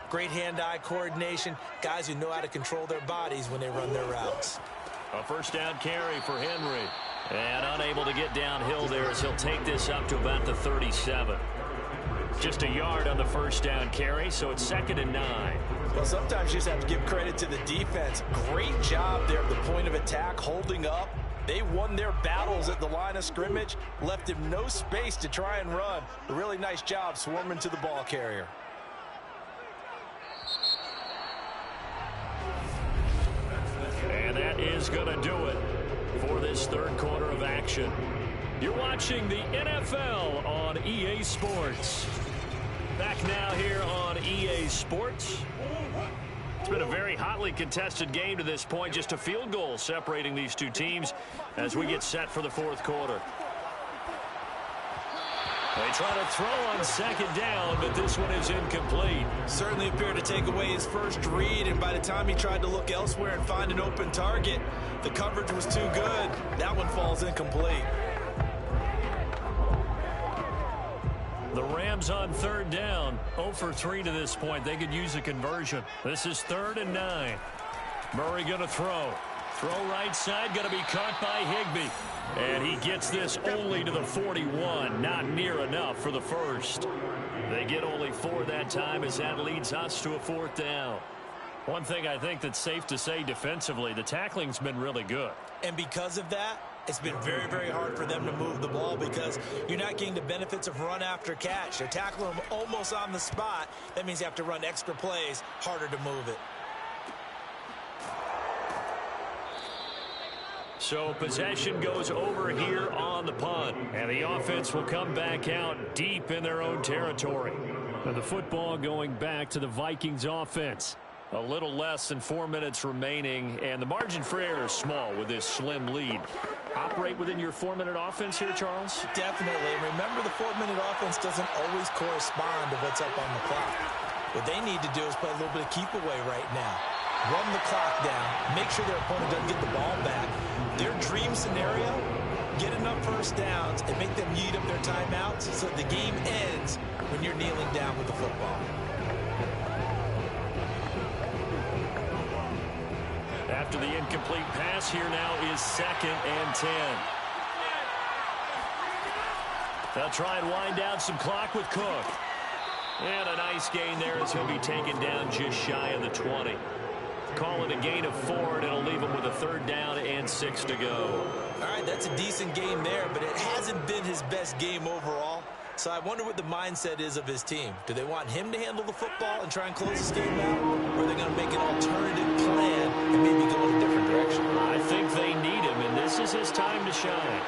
great hand-eye coordination, guys who know how to control their bodies when they run their routes. A 1st down carry for Henry. And unable to get downhill there as he'll take this up to about the 37. Just a yard on the 1st down carry, so it's 2nd and 9. Well, sometimes you just have to give credit to the defense. Great job there at the point of attack, holding up. They won their battles at the line of scrimmage, left him no space to try and run. A really nice job swarming to the ball carrier. And that is going to do it for this 3rd quarter of action. You're watching the NFL on EA Sports. Back now here on EA Sports. It's been a very hotly contested game to this point. Just a field goal separating these two teams as we get set for the 4th quarter. They try to throw on 2nd down, but this one is incomplete. Certainly appeared to take away his first read, and by the time he tried to look elsewhere and find an open target, the coverage was too good. That one falls incomplete. The Rams on 3rd down, 0 for 3 to this point. They could use a conversion. This is 3rd and 9. Murray going to throw. Throw right side, going to be caught by Higbee. And he gets this only to the 41. Not near enough for the first. They get only 4 that time as that leads us to a 4th down. One thing I think that's safe to say defensively, the tackling's been really good. And because of that, it's been very, very hard for them to move the ball because you're not getting the benefits of run after catch. They're tackling them almost on the spot. That means you have to run extra plays, harder to move it. So possession goes over here on the punt. And the offense will come back out deep in their own territory. And the football going back to the Vikings offense. A little less than 4 minutes remaining, and the margin for error is small with this slim lead. Operate within your 4-minute offense here, Charles? Definitely. Remember, the 4-minute offense doesn't always correspond to what's up on the clock. What they need to do is play a little bit of keep away right now. Run the clock down. Make sure their opponent doesn't get the ball back. Their dream scenario, get enough first downs and make them eat up their timeouts so the game ends when you're kneeling down with the football. After the incomplete pass, here now is 2nd and 10. They'll try and wind down some clock with Cook. And a nice gain there as he'll be taken down just shy of the 20. Call it a gain of 4, and it'll leave him with a 3rd down and 6 to go. All right, that's a decent game there, but it hasn't been his best game overall. So I wonder what the mindset is of his team. Do they want him to handle the football and try and close this game out? Or are they going to make an alternative plan and maybe go in a different direction? I think they need him, and this is his time to shine.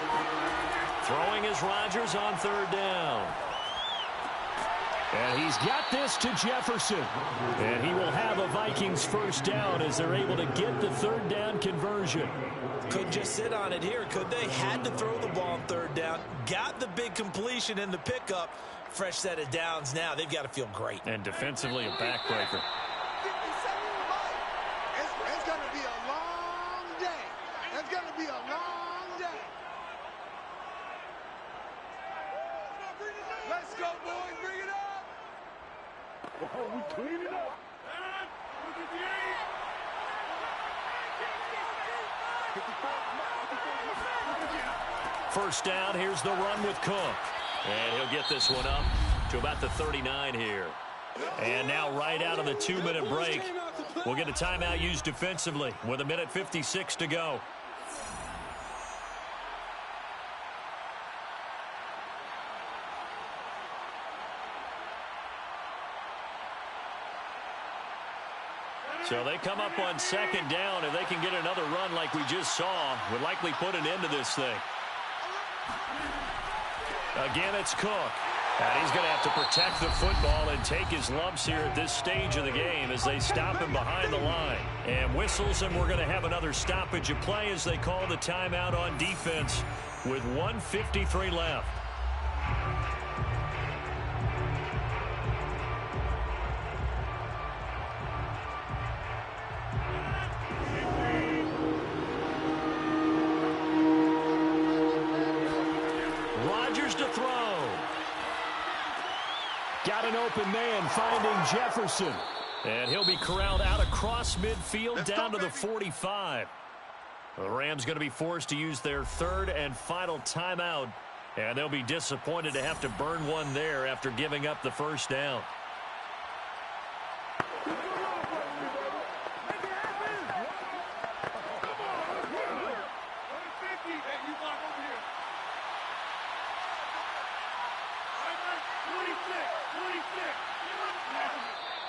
Throwing is Rodgers on 3rd down. And he's got this to Jefferson. And he will have a Vikings 1st down as they're able to get the 3rd down conversion. Could just sit on it here, could they? Had to throw the ball on 3rd down. Got the big completion in the pickup. Fresh set of downs now. They've got to feel great. And defensively, a backbreaker. It's going to be a long day. It's going to be a long day. Let's go, boys. Bring it up. Oh, we clean it up. First down, here's the run with Cook. And he'll get this one up to about the 39 here. And now right out of the 2-minute break, we'll get a timeout used defensively with 1:56 to go. So they come up on 2nd down. If they can get another run like we just saw, would likely put an end to this thing. Again, it's Cook. And he's going to have to protect the football and take his lumps here at this stage of the game as they stop him behind the line. And whistles, and we're going to have another stoppage of play as they call the timeout on defense with 1:53 left. To throw. Got an open man finding Jefferson. And he'll be corralled out across midfield down to the 45. The Rams going to be forced to use their 3rd and final timeout. And they'll be disappointed to have to burn one there after giving up the 1st down.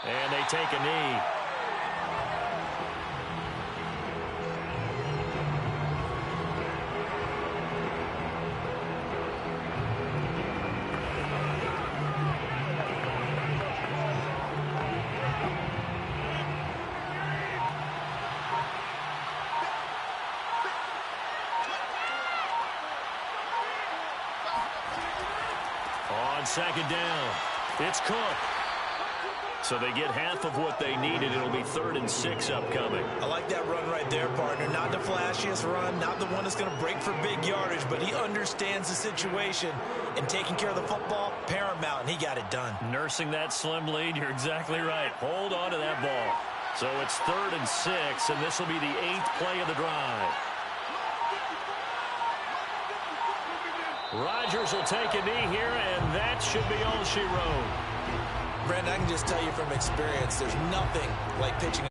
And they take a knee. On 2nd down, it's Cook. So they get half of what they needed. It'll be 3rd and 6 upcoming. I like that run right there, partner. Not the flashiest run, not the one that's going to break for big yardage, but he understands the situation, and taking care of the football, paramount, and he got it done. Nursing that slim lead, you're exactly right. Hold on to that ball. So it's 3rd and 6, and this will be the 8th play of the drive. Rodgers will take a knee here, and that should be all she wrote. Brent, I can just tell you from experience, there's nothing like pitching.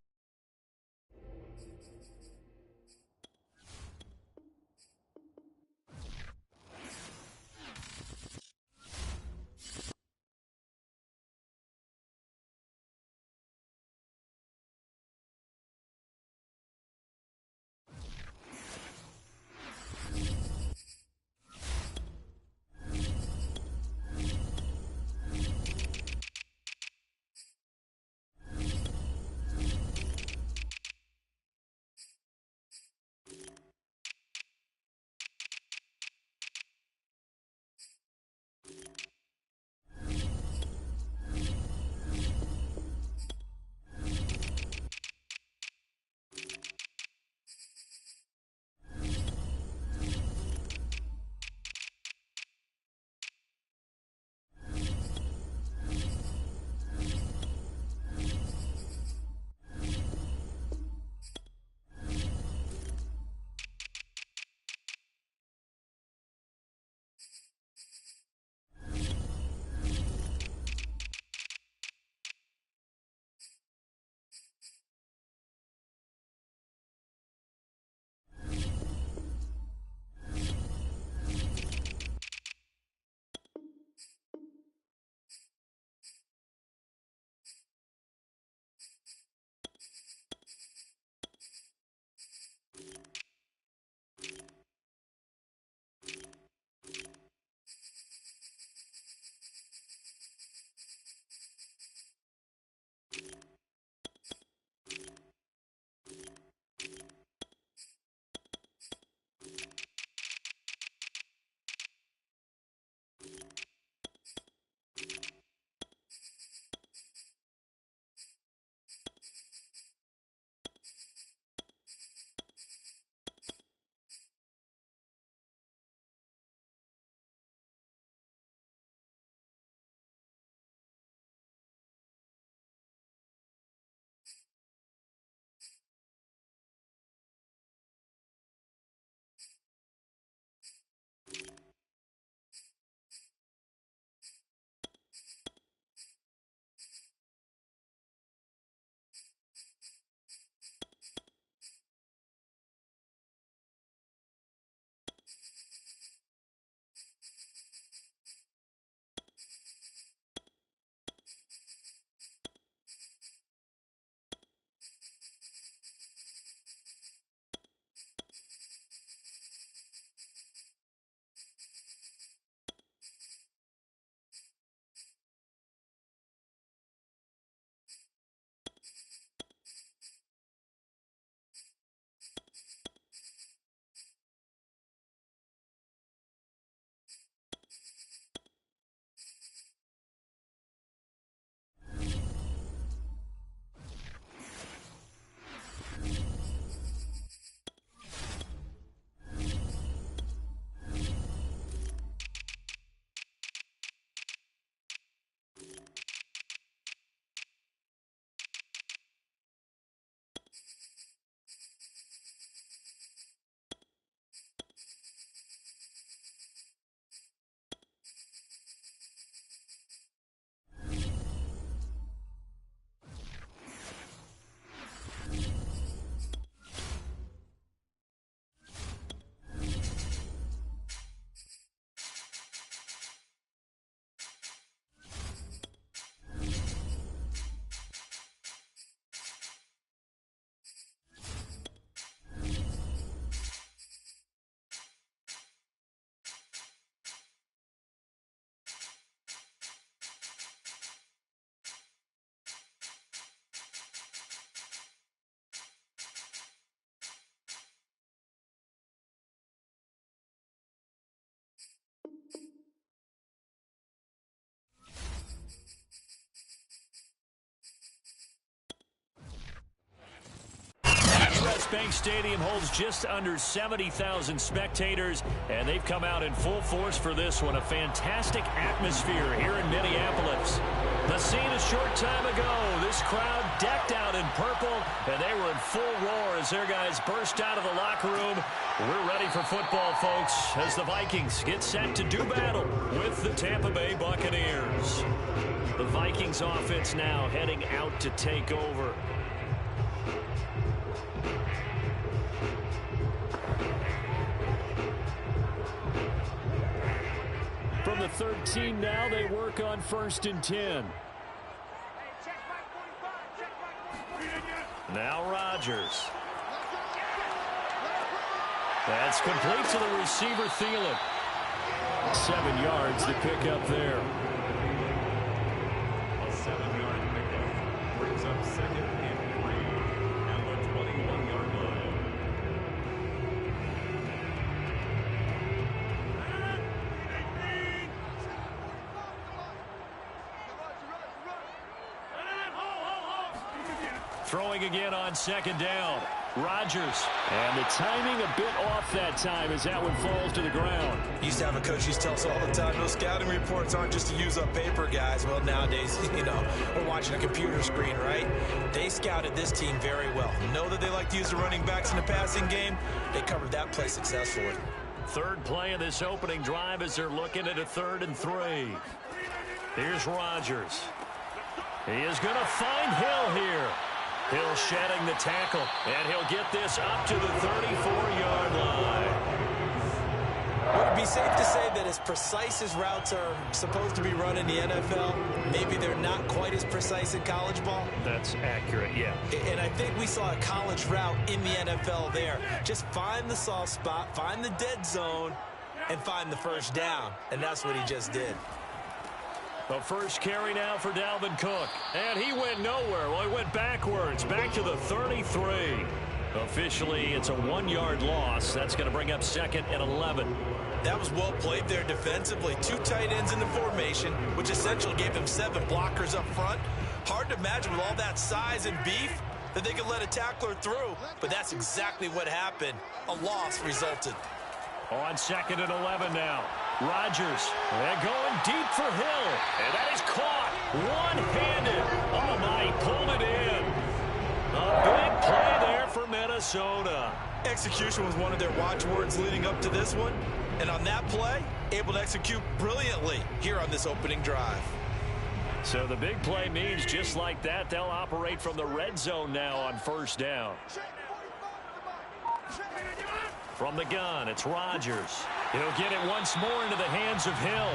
Bank Stadium holds just under 70,000 spectators, and they've come out in full force for this one. A fantastic atmosphere here in Minneapolis. The scene a short time ago, this crowd decked out in purple, and they were in full roar as their guys burst out of the locker room. We're ready for football, folks, as the Vikings get set to do battle with the Tampa Bay Buccaneers. The Vikings offense now heading out to take over. From the 13 now, they work on 1st and 10. Now Rodgers. That's complete to the receiver, Thielen. 7 yards to pick up there. A 7-yard pickup brings up 2nd and 3 at the 21-yard line. Throwing again on 2nd down. Rodgers. And the timing a bit off that time as that one falls to the ground. Used to have a coach used to tell us all the time, those scouting reports aren't just to use up paper, guys. Well, nowadays, we're watching a computer screen, right? They scouted this team very well. Know that they like to use the running backs in the passing game. They covered that play successfully. 3rd play of this opening drive as they're looking at a 3rd and 3. Here's Rodgers. He is going to find Hill here. Hill shedding the tackle, and he'll get this up to the 34-yard line. Would it be safe to say that as precise as routes are supposed to be run in the NFL, maybe they're not quite as precise in college ball? That's accurate, yeah. And I think we saw a college route in the NFL there. Just find the soft spot, find the dead zone, and find the 1st down. And that's what he just did. The first carry now for Dalvin Cook. And he went nowhere. Well, he went backwards, back to the 33. Officially, it's a 1-yard loss. That's going to bring up 2nd and 11. That was well played there defensively. 2 tight ends in the formation, which essentially gave them 7 blockers up front. Hard to imagine with all that size and beef that they could let a tackler through. But that's exactly what happened. A loss resulted. On 2nd and 11 now. Rodgers, and going deep for Hill, and that is caught one-handed. Oh my, pulled it in. A big play there for Minnesota. Execution was one of their watchwords leading up to this one, and on that play, able to execute brilliantly here on this opening drive. So the big play means just like that, they'll operate from the red zone now on 1st down. From the gun, it's Rodgers. He'll get it once more into the hands of Hill.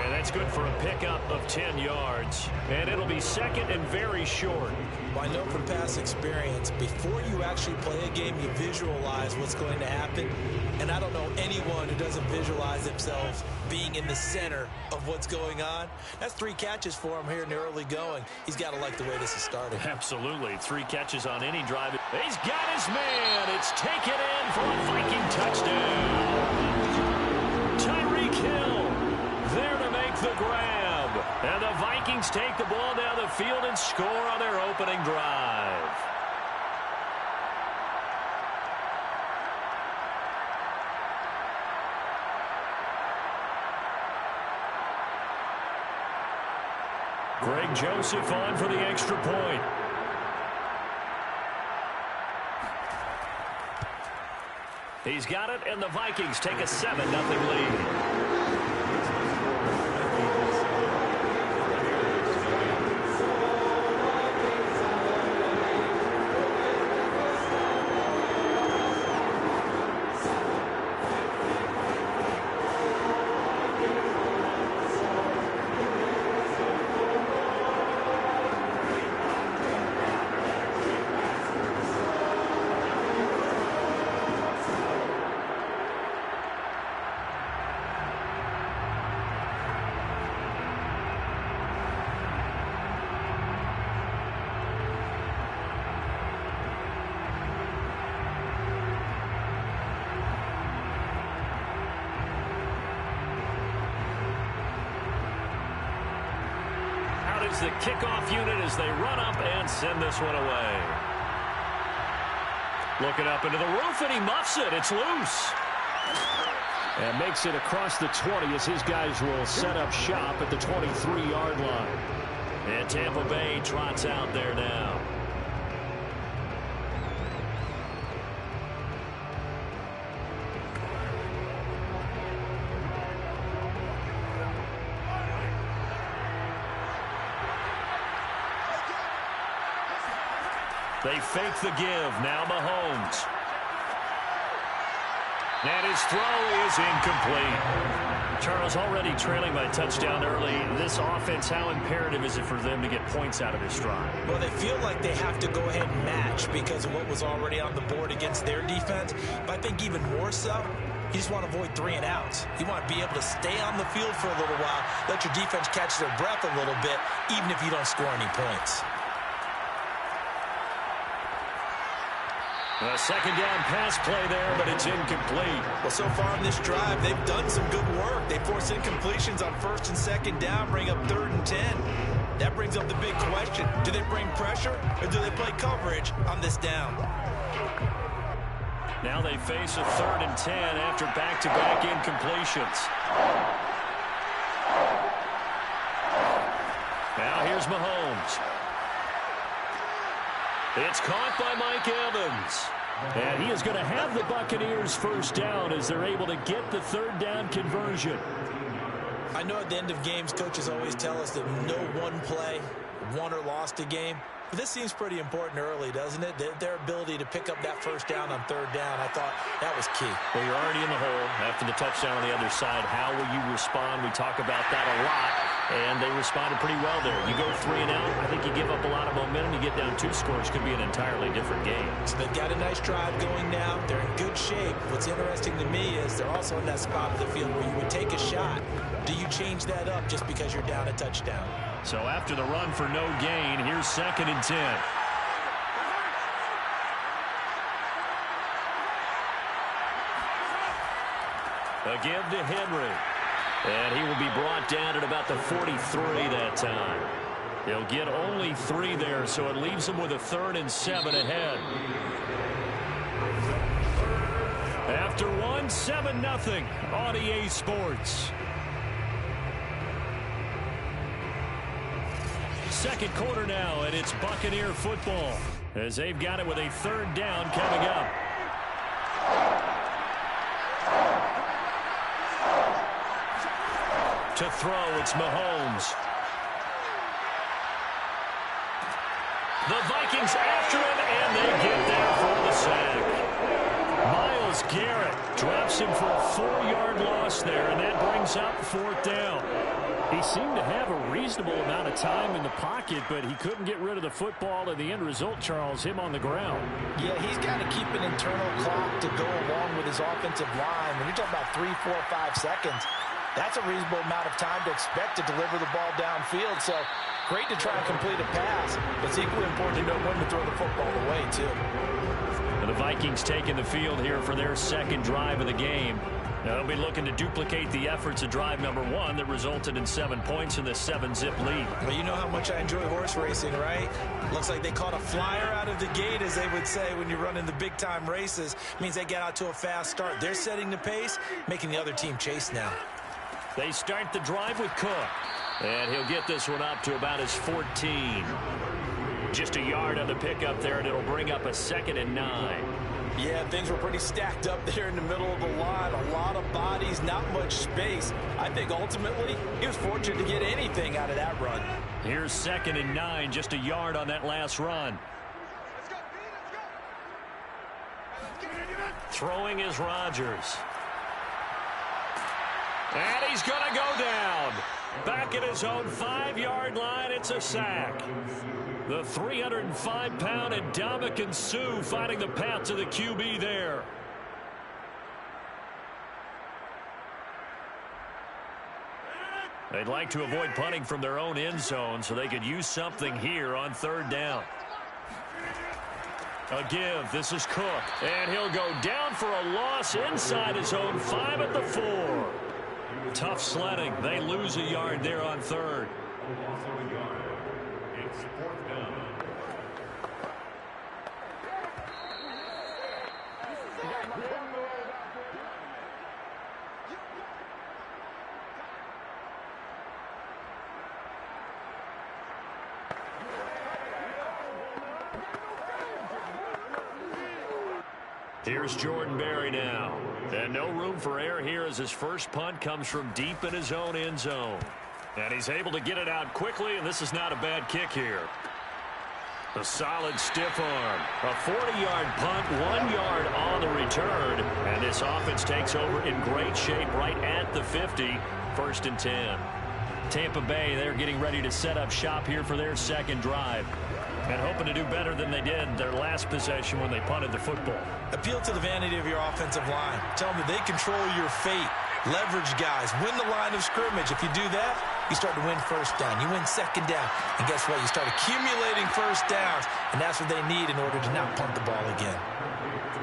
And that's good for a pickup of 10 yards. And it'll be 2nd and very short. Well, I know from past experience, before you actually play a game, you visualize what's going to happen. And I don't know anyone who doesn't visualize themselves being in the center of what's going on. That's 3 catches for him here in the early going. He's got to like the way this is starting. Absolutely. 3 catches on any drive. He's got his man. It's taken in for a Viking touchdown. Tyreek Hill there to make the grab. And the Vikings take the ball down the field and score on their opening drive. Greg Joseph on for the extra point. He's got it, and the Vikings take a 7-0 lead. Is the kickoff unit as they run up and send this one away. Looking up into the roof, and he muffs it. It's loose. And makes it across the 20 as his guys will set up shop at the 23-yard line. And Tampa Bay trots out there now. They fake the give. Now Mahomes. And his throw is incomplete. Charles, already trailing by a touchdown early. This offense, how imperative is it for them to get points out of this drive? Well, they feel like they have to go ahead and match because of what was already on the board against their defense. But I think even more so, you just want to avoid 3 and outs. You want to be able to stay on the field for a little while, let your defense catch their breath a little bit, even if you don't score any points. A second down pass play there, but it's incomplete. Well, so far in this drive, they've done some good work. They force incompletions on 1st and 2nd down, bring up 3rd and 10. That brings up the big question. Do they bring pressure, or do they play coverage on this down? Now they face a 3rd and 10 after back-to-back incompletions. Now here's Mahomes. It's caught by Mike Evans. And he is going to have the Buccaneers first down as they're able to get the 3rd down conversion. I know at the end of games, coaches always tell us that no one play won or lost a game. But this seems pretty important early, doesn't it? Their ability to pick up that first down on 3rd down, I thought that was key. Well, you're already in the hole after the touchdown on the other side. How will you respond? We talk about that a lot, and they responded pretty well there. You go 3 and out, I think you give up a lot of momentum. You get down 2 scores, could be an entirely different game. So they've got a nice drive going now. They're in good shape. What's interesting to me is they're also in that spot of the field where you would take a shot. Do you change that up just because you're down a touchdown? So after the run for no gain, here's 2nd and 10. A give to Henry. And he will be brought down at about the 43 that time. He'll get only 3 there, so it leaves him with a 3rd and 7 ahead. After 1, 7-0 on EA Sports. Second quarter now, and it's Buccaneer football as they've got it with a 3rd down coming up. To throw, it's Mahomes. The Vikings after him, and they get there for the sack. Myles Garrett drops him for a 4-yard loss there, and that brings up 4th down. He seemed to have a reasonable amount of time in the pocket, but he couldn't get rid of the football, and the end result, Charles, him on the ground. Yeah, he's got to keep an internal clock to go along with his offensive line. When you're talking about 3, 4, 5 seconds, that's a reasonable amount of time to expect to deliver the ball downfield. So great to try and complete a pass, but it's equally important to know when to throw the football away, too. And the Vikings taking the field here for their 2nd drive of the game. They'll be looking to duplicate the efforts of drive number 1 that resulted in 7 points in the 7-zip lead. Well, you know how much I enjoy horse racing, right? Looks like they caught a flyer out of the gate, as they would say when you're running the big-time races. Means they get out to a fast start. They're setting the pace, making the other team chase now. They start the drive with Cook. And he'll get this one up to about his 14. Just a yard on the pickup there, and it'll bring up a 2nd and 9. Yeah, things were pretty stacked up there in the middle of the line. A lot of bodies, not much space. I think ultimately he was fortunate to get anything out of that run. Here's 2nd and 9, just a yard on that last run. Throwing is Rodgers. And he's going to go down. Back at his own 5-yard line, it's a sack. The 305-pound Ndamukong Suh finding the path to the QB there. They'd like to avoid punting from their own end zone so they could use something here on 3rd down. A give. This is Cook. And he'll go down for a loss inside his own 5 at the 4. Tough sledding. They lose a yard there on 3rd. Here's Jordan Berry now. And no room for error here as his first punt comes from deep in his own end zone. And he's able to get it out quickly, and this is not a bad kick here. A solid stiff arm. A 40-yard punt, 1 yard on the return. And this offense takes over in great shape right at the 50. 1st and 10. Tampa Bay, they're getting ready to set up shop here for their second drive. And hoping to do better than they did their last possession when they punted the football. Appeal to the vanity of your offensive line. Tell them that they control your fate. Leverage guys. Win the line of scrimmage. If you do that, you start to win first down. You win second down. And guess what? You start accumulating first downs. And that's what they need in order to not punt the ball again.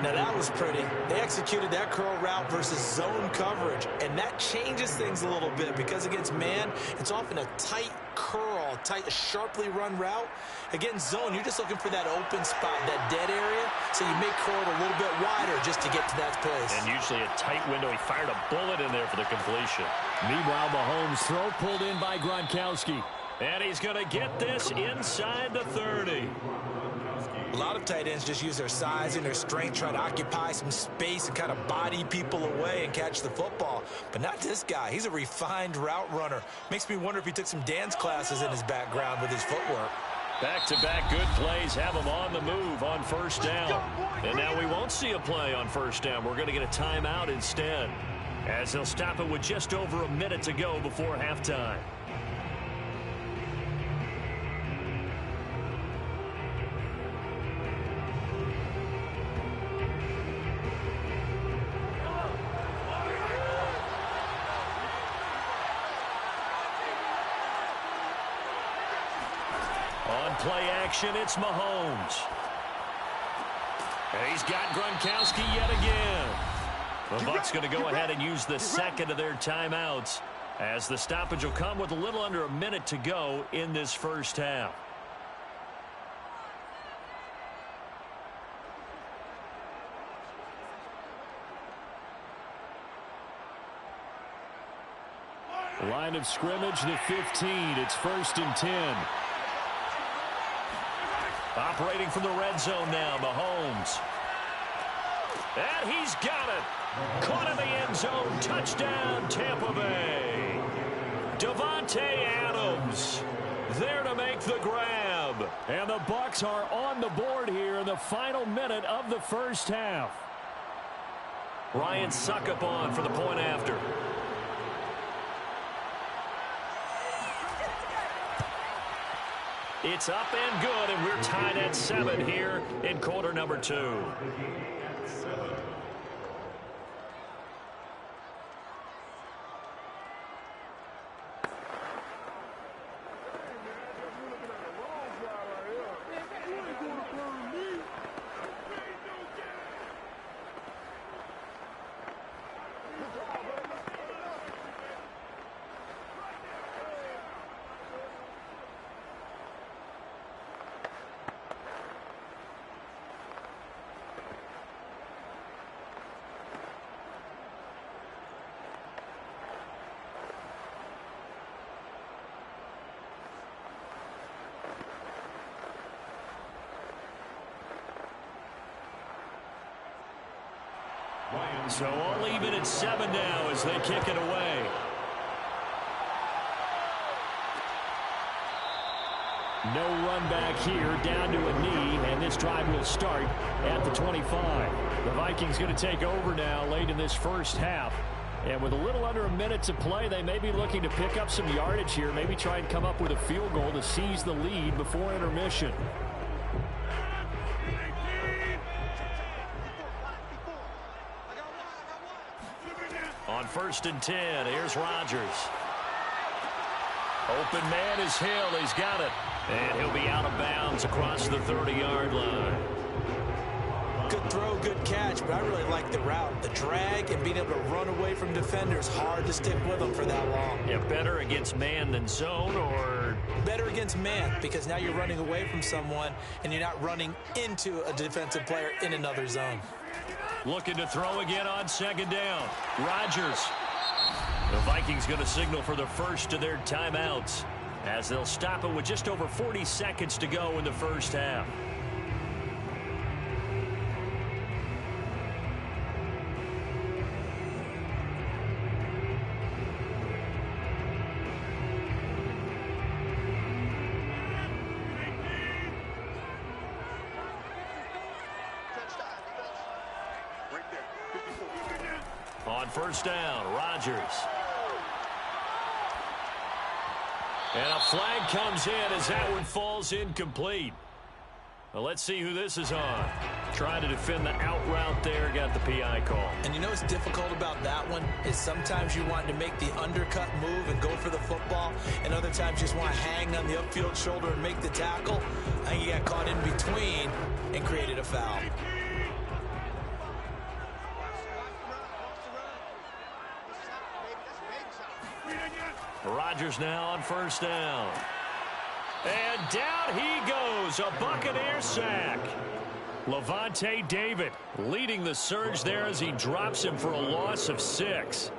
Now, that was pretty. They executed that curl route versus zone coverage. And that changes things a little bit because against man, it's often a tight curl, tight, sharply run route. Against zone, you're just looking for that open spot, that dead area. So you make curl a little bit wider just to get to that place. And usually a tight window. He fired a bullet in there for the completion. Meanwhile, Mahomes' throw pulled in by Gronkowski. And he's going to get this inside the 30. A lot of tight ends just use their size and their strength, try to occupy some space and kind of body people away and catch the football. But not this guy. He's a refined route runner. Makes me wonder if he took some dance classes in his background with his footwork. Back-to-back good plays have him on the move on 1st down. And now we won't see a play on 1st down. We're going to get a timeout instead, as they'll stop it with just over a minute to go before halftime. On play action, it's Mahomes. And he's got Gronkowski yet again. The Bucs going to go ahead and use the second of their timeouts, as the stoppage will come with a little under a minute to go in this first half. Line of scrimmage, the 15. It's 1st and 10. Operating from the red zone now, Mahomes. And he's got it. Caught in the end zone. Touchdown, Tampa Bay. Davante Adams there to make the grab. And the Bucs are on the board here in the final minute of the first half. Ryan Suckup on for the point after. It's up and good, and we're tied at 7 here in quarter number 2. So all even at 7 now as they kick it away. No run back here, down to a knee, and this drive will start at the 25. The Vikings going to take over now late in this first half. And with a little under a minute to play, they may be looking to pick up some yardage here, maybe try and come up with a field goal to seize the lead before intermission. On 1st and 10, here's Rodgers. Open man is Hill. He's got it. And he'll be out of bounds across the 30-yard line. Good throw, good catch, but I really like the route. The drag and being able to run away from defenders, hard to stick with them for that long. Yeah, better against man than zone, or? Better against man, because now you're running away from someone and you're not running into a defensive player in another zone. Looking to throw again on second down. Rodgers. The Vikings going to signal for the first of their timeouts as they'll stop it with just over 40 seconds to go in the first half. On first down, Rodgers. And a flag comes in as that one falls incomplete. Well, let's see who this is on. Trying to defend the out route there, got the PI call. And you know what's difficult about that one is sometimes you want to make the undercut move and go for the football, and other times you just want to hang on the upfield shoulder and make the tackle. I think he got caught in between and created a foul. Rodgers now on first down. And down he goes, a Buccaneer sack. Levante David leading the surge there as he drops him for a loss of 6.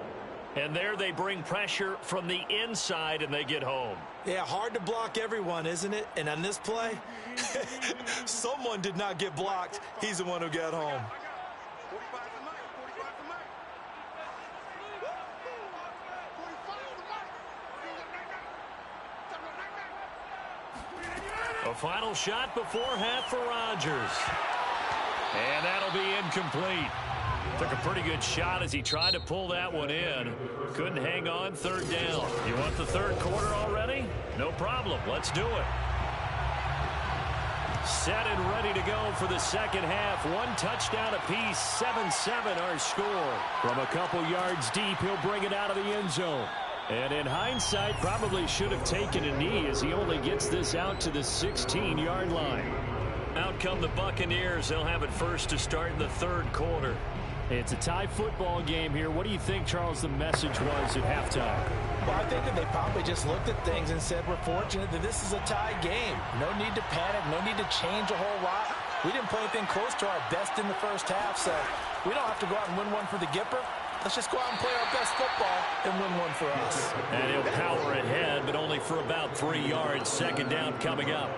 And there they bring pressure from the inside and they get home. Yeah, hard to block everyone, isn't it? And on this play, someone did not get blocked. He's the one who got home. A final shot before half for Rodgers. And that'll be incomplete. Took a pretty good shot as he tried to pull that one in. Couldn't hang on, third down. You want the third quarter already? No problem. Let's do it. Set and ready to go for the second half. One touchdown apiece, 7-7 our score. From a couple yards deep, he'll bring it out of the end zone. And in hindsight, probably should have taken a knee as he only gets this out to the 16-yard line. Out come the Buccaneers. They'll have it first to start in the third quarter. It's a tie football game here. What do you think, Charles, the message was at halftime? Well, I think that they probably just looked at things and said, we're fortunate that this is a tie game. No need to panic. No need to change a whole lot. We didn't play anything close to our best in the first half, so we don't have to go out and win one for the Gipper. Let's just go out and play our best football and win one for us. And he'll power ahead, but only for about 3 yards. Second down coming up.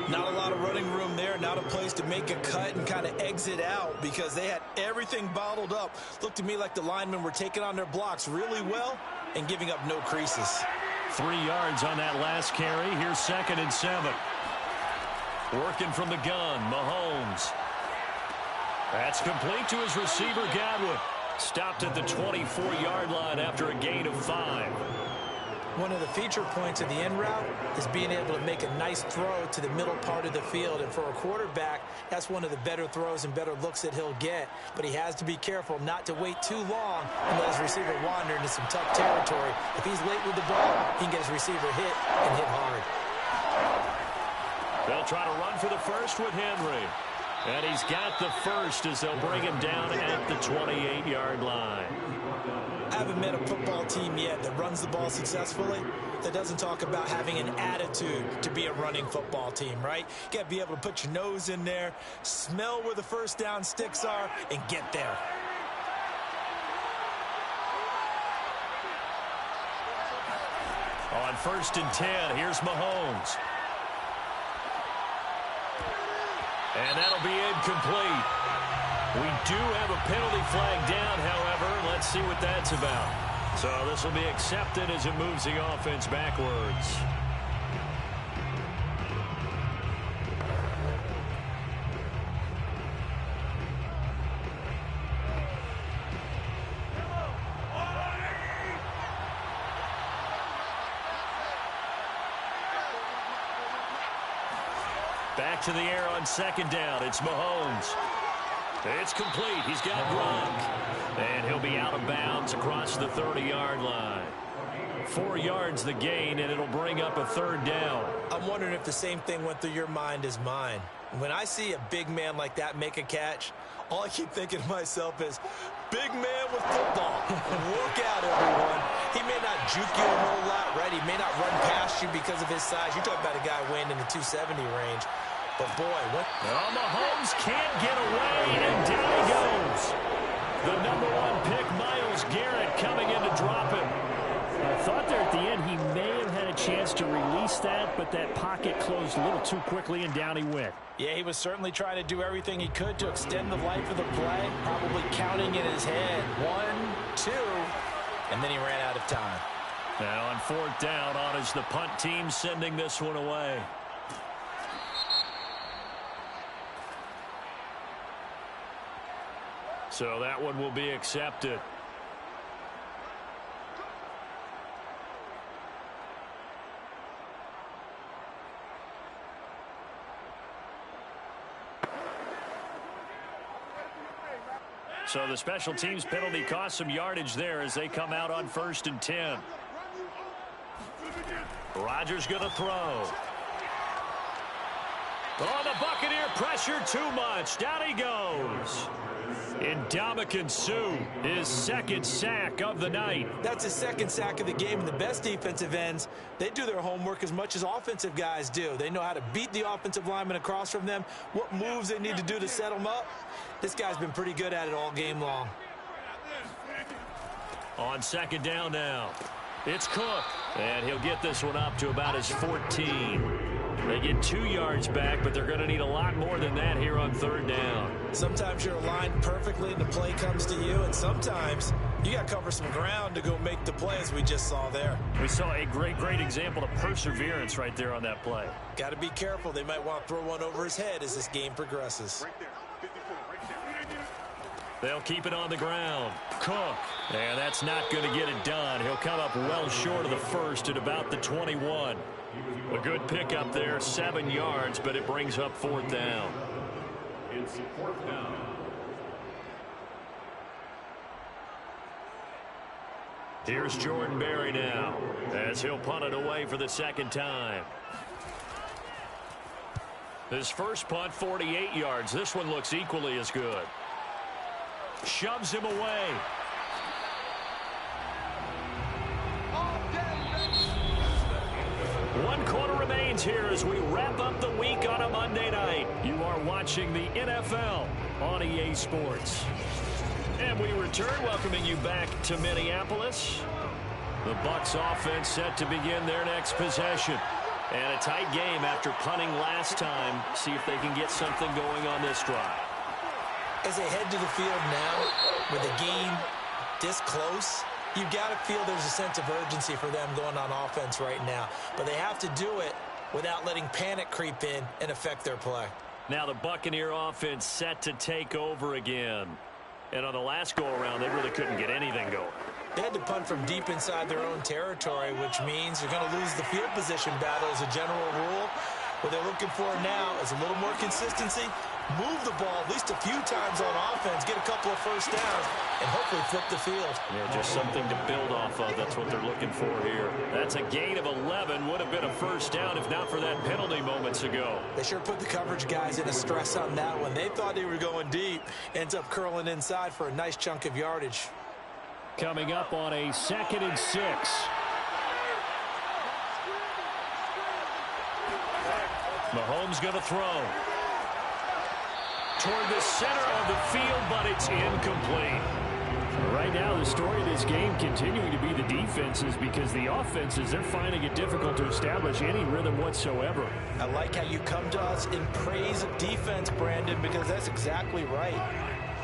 Not a lot of running room there. Not a place to make a cut and kind of exit out because they had everything bottled up. Looked to me like the linemen were taking on their blocks really well and giving up no creases. 3 yards on that last carry. Here's 2nd and 7. Working from the gun, Mahomes. That's complete to his receiver, Godwin. Stopped at the 24-yard line after a gain of 5. One of the feature points of the end route is being able to make a nice throw to the middle part of the field. And for a quarterback, that's one of the better throws and better looks that he'll get. But he has to be careful not to wait too long and let his receiver wander into some tough territory. If he's late with the ball, he can get his receiver hit and hit hard. They'll try to run for the first with Henry. And he's got the first as they'll bring him down at the 28-yard line. I haven't met a football team yet that runs the ball successfully that doesn't talk about having an attitude to be a running football team, right? You got to be able to put your nose in there, smell where the first down sticks are, and get there. On 1st and 10, here's Mahomes. And that'll be incomplete. We do have a penalty flag down, however. Let's see what that's about. So this will be accepted as it moves the offense backwards. Back to the air on 2nd down. It's Mahomes. It's complete. He's got Gronk. And he'll be out of bounds across the 30-yard line. 4 yards the gain, and it'll bring up a 3rd down. I'm wondering if the same thing went through your mind as mine. When I see a big man like that make a catch, all I keep thinking to myself is, big man with football. Look out, everyone. He may not juke you a whole lot, right? He may not run past you because of his size. You're talking about a guy weighing in the 270 range. But, boy, what... Well, Mahomes can't get away, and down he goes. that pocket closed a little too quickly, and down he went. Yeah, he was certainly trying to do everything he could to extend the life of the play, probably counting in his head. 1, 2, and then he ran out of time. Now on 4th down, on is the punt team sending this one away. So that one will be accepted. So the special teams penalty cost some yardage there as they come out on 1st and 10. Rodgers going to throw. Oh, the Buccaneer pressure too much. Down he goes. Ndamukong Suh, his 2nd sack of the night. That's his 2nd sack of the game, and the best defensive ends, they do their homework as much as offensive guys do. They know how to beat the offensive lineman across from them, what moves they need to do to set them up. This guy's been pretty good at it all game long. On 2nd down now, it's Cook, and he'll get this one up to about his 14. They get 2 yards back, but they're going to need a lot more than that here on 3rd down. Sometimes you're aligned perfectly and the play comes to you, and sometimes you got to cover some ground to go make the play, as we just saw there. We saw a great example of perseverance right there on that play. Got to be careful. They might want to throw one over his head as this game progresses. Right there. 54, right there. They'll keep it on the ground. Cook. And that's not going to get it done. He'll come up well short of the 1st at about the 21. A good pickup there, 7 yards, but it brings up 4th down. It's 4th down. Here's Jordan Berry now as he'll punt it away for the 2nd time. His first punt, 48 yards. This one looks equally as good. Shoves him away. One quarter remains here as we wrap up the week on a Monday night. You are watching the NFL on EA Sports. And we return, welcoming you back to Minneapolis. The Bucs offense set to begin their next possession. And a tight game after punting last time. See if they can get something going on this drive. As they head to the field now, with the game this close, you've got to feel there's a sense of urgency for them going on offense right now. But they have to do it without letting panic creep in and affect their play. Now the Buccaneer offense set to take over again. And on the last go-around, they really couldn't get anything going. They had to punt from deep inside their own territory, which means you're going to lose the field position battle as a general rule. What they're looking for now is a little more consistency, move the ball at least a few times on offense, get a couple of first downs, and hopefully flip the field. Yeah, just something to build off of. That's what they're looking for here. That's a gain of 11. Would have been a first down if not for that penalty moments ago. They sure put the coverage guys in a stress on that one. They thought they were going deep. Ends up curling inside for a nice chunk of yardage. Coming up on a 2nd and 6. Mahomes going to throw. Toward the center of the field, but it's incomplete. Right now, the story of this game continuing to be the defenses, because the offenses, they're finding it difficult to establish any rhythm whatsoever. I like how you come to us in praise of defense, Brandon, because that's exactly right.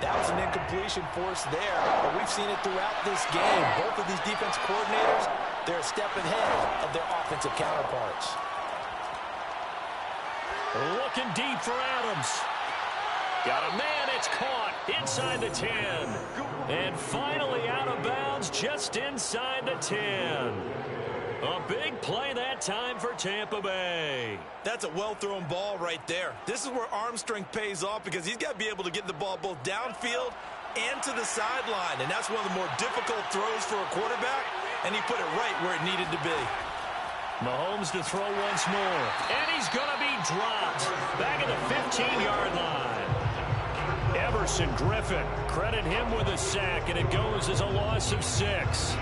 That was an incompletion force there, but we've seen it throughout this game. Both of these defense coordinators, they're a step ahead of their offensive counterparts. Looking deep for Adams. Got a man, it's caught inside the 10. And finally out of bounds just inside the 10. A big play that time for Tampa Bay. That's a well-thrown ball right there. This is where arm strength pays off, because he's got to be able to get the ball both downfield and to the sideline. And that's one of the more difficult throws for a quarterback, and he put it right where it needed to be. Mahomes to throw once more. And he's going to be dropped. Back at the 15-yard line. Everson Griffin, credit him with a sack, and it goes as a loss of 6.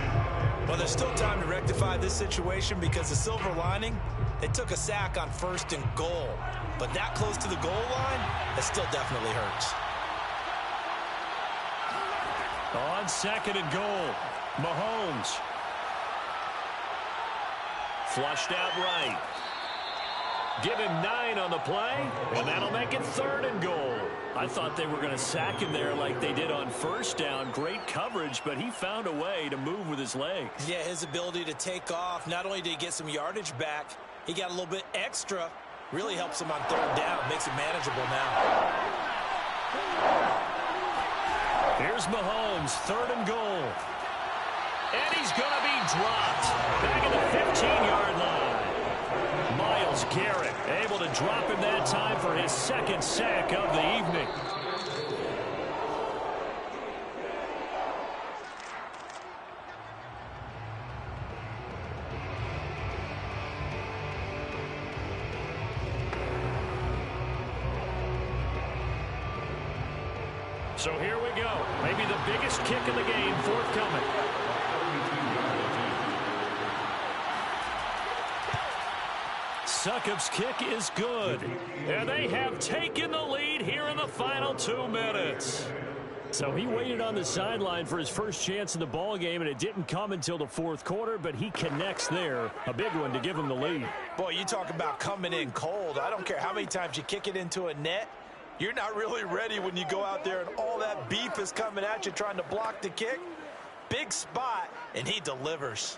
Well, there's still time to rectify this situation, because the silver lining, they took a sack on 1st and goal. But that close to the goal line, that still definitely hurts. On 2nd and goal, Mahomes. Flushed out right. Give him 9 on the play, and that'll make it 3rd and goal. I thought they were going to sack him there like they did on first down. Great coverage, but he found a way to move with his legs. Yeah, his ability to take off, not only did he get some yardage back, he got a little bit extra. Really helps him on 3rd down, makes it manageable now. Here's Mahomes, 3rd and goal. And he's going to be dropped. Back at the 15-yard line. Myles Garrett able to drop him that time for his 2nd sack of the evening. So here we go. Maybe the biggest kick of the game forthcoming. Succop's kick is good. And they have taken the lead here in the final 2 minutes. So he waited on the sideline for his first chance in the ball game, and it didn't come until the 4th quarter, but he connects there. A big one to give him the lead. Boy, you talk about coming in cold. I don't care how many times you kick it into a net. You're not really ready when you go out there and all that beef is coming at you trying to block the kick. Big spot, and he delivers.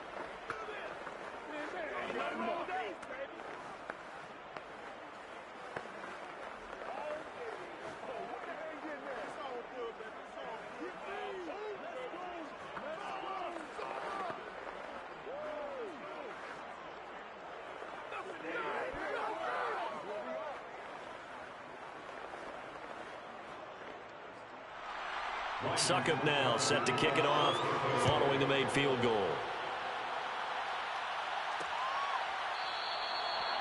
Succop now set to kick it off following the made field goal.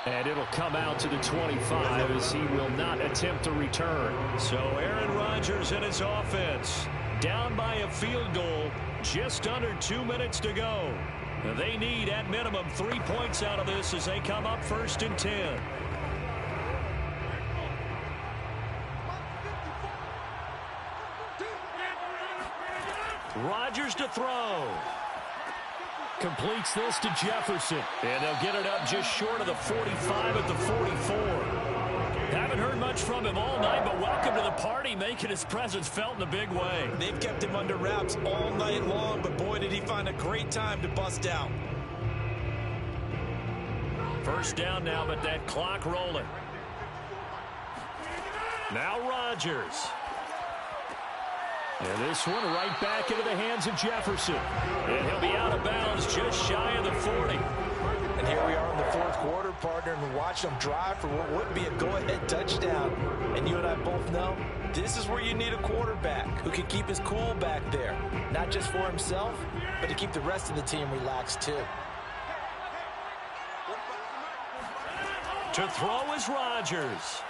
And it'll come out to the 25 as he will not attempt to return. So Aaron Rodgers and his offense down by a field goal, just under 2 minutes to go. They need at minimum 3 points out of this as they come up 1st and 10. Rodgers to throw. Completes this to Jefferson. And they'll get it up just short of the 45 at the 44. Haven't heard much from him all night, but welcome to the party, making his presence felt in a big way. They've kept him under wraps all night long, but boy, did he find a great time to bust out. 1st down now, but that clock rolling. Now Rodgers. And this one right back into the hands of Jefferson. And he'll be out of bounds just shy of the 40. And here we are in the 4th quarter, partner, and watch them drive for what would be a go-ahead touchdown. And you and I both know this is where you need a quarterback who can keep his cool back there. Not just for himself, but to keep the rest of the team relaxed too. To throw is Rodgers.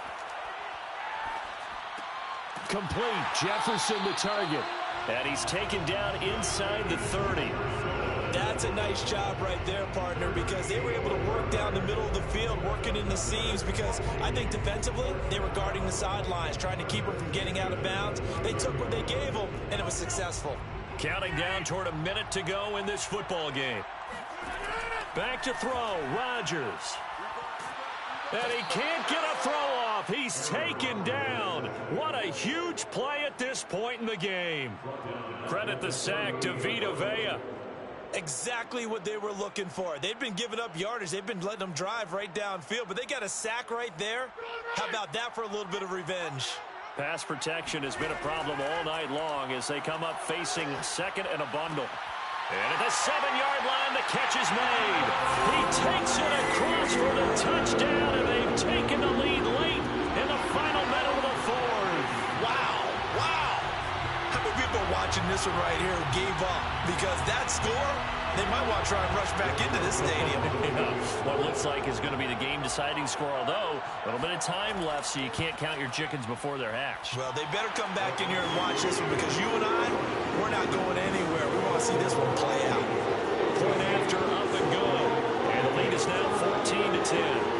Complete. Jefferson the target. And he's taken down inside the 30. That's a nice job right there, partner, because they were able to work down the middle of the field, working in the seams, because I think defensively they were guarding the sidelines, trying to keep them from getting out of bounds. They took what they gave them, and it was successful. Counting down toward a minute to go in this football game. Back to throw. Rodgers. And he can't get a throw off. He's taken down. What a huge play at this point in the game. Credit the sack to Vita Vea. Exactly what they were looking for. They've been giving up yardage. They've been letting them drive right downfield, but they got a sack right there. How about that for a little bit of revenge? Pass protection has been a problem all night long as they come up facing 2nd and a bundle. And at the 7-yard line, the catch is made. He takes it across for the touchdown, and they've taken the lead late in the final minute of the 4th. Wow, wow. How many people are watching this one right here who gave up? Because that score, they might want to try and rush back into this stadium. Yeah, what looks like is going to be the game-deciding score, although a little bit of time left, so you can't count your chickens before they're hatched. Well, they better come back in here and watch this one, because you and I, we're not going anywhere. We want to see this one play out. Point after, up and go. And the lead is now 14-10.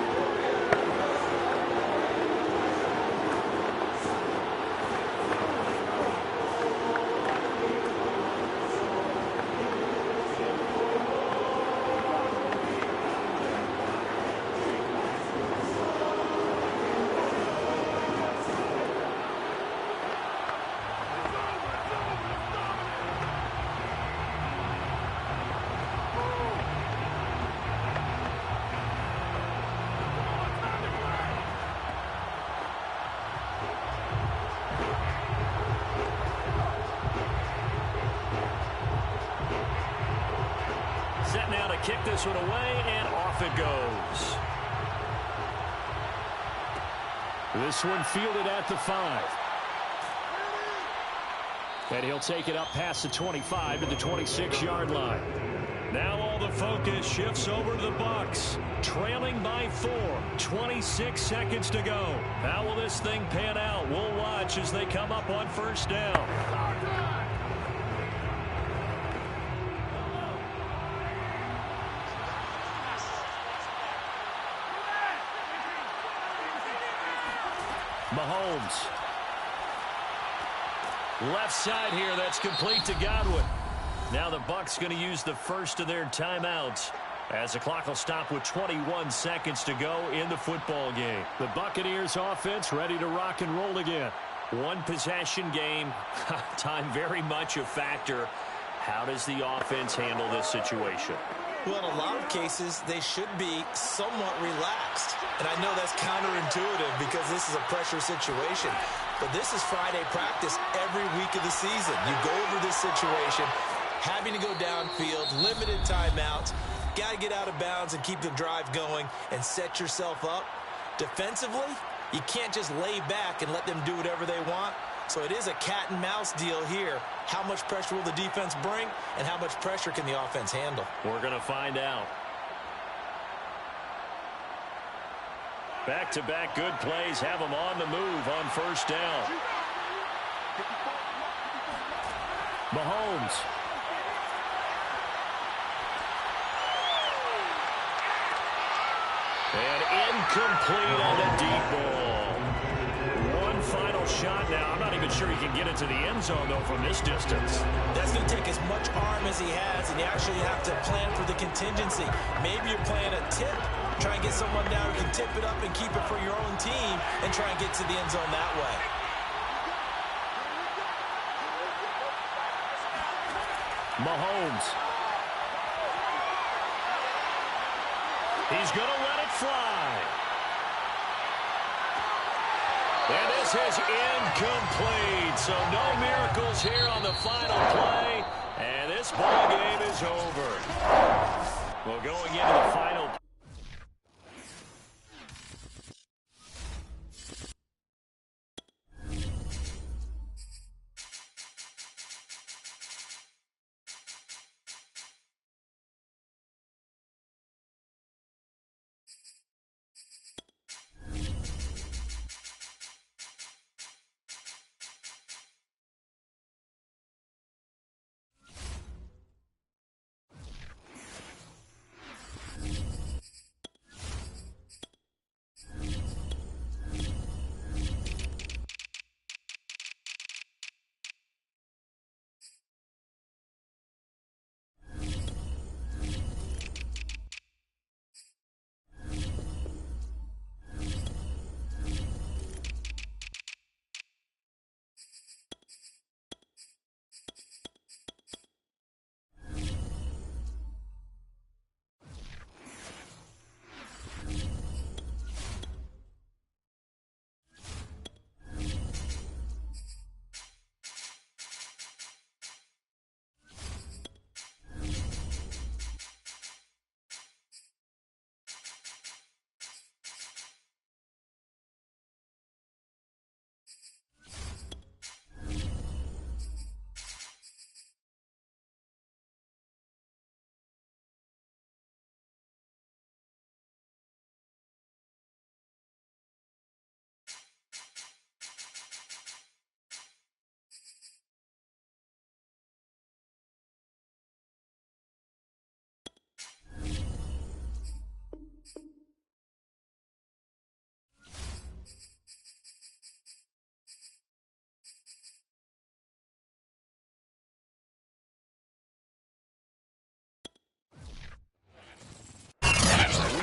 kick this one away, and off it goes. This one fielded at the 5. And he'll take it up past the 25 to the 26-yard line. Now all the focus shifts over to the Bucs. Trailing by 4. 26 seconds to go. How will this thing pan out? We'll watch as they come up on first down. Mahomes. Left side here, that's complete to Godwin. Now the Bucs going to use the first of their timeouts as the clock will stop with 21 seconds to go in the football game. The Buccaneers offense ready to rock and roll again. One possession game. Time very much a factor. How does the offense handle this situation? Well, in a lot of cases, they should be somewhat relaxed. And I know that's counterintuitive because this is a pressure situation. But this is Friday practice every week of the season. You go over this situation, having to go downfield, limited timeouts, got to get out of bounds and keep the drive going and set yourself up. Defensively, you can't just lay back and let them do whatever they want. So it is a cat and mouse deal here. How much pressure will the defense bring, and how much pressure can the offense handle? We're going to find out. Back-to-back good plays have them on the move on first down. Mahomes. And incomplete on the deep ball. One final shot now. I'm not even sure he can get it to the end zone, though, from this distance. That's going to take as much arm as he has, and you actually have to plan for the contingency. Maybe you're playing a tip. Try and get someone down who can tip it up and keep it for your own team and try and get to the end zone that way. Mahomes. He's going to let it fly. And this is incomplete. So no miracles here on the final play. And this ball game is over. Well, going into the final play.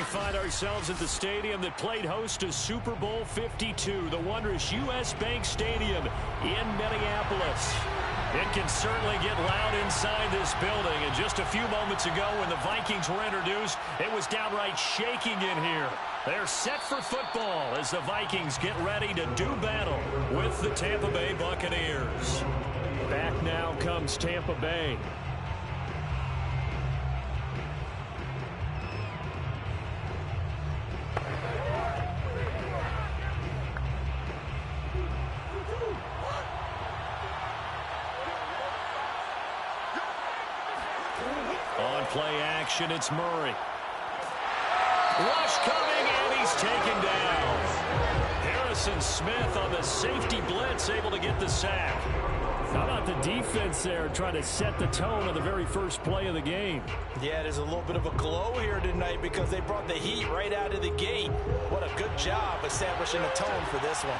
Find ourselves at the stadium that played host to Super Bowl 52, the wondrous U.S. Bank Stadium in Minneapolis. It can certainly get loud inside this building, and just a few moments ago when the Vikings were introduced, it was downright shaking in here. They're set for football as the Vikings get ready to do battle with the Tampa Bay Buccaneers. Back now comes Tampa Bay. play action. It's Murray. Rush coming, and he's taken down. Harrison Smith on the safety blitz, able to get the sack. How about the defense there trying to set the tone on the very first play of the game? Yeah, there's a little bit of a glow here tonight because they brought the heat right out of the gate. What a good job establishing a tone for this one.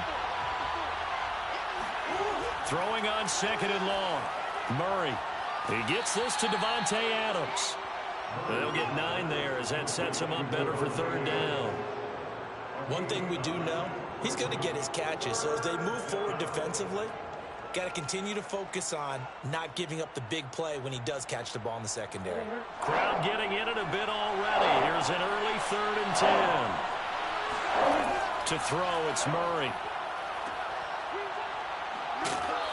Throwing on second and long. Murray. He gets this to Devontae Adams. They'll get 9 there as that sets him up better for third down. One thing we do know, he's going to get his catches. So as they move forward defensively, got to continue to focus on not giving up the big play when he does catch the ball in the secondary. Crowd getting in it a bit already. Here's an early 3rd and 10. To throw, it's Murray.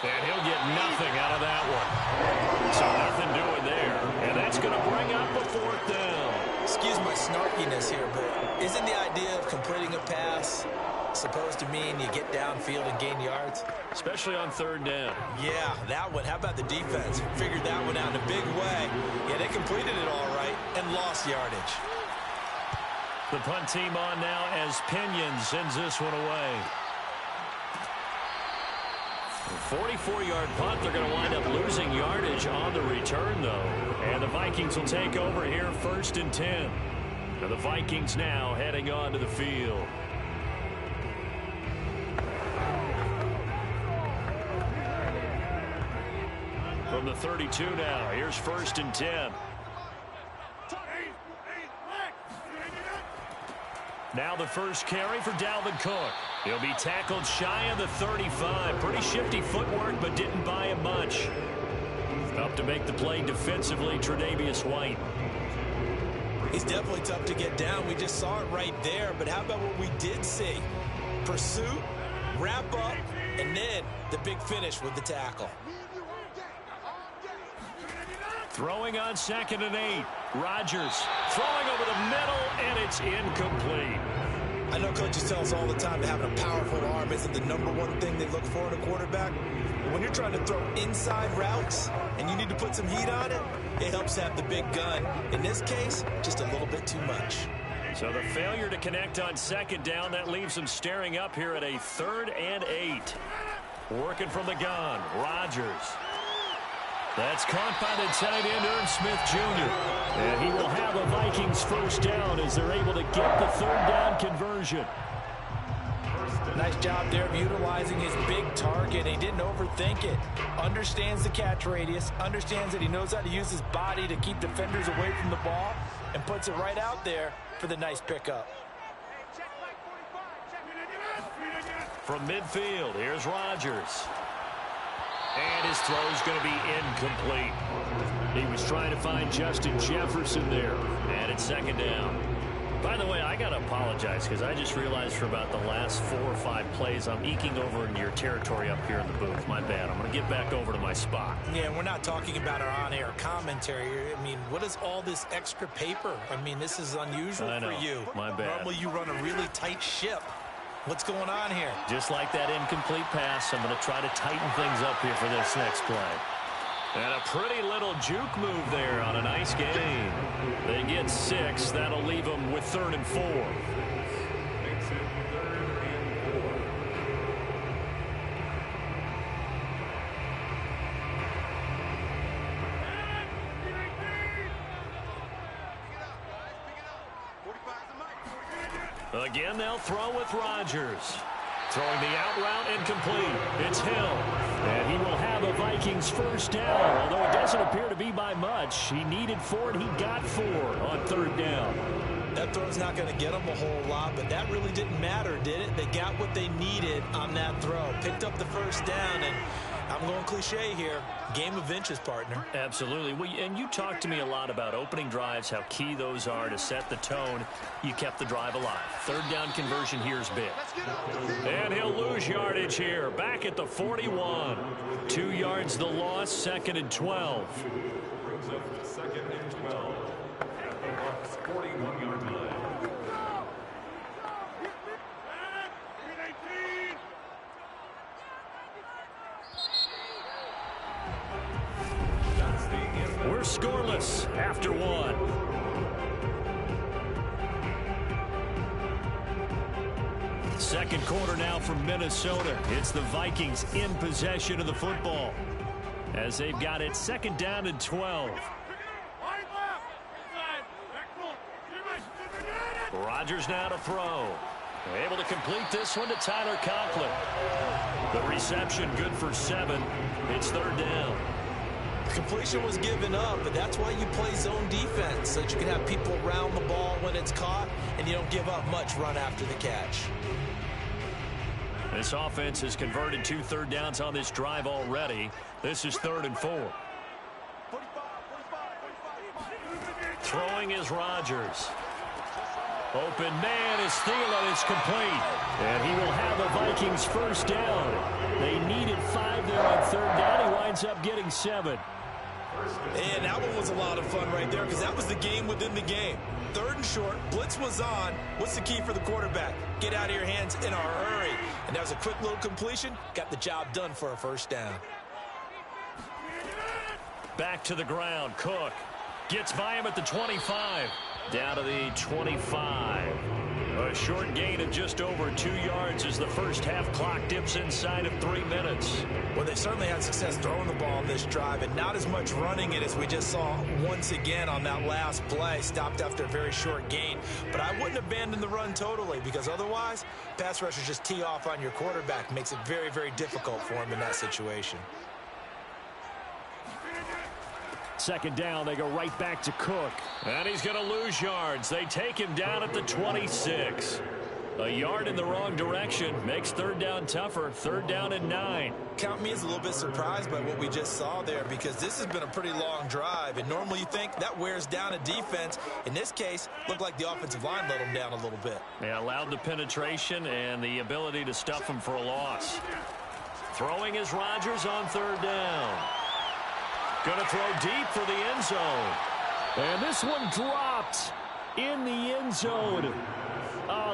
And he'll get nothing out of that one. So nothing doing there. And that's going to bring up a 4th down. Excuse my snarkiness here, but isn't the idea of completing a pass supposed to mean you get downfield and gain yards? Especially on 3rd down. Yeah, that one. How about the defense? Figured that one out in a big way. Yeah, they completed it all right and lost yardage. The punt team on now as Pinion sends this one away. 44-yard punt. They're going to wind up losing yardage on the return, though. And the Vikings will take over here 1st and 10. And the Vikings now heading onto the field. From the 32 now, here's 1st and 10. Now the first carry for Dalvin Cook. He'll be tackled shy of the 35. Pretty shifty footwork, but didn't buy him much. Up to make the play defensively, Tre'Davious White. He's definitely tough to get down. We just saw it right there. But how about what we did see? Pursuit, wrap up, and then the big finish with the tackle. Throwing on 2nd and 8. Rodgers throwing over the middle, and it's incomplete. I know coaches tell us all the time that having a powerful arm isn't the #1 thing they look for in a quarterback. When you're trying to throw inside routes and you need to put some heat on it, it helps have the big gun. In this case, just a little bit too much. So the failure to connect on 2nd down, that leaves them staring up here at a 3rd and 8. Working from the gun, Rodgers. That's caught by the tight end, Ernst Smith Jr. And he will have a Vikings 1st down as they're able to get the 3rd down conversion. Nice job there of utilizing his big target. He didn't overthink it. Understands the catch radius. Understands that he knows how to use his body to keep defenders away from the ball. And puts it right out there for the nice pickup. From midfield, here's Rodgers. And his throw's going to be incomplete. He was trying to find Justin Jefferson there. And it's 2nd down. By the way, I got to apologize because I just realized for about the last 4 or 5 plays, I'm eking over into your territory up here in the booth. My bad. I'm going to get back over to my spot. Yeah, we're not talking about our on-air commentary. I mean, what is all this extra paper? I mean, this is unusual for you. My bad. Normally you run a really tight ship. What's going on here? Just like that incomplete pass, I'm going to try to tighten things up here for this next play. And a pretty little juke move there on a nice gain. They get 6. That'll leave them with 3rd and 4. Again, they'll throw with Rodgers. Throwing the out route incomplete. It's Hill. And he will have a Vikings 1st down, although it doesn't appear to be by much. He needed 4, and he got 4 on 3rd down. That throw's not going to get them a whole lot, but that really didn't matter, did it? They got what they needed on that throw. Picked up the 1st down, and I'm going cliche here. Game of inches, partner. Absolutely. Well, and you talked to me a lot about opening drives, how key those are to set the tone. You kept the drive alive. 3rd down conversion here is big. And he'll lose yardage here. Back at the 41. 2 yards the loss, 2nd and 12. Brings up to 2nd and 12. At the Bucs' 41-yard line. That's the end. We're scoreless after one. Second quarter now from Minnesota. It's the Vikings in possession of the football as they've got it second down and 12. Rodgers now to throw. Able to complete this one to Tyler Conklin. The reception good for 7. It's third down. Completion was given up, but that's why you play zone defense, so that you can have people around the ball when it's caught, and you don't give up much run after the catch. This offense has converted 2 third downs on this drive already. This is 3rd and 4. Throwing is Rodgers. Open man is Thielen. It's complete. And he will have the Vikings first down. They needed 5 there on third down. He winds up getting 7. And that one was a lot of fun right there because that was the game within the game. 3rd and short, blitz was on. What's the key for the quarterback? Get out of your hands in a hurry. And that was a quick little completion. Got the job done for a first down. Back to the ground. Cook gets by him at the 25. Down to the 25. A short gain of just over 2 yards as the first half clock dips inside of 3 minutes. Well, they've certainly had success throwing the ball on this drive and not as much running it as we just saw once again on that last play. Stopped after a very short gain. But I wouldn't abandon the run totally because otherwise, pass rushers just tee off on your quarterback. Makes it very, very difficult for him in that situation. Second down, they go right back to Cook. And he's going to lose yards. They take him down at the 26. A yard in the wrong direction makes third down tougher. 3rd down and 9. Count me as a little bit surprised by what we just saw there because this has been a pretty long drive. And normally you think that wears down a defense. In this case, looked like the offensive line let them down a little bit. Yeah, allowed the penetration and the ability to stuff them for a loss. Throwing is Rodgers on 3rd down. Going to throw deep for the end zone. And this one dropped in the end zone.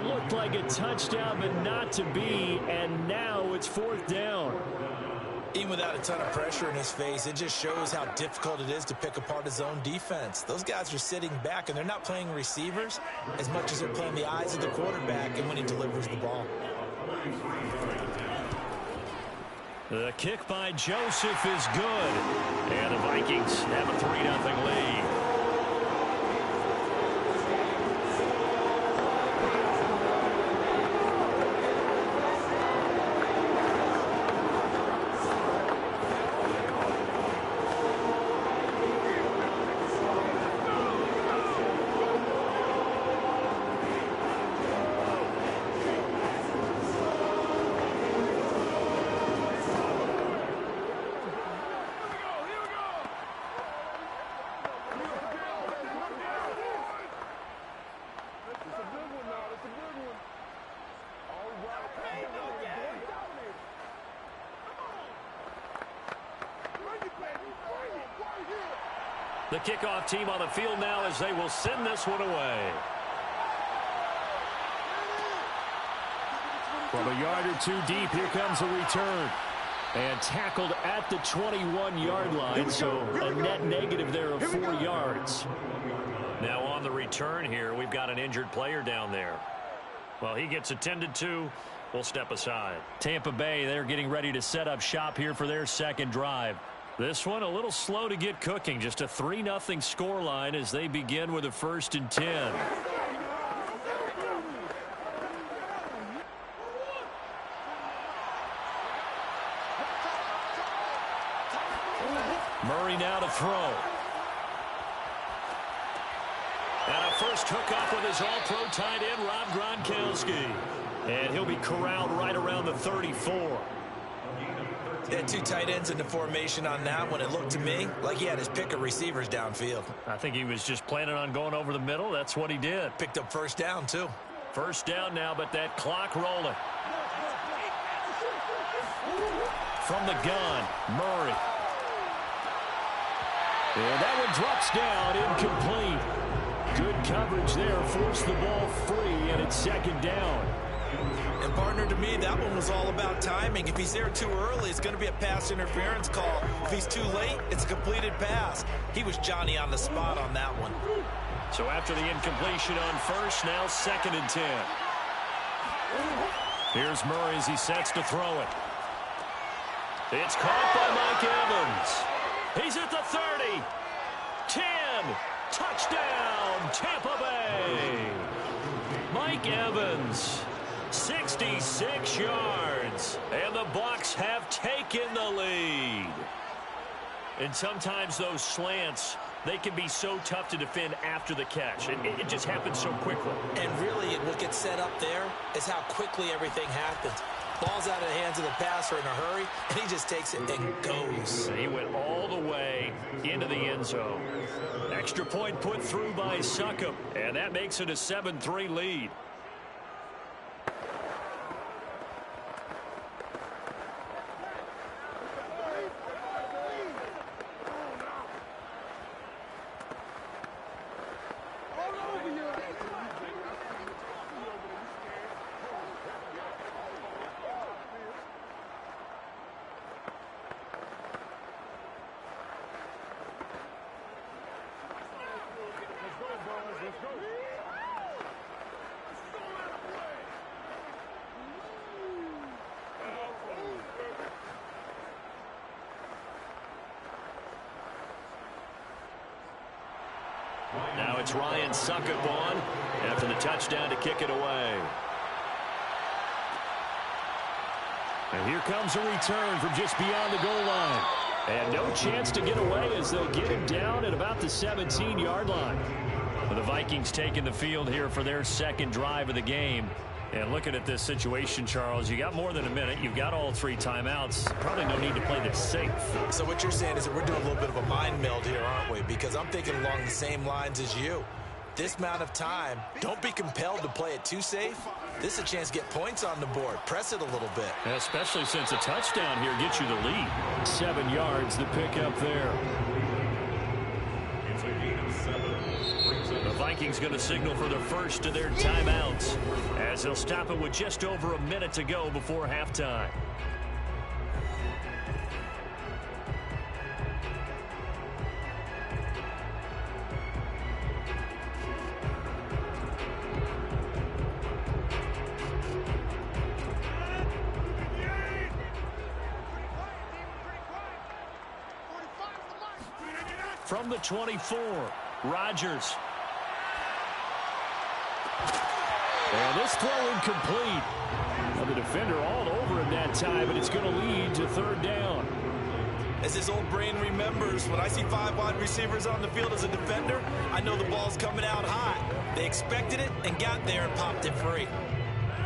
Looked like a touchdown, but not to be. And now it's 4th down. Even without a ton of pressure in his face, it just shows how difficult it is to pick apart his own defense. Those guys are sitting back, and they're not playing receivers as much as they're playing the eyes of the quarterback and when he delivers the ball. The kick by Joseph is good. And the Vikings have a 3-0 lead. The kickoff team on the field now as they will send this one away. From a yard or 2 deep, here comes a return. And tackled at the 21-yard line, so a net negative there of 4 yards. Now on the return here, we've got an injured player down there. Well, he gets attended to. We'll step aside. Tampa Bay, they're getting ready to set up shop here for their second drive. This one a little slow to get cooking. Just a 3-0 scoreline as they begin with a 1st and 10. Murray now to throw. And a first hookup with his all-pro tight end, Rob Gronkowski. And he'll be corralled right around the 34. They had 2 tight ends in the formation on that one. It looked to me like he had his pick of receivers downfield. I think he was just planning on going over the middle. That's what he did. Picked up first down, too. First down now, but that clock rolling. From the gun, Murray. And that one drops down, incomplete. Good coverage there, forced the ball free, and it's 2nd down. And partner, to me, that one was all about timing. If he's there too early, it's going to be a pass interference call. If he's too late, it's a completed pass. He was Johnny on the spot on that one. So after the incompletion on first, now 2nd and 10. Here's Murray as he sets to throw it. It's caught by Mike Evans. He's at the 30. 10. Touchdown, Tampa Bay. Mike Evans, 66 yards. And the Bucs have taken the lead. And sometimes those slants, they can be so tough to defend after the catch. It just happens so quickly. And really, what gets set up there is how quickly everything happens. Ball's out of the hands of the passer in a hurry, and he just takes it and goes. He went all the way into the end zone. Extra point put through by Succop, and that makes it a 7-3 lead. Now it's Ryan Succop on after the touchdown to kick it away. And here comes a return from just beyond the goal line. And no chance to get away as they'll get him down at about the 17-yard line. The Vikings taking the field here for their second drive of the game. And looking at this situation, Charles, you got more than a minute. You've got all 3 timeouts. Probably no need to play this safe. So what you're saying is that we're doing a little bit of a mind meld here, aren't we? Because I'm thinking along the same lines as you. This amount of time, don't be compelled to play it too safe. This is a chance to get points on the board. Press it a little bit. Especially since a touchdown here gets you the lead. 7 yards the pick up there. It's a gain of 7. The Vikings going to signal for the first of their timeouts as they'll stop it with just over a minute to go before halftime. From the 24, Rodgers. And this throw incomplete. Well, the defender all over him that time, and it's going to lead to 3rd down. As his old brain remembers, when I see 5 wide receivers on the field as a defender, I know the ball's coming out hot. They expected it and got there and popped it free.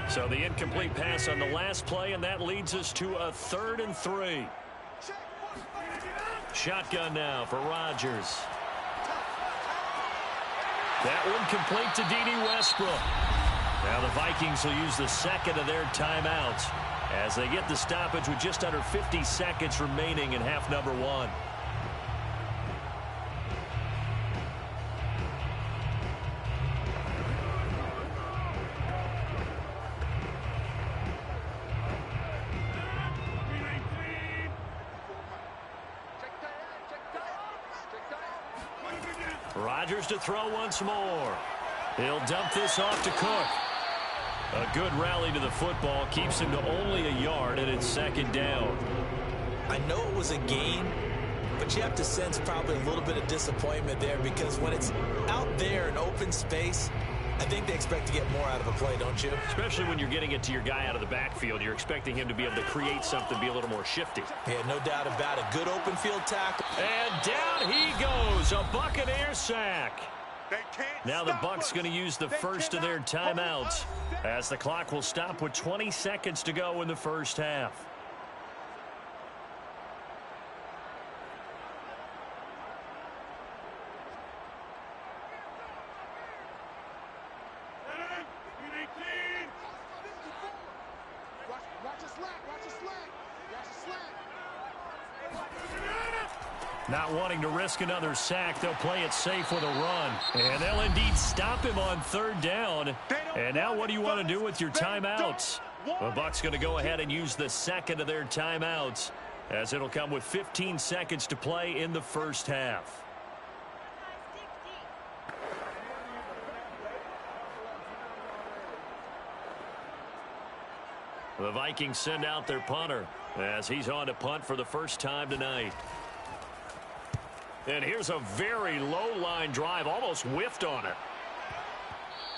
So the incomplete pass on the last play, and that leads us to a 3rd and 3. Shotgun now for Rodgers. That one complete to D.D. Westbrook. Now the Vikings will use the second of their timeouts as they get the stoppage with just under 50 seconds remaining in half number 1. Rodgers to throw once more. He'll dump this off to Cook. A good rally to the football keeps him to only a yard, and it's 2nd down. I know it was a gain, but you have to sense probably a little bit of disappointment there because when it's out there in open space, I think they expect to get more out of a play, don't you? Especially when you're getting it to your guy out of the backfield. You're expecting him to be able to create something, be a little more shifty. Yeah, no doubt about it. Good open field tackle. And down he goes. A Buccaneer sack. Now the Bucs going to use the first of their timeouts as the clock will stop with 20 seconds to go in the first half. Not wanting to risk another sack, they'll play it safe with a run. And they'll indeed stop him on third down. And now what do you want to do with your timeouts? The Bucs going to go ahead and use the second of their timeouts, as it'll come with 15 seconds to play in the first half. The Vikings send out their punter as he's on to punt for the first time tonight. And here's a very low line drive, almost whiffed on it.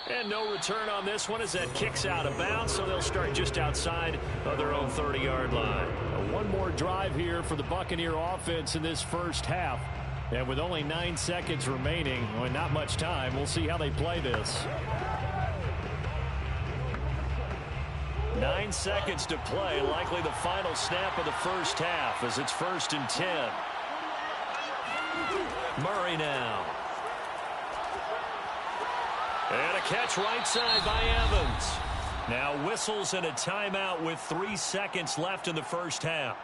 And no return on this one as that kicks out of bounds, so they'll start just outside of their own 30-yard line. One more drive here for the Buccaneer offense in this first half. And with only 9 seconds remaining, well, not much time, we'll see how they play this. 9 seconds to play, likely the final snap of the first half as it's 1st and 10. Murray now. And a catch right side by Evans. Now whistles and a timeout with 3 seconds left in the first half.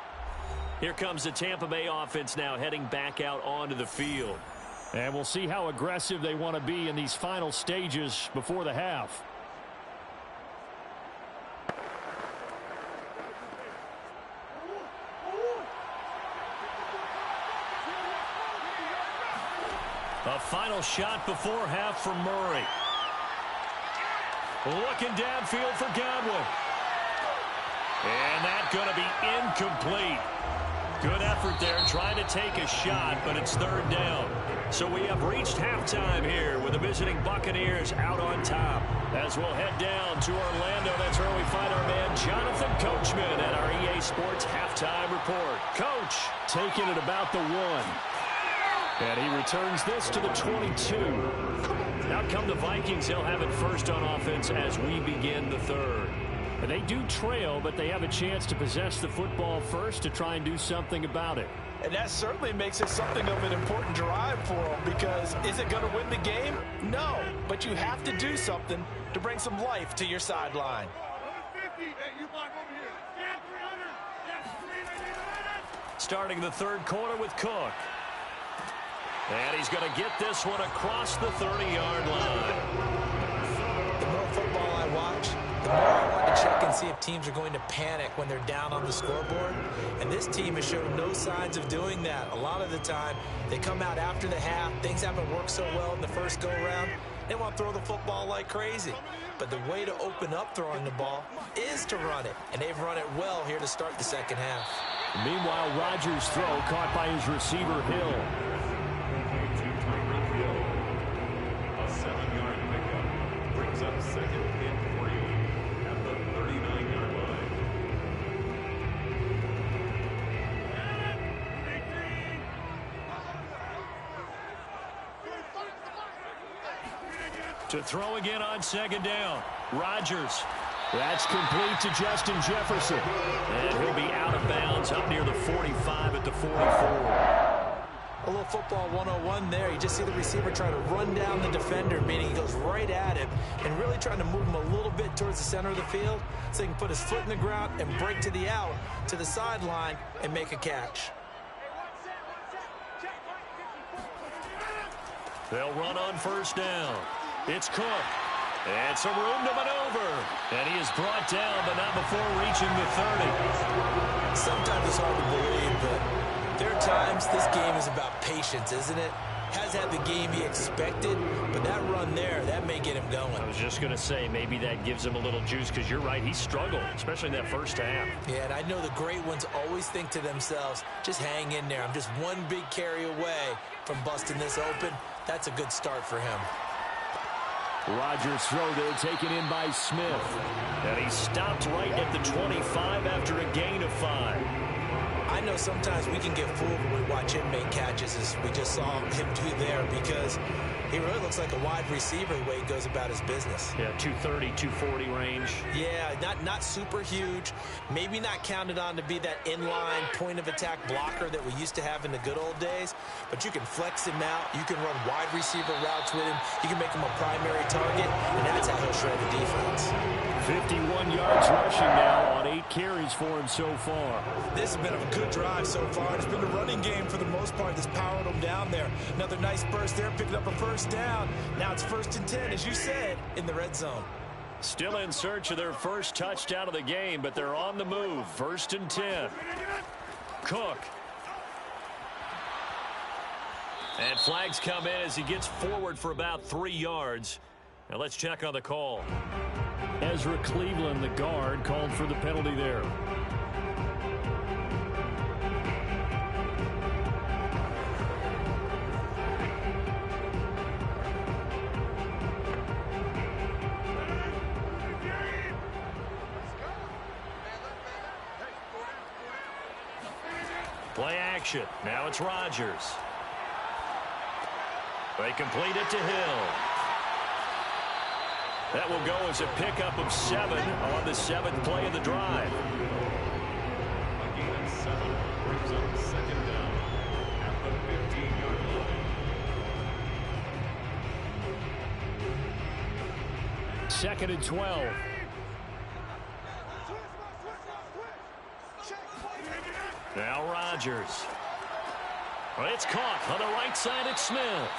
Here comes the Tampa Bay offense now heading back out onto the field. And we'll see how aggressive they want to be in these final stages before the half. A final shot before half for Murray. Looking downfield for Godwin. And that's going to be incomplete. Good effort there trying to take a shot, but it's 3rd down. So we have reached halftime here with the visiting Buccaneers out on top. As we'll head down to Orlando, that's where we find our man Jonathan Coachman at our EA Sports Halftime Report. Coach, taking it about the 1. And he returns this to the 22. Out come the Vikings. They'll have it first on offense as we begin the 3rd. And they do trail, but they have a chance to possess the football first to try and do something about it. And that certainly makes it something of an important drive for them, because is it going to win the game? No, but you have to do something to bring some life to your sideline. Starting the 3rd quarter with Cook. And he's going to get this one across the 30-yard line. The more football I watch, the more I want to check and see if teams are going to panic when they're down on the scoreboard. And this team has shown no signs of doing that. A lot of the time, they come out after the half. Things haven't worked so well in the first go-around. They want to throw the football like crazy. But the way to open up throwing the ball is to run it. And they've run it well here to start the second half. Meanwhile, Rodgers' throw caught by his receiver, Hill. A 7-yard pickup brings up 2nd and 3 at the 39-yard line. To throw again on 2nd down. Rodgers. That's complete to Justin Jefferson. And he'll be out of bounds up near the 45 at the 44. A little football 101 there. You just see the receiver trying to run down the defender, meaning he goes right at him and really trying to move him a little bit towards the center of the field so he can put his foot in the ground and break to the out, to the sideline, and make a catch. They'll run on 1st down. It's Cook. And some room to maneuver. And he is brought down, but not before reaching the 30. Sometimes it's hard to believe, but there are times this game is about patience, isn't it? Has had the game he expected, but that run there, that may get him going. I was just going to say, maybe that gives him a little juice, because you're right, he struggled, especially in that first half. Yeah, and I know the great ones always think to themselves, just hang in there. I'm just one big carry away from busting this open. That's a good start for him. Rodgers' throw there taken in by Smith. And he stopped right at the 25 after a gain of 5. I know sometimes we can get fooled when we watch him make catches, as we just saw him do there, because he really looks like a wide receiver the way he goes about his business. Yeah, 230, 240 range. Yeah, not super huge. Maybe not counted on to be that inline point-of-attack blocker that we used to have in the good old days, but you can flex him out. You can run wide receiver routes with him. You can make him a primary target, and that's how he'll shred the defense. 51 yards rushing now on 8 carries for him so far. This has been a good drive so far. It's been a running game for the most part that's powered them down there. Another nice burst there, picking up a first down. Now it's 1st and 10, as you said, in the red zone. Still in search of their first touchdown of the game, but they're on the move. 1st and 10. Cook. And flags come in as he gets forward for about 3 yards. Now let's check on the call. Ezra Cleveland, the guard, called for the penalty there. Play action. Now it's Rodgers. They complete it to Hill. That will go as a pickup of 7 on the 7th play of the drive. A gain of 7 brings up 2nd down at the 15-yard line. 2nd and 12. Now Rodgers. Well, it's caught on the right side at Smith.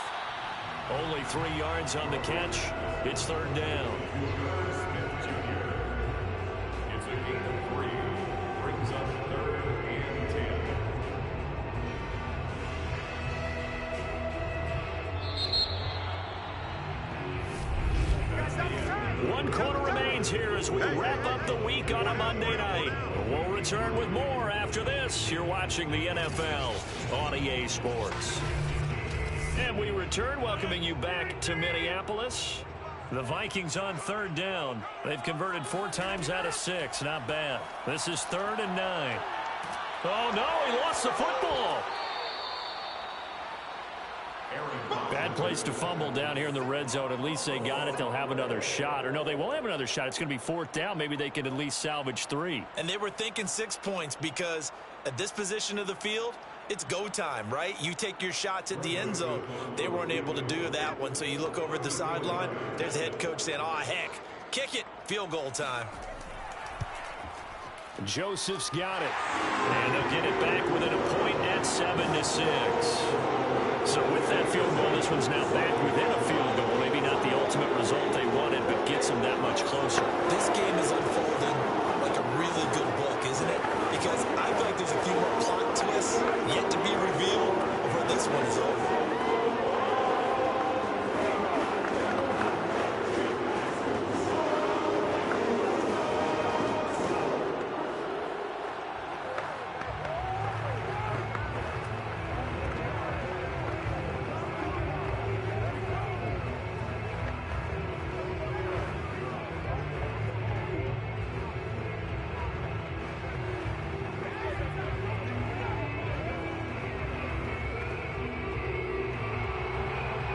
Only 3 yards on the catch. It's 3rd down. Smith Jr. It's a gain of 3. Brings up 3rd and 10. 1 quarter remains here as we wrap up the week on a Monday night. We'll return with more after this. You're watching the NFL on EA Sports. And we return, welcoming you back to Minneapolis. The Vikings on 3rd down. They've converted 4 times out of 6. Not bad. This is 3rd and 9. Oh, no, he lost the football. Bad place to fumble down here in the red zone. At least they got it. They'll have another shot. Or no, they won't have another shot. It's going to be 4th down. Maybe they can at least salvage 3. And they were thinking 6 points because at this position of the field, it's go time, right? You take your shots at the end zone. They weren't able to do that one. So you look over at the sideline. There's the head coach saying, oh, heck, kick it. Field goal time. Joseph's got it. And they'll get it back within a point at 7-6. So with that field goal, this one's now back within a field goal. Maybe not the ultimate result they wanted, but gets them that much closer. This game is unfolding like a really good book, isn't it? Because I feel like there's a few more plot twists yet to be revealed before this one is over.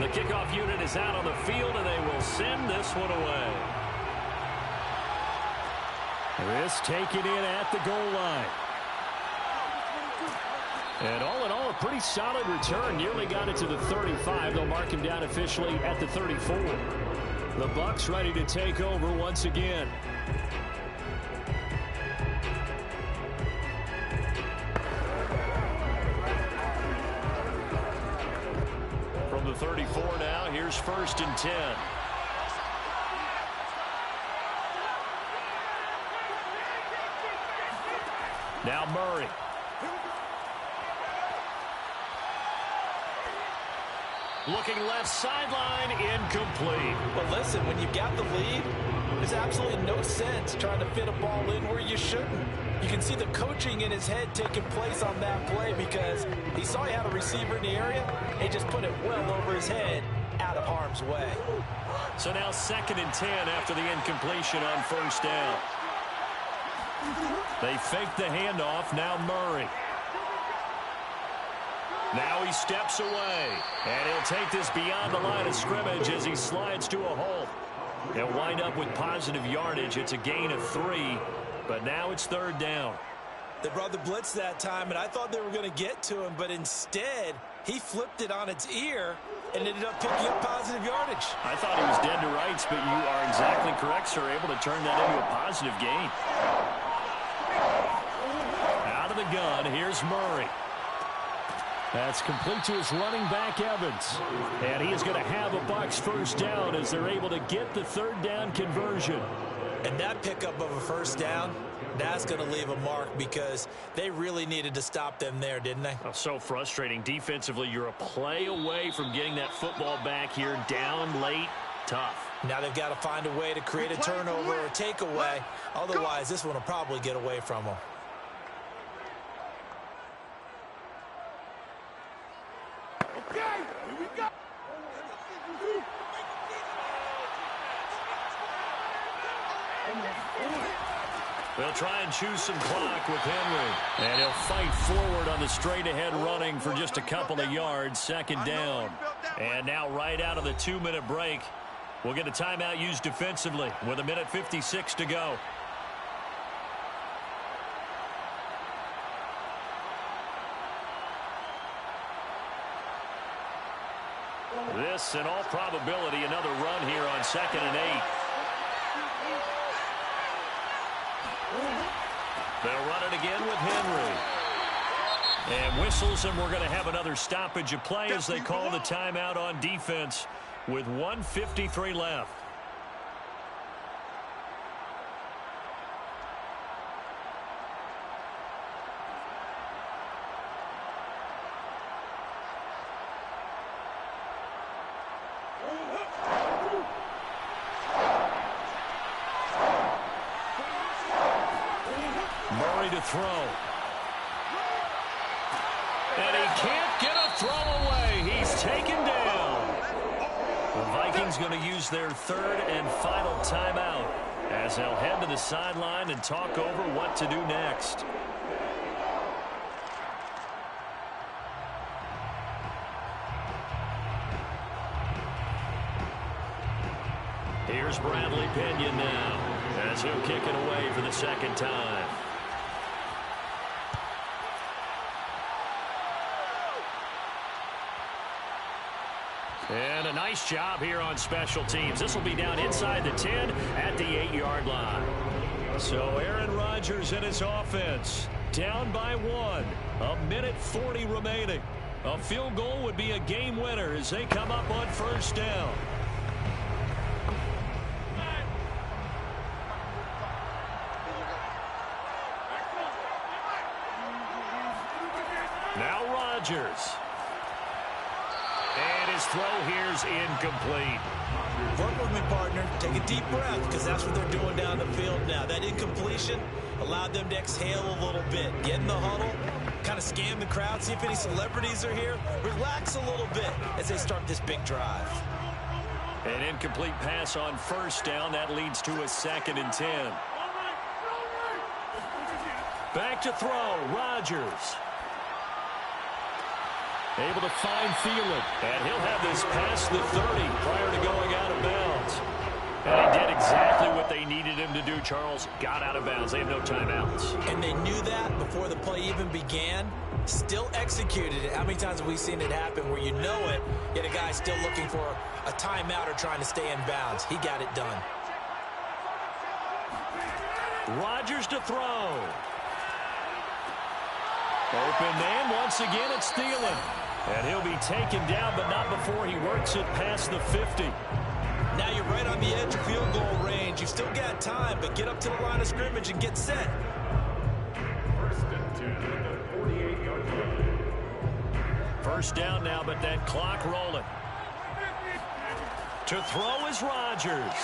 The kickoff unit is out on the field, and they will send this one away. This taken in at the goal line. And all in all, a pretty solid return. Nearly got it to the 35. They'll mark him down officially at the 34. The Bucs ready to take over once again. From the 34 now, here's 1st and 10. Now Murray. Looking left sideline, incomplete. But listen, when you've got the lead, there's absolutely no sense trying to fit a ball in where you shouldn't. You can see the coaching in his head taking place on that play because he saw he had a receiver in the area and just put it well over his head out of harm's way. So now 2nd and 10 after the incompletion on 1st down. They fake the handoff. Now Murray. Now he steps away. And he'll take this beyond the line of scrimmage as he slides to a halt. He'll wind up with positive yardage. It's a gain of 3. But now it's 3rd down. They brought the blitz that time, and I thought they were going to get to him, but instead he flipped it on its ear and ended up picking up positive yardage. I thought he was dead to rights, but you are exactly correct, sir. Able to turn that into a positive gain. Out of the gun. Here's Murray. That's complete to his running back, Evans. And he is going to have a Bucs first down as they're able to get the third down conversion. And that pickup of a first down, that's going to leave a mark because they really needed to stop them there, didn't they? Oh, so frustrating. Defensively, you're a play away from getting that football back here. Down late, tough. Now they've got to find a way to create a turnover or a takeaway. Otherwise, this one will probably get away from them. Okay, here we go. They'll try and choose some clock with Henry. And he'll fight forward on the straight-ahead running for just a couple of yards. Second down. And now right out of the 2-minute break, we'll get a timeout used defensively with 1:56 to go. This, in all probability, another run here on 2nd and 8. They'll run it again with Henry. And whistles, and we're going to have another stoppage of play as they call the timeout on defense with 1:53 left. Murray to throw. And he can't get a throw away. He's taken down. The Vikings going to use their third and final timeout as they'll head to the sideline and talk over what to do next. Here's Bradley Pinion now as he'll kick it away for the second time. And a nice job here on special teams. This will be down inside the 10 at the 8-yard line. So Aaron Rodgers and his offense down by 1. 1:40 remaining. A field goal would be a game winner as they come up on first down. Now Rodgers. And his throw here's incomplete. Work with me, partner. Take a deep breath because that's what they're doing down the field now. That incompletion allowed them to exhale a little bit. Get in the huddle, kind of scan the crowd, see if any celebrities are here. Relax a little bit as they start this big drive. An incomplete pass on first down. That leads to a 2nd and 10. Back to throw. Rodgers. Able to find Thielen. And he'll have this past the 30 prior to going out of bounds. And he did exactly what they needed him to do, Charles. Got out of bounds. They have no timeouts. And they knew that before the play even began. Still executed it. How many times have we seen it happen where you know it, yet a guy's still looking for a timeout or trying to stay in bounds? He got it done. Rodgers to throw. Open man. Once again, it's Thielen. And he'll be taken down, but not before he works it past the 50. Now you're right on the edge of field goal range. You've still got time, but get up to the line of scrimmage and get set. First and 10 at the 48-yard line. First down now, but that clock rolling. To throw is Rodgers.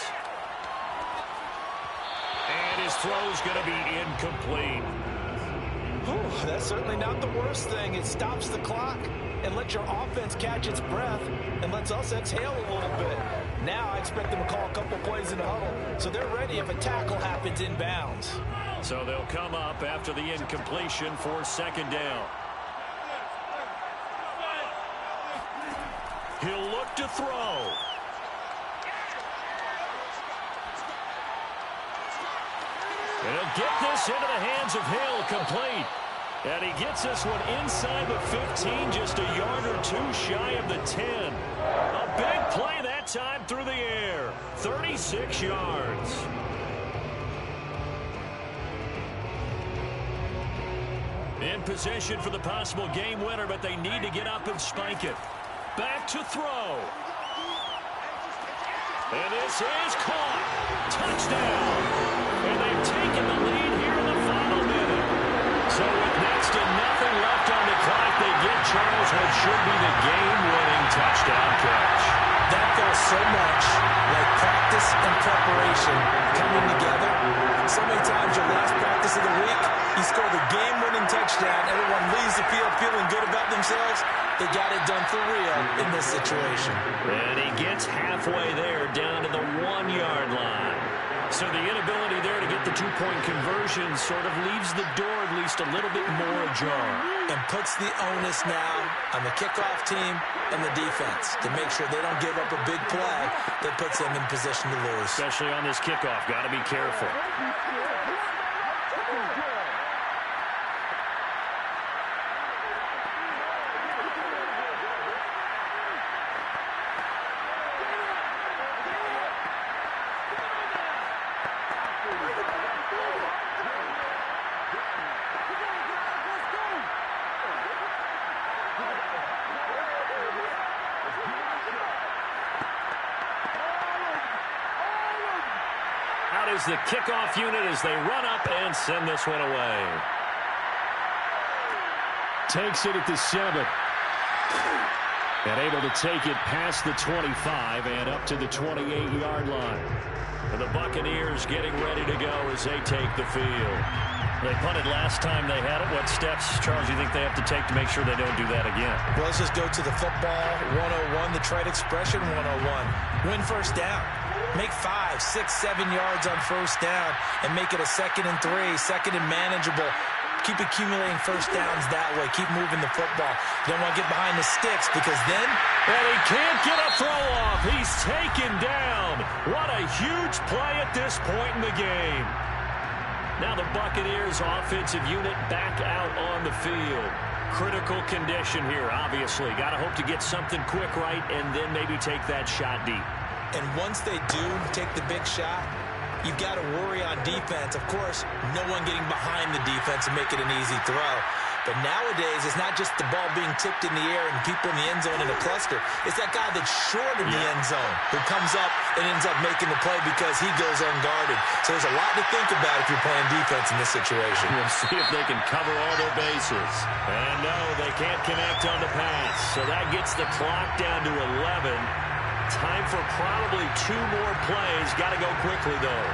And his throw's going to be incomplete. Whew, that's certainly not the worst thing. It stops the clock and lets your offense catch its breath and lets us exhale a little bit. Now I expect them to call a couple plays in the huddle so they're ready if a tackle happens in bounds. So they'll come up after the incompletion for second down. He'll look to throw. And he'll get this into the hands of Hill, complete. And he gets this one inside the 15, just a yard or two shy of the 10. A big play that time through the air. 36 yards. In position for the possible game winner, but they need to get up and spike it. Back to throw. And this is caught. Touchdown. And they've taken the lead here in the final minute. So with next to nothing left on the clock, they get Charles what should be the game-winning touchdown catch. That feels so much like practice and preparation coming together. So many times your last practice of the week, you score the game-winning touchdown. Everyone leaves the field feeling good about themselves. They got it done for real in this situation. And he gets halfway there, down to the 1-yard line. So the inability there to get the two-point conversion sort of leaves the door at least a little bit more ajar. And puts the onus now on the kickoff team and the defense to make sure they don't give up a big play that puts them in position to lose. Especially on this kickoff. Got to be careful. Out is the kickoff unit as they run up and send this one away. Takes it at the 7. And able to take it past the 25 and up to the 28-yard line. And the Buccaneers getting ready to go as they take the field. They punted last time they had it. What steps, Charles, you think they have to take to make sure they don't do that again? Well, let's just go to the football 101, the trade expression 101. Win first down. Make 5, 6, 7 yards on first down and make it a 2nd and 3, 2nd and manageable. Keep accumulating first downs that way. Keep moving the football. You don't want to get behind the sticks because then... And he can't get a throw off. He's taken down. What a huge play at this point in the game. Now the Buccaneers offensive unit back out on the field. Critical condition here, obviously. Got to hope to get something quick right and then maybe take that shot deep. And once they do take the big shot, you've got to worry on defense. Of course, no one getting behind the defense and make it an easy throw. But nowadays, it's not just the ball being tipped in the air and people in the end zone in a cluster. It's that guy that's short of the end zone who comes up and ends up making the play because he goes unguarded. So there's a lot to think about if you're playing defense in this situation. We'll see if they can cover all their bases. And no, they can't connect on the pass. So that gets the clock down to 11. Time for probably 2 more plays. Got to go quickly, though.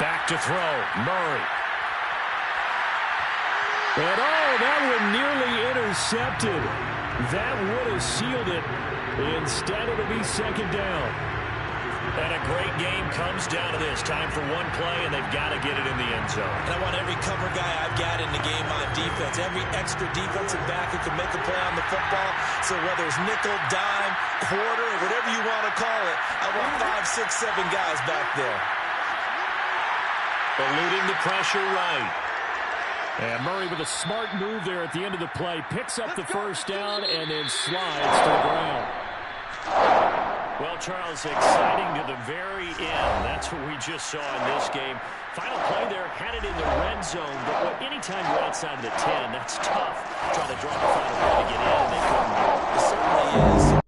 Back to throw. Murray. And that one nearly intercepted. That would have sealed it. Instead, it'll be 2nd down. And a great game comes down to this. Time for one play, and they've got to get it in the end zone. And I want every cover guy I've got in the game on defense. Every extra defensive back who can make a play on the football. So whether it's nickel, dime, quarter, whatever you want to call it, I want 5, 6, 7 guys back there. Eluding the pressure right. And Murray with a smart move there at the end of the play. Picks up the first down and then slides to the ground. Well, Charles, exciting to the very end. That's what we just saw in this game. Final play there, had it in the red zone, but anytime you're outside of the 10, that's tough. Trying to draw the final play to get in, and they couldn't do it. It certainly is.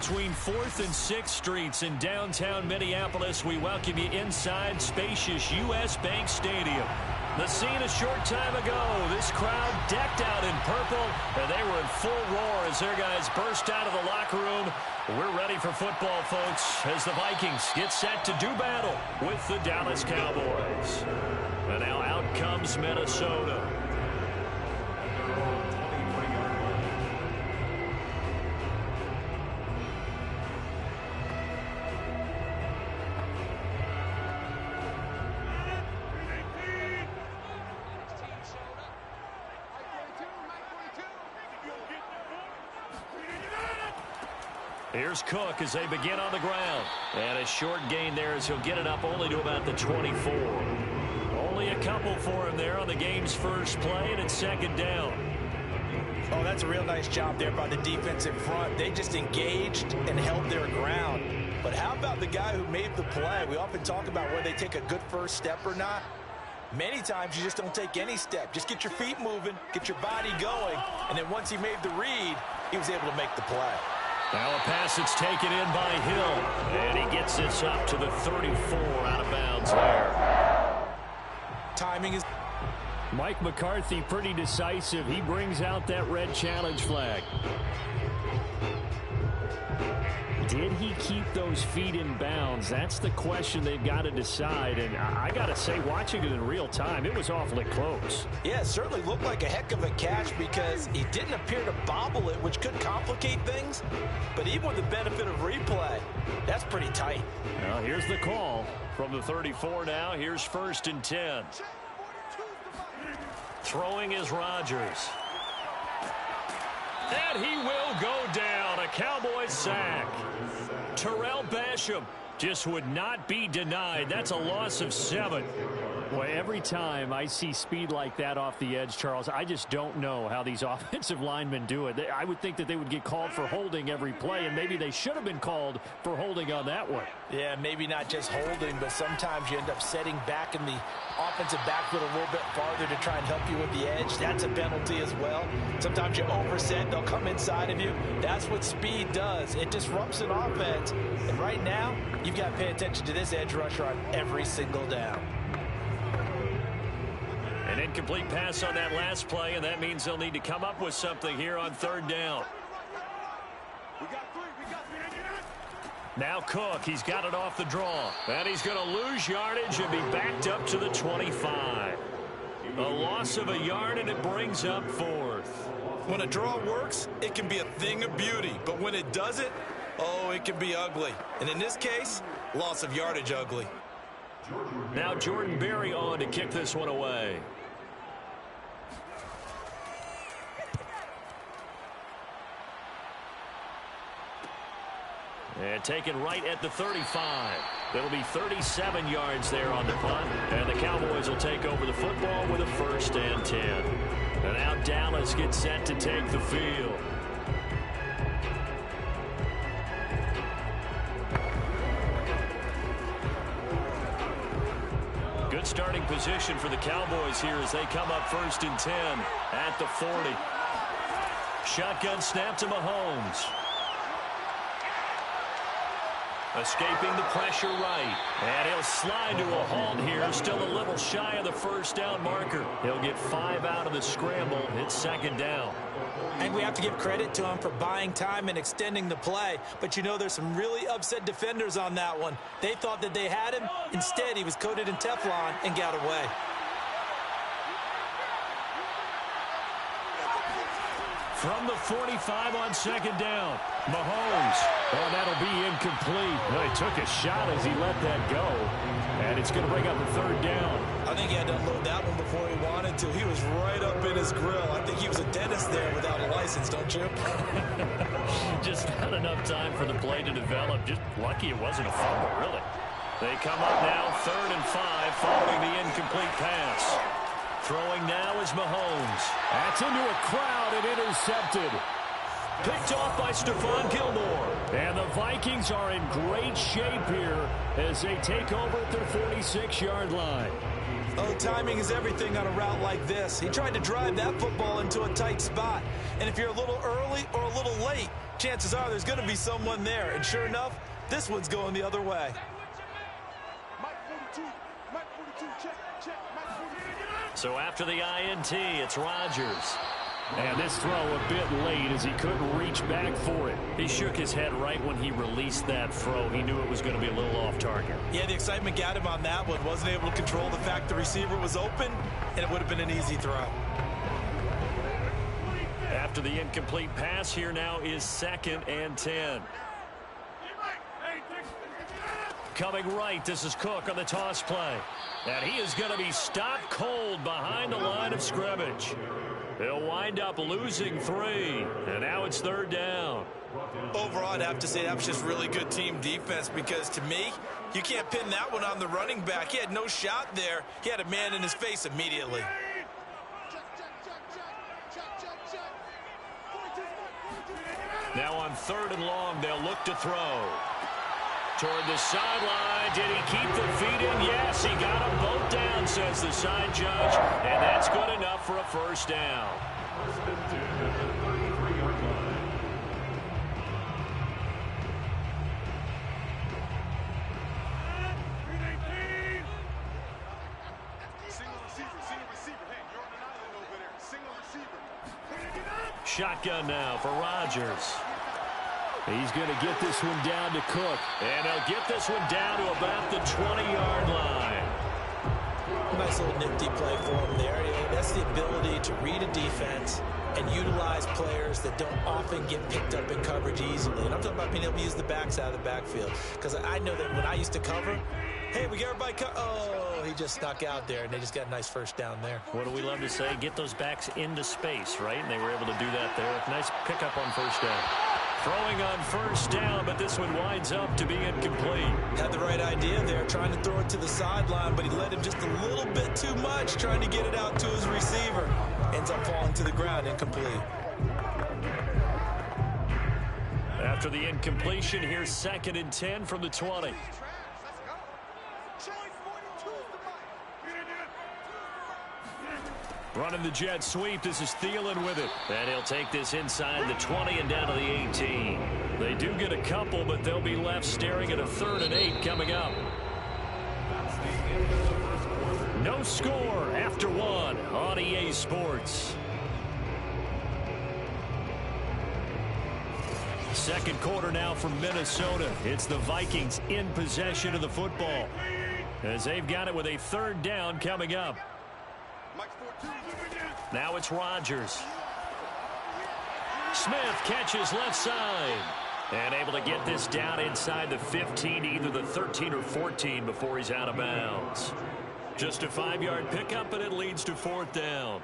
between 4th and 6th Streets in downtown Minneapolis, we welcome you inside spacious U.S. Bank Stadium. The scene a short time ago, this crowd decked out in purple, and they were in full roar as their guys burst out of the locker room. We're ready for football, folks, as the Vikings get set to do battle with the Dallas Cowboys. And now out comes Minnesota. Here's Cook as they begin on the ground. And a short gain there as he'll get it up only to about the 24. Only a couple for him there on the game's first play, and it's second down. Oh, that's a real nice job there by the defensive front. They just engaged and held their ground. But how about the guy who made the play? We often talk about whether they take a good first step or not. Many times you just don't take any step. Just get your feet moving, get your body going, and then once he made the read, he was able to make the play. Now a pass that's taken in by Hill. And he gets this up to the 34 out of bounds there. Timing is... Mike McCarthy pretty decisive. He brings out that red challenge flag. Did he keep those feet in bounds? That's the question they've got to decide. And I got to say, watching it in real time, it was awfully close. Yeah, it certainly looked like a heck of a catch because he didn't appear to bobble it, which could complicate things. But even with the benefit of replay, that's pretty tight. Now here's the call from the 34 now. Here's 1st and 10. Throwing is Rodgers. And he will go down. A Cowboys sack. Terrell Basham just would not be denied. That's a loss of 7. Boy, every time I see speed like that off the edge, Charles, I just don't know how these offensive linemen do it. I would think that they would get called for holding every play, and maybe they should have been called for holding on that one. Yeah, maybe not just holding, but sometimes you end up setting back in the offensive backfield a little bit farther to try and help you with the edge. That's a penalty as well. Sometimes you overset, they'll come inside of you. That's what speed does. It disrupts an offense. And right now, you've got to pay attention to this edge rusher on every single down. An incomplete pass on that last play, and that means they'll need to come up with something here on 3rd down. Now Cook, he's got it off the draw. And he's going to lose yardage and be backed up to the 25. A loss of a yard, and it brings up 4th. When a draw works, it can be a thing of beauty. But when it doesn't, oh, it can be ugly. And in this case, loss of yardage ugly. Now Jordan Berry on to kick this one away. And taken right at the 35. It'll be 37 yards there on the punt. And the Cowboys will take over the football with a 1st and 10. And now Dallas gets set to take the field. Good starting position for the Cowboys here as they come up 1st and 10 at the 40. Shotgun snap to Mahomes. Escaping the pressure right. And he'll slide to a halt here. Still a little shy of the 1st down marker. He'll get 5 out of the scramble. It's 2nd down. And we have to give credit to him for buying time and extending the play. But you know, there's some really upset defenders on that one. They thought that they had him. Instead, he was coated in Teflon and got away. From the 45 on 2nd down. Mahomes. Oh, that'll be incomplete. Well, he took a shot as he let that go. And it's going to bring up a 3rd down. I think he had to unload that one before he wanted to. He was right up in his grill. I think he was a dentist there without a license, don't you? Just not enough time for the play to develop. Just lucky it wasn't a fumble, really. They come up now 3rd and 5 following the incomplete pass. Throwing now is Mahomes. That's into a crowd and intercepted. Picked off by Stephon Gilmore. And the Vikings are in great shape here as they take over at their 46-yard line. Oh, timing is everything on a route like this. He tried to drive that football into a tight spot. And if you're a little early or a little late, chances are there's going to be someone there. And sure enough, this one's going the other way. So after the INT, it's Rodgers. And this throw a bit late as he couldn't reach back for it. He shook his head right when he released that throw. He knew it was going to be a little off target. Yeah, the excitement got him on that one. Wasn't able to control the fact the receiver was open, and it would have been an easy throw. After the incomplete pass, here now is 2nd and 10. Coming right, this is Cook on the toss play. And he is going to be stopped cold behind the line of scrimmage. He'll wind up losing 3, and now it's 3rd down. Overall, I'd have to say that was just really good team defense because, to me, you can't pin that one on the running back. He had no shot there. He had a man in his face immediately. Now on 3rd and long, they'll look to throw. Toward the sideline. Did he keep the feet in? Yes, he got them both down, says the side judge. And that's good enough for a 1st down. Shotgun now for Rodgers. He's going to get this one down to Cook. And he'll get this one down to about the 20-yard line. Nice little nifty play for him there. That's the ability to read a defense and utilize players that don't often get picked up in coverage easily. And I'm talking about being able to use the backs out of the backfield. Because I know that when I used to cover, hey, we got everybody oh, he just snuck out there, and they just got a nice 1st down there. What do we love to say? Get those backs into space, right? And they were able to do that there. Nice pickup on 1st down. Throwing on 1st down, but this one winds up to be incomplete. Had the right idea there, trying to throw it to the sideline, but he led him just a little bit too much, trying to get it out to his receiver. Ends up falling to the ground, incomplete. After the incompletion, here's 2nd and 10 from the 20. Running the jet sweep. This is Thielen with it. And he'll take this inside the 20 and down to the 18. They do get a couple, but they'll be left staring at a 3rd and 8 coming up. No score after 1 on EA Sports. 2nd quarter now from Minnesota. It's the Vikings in possession of the football, as they've got it with a 3rd down coming up. Now it's Rodgers. Smith catches left side. And able to get this down inside the 15, either the 13 or 14 before he's out of bounds. Just a 5-yard pickup, and it leads to 4th down.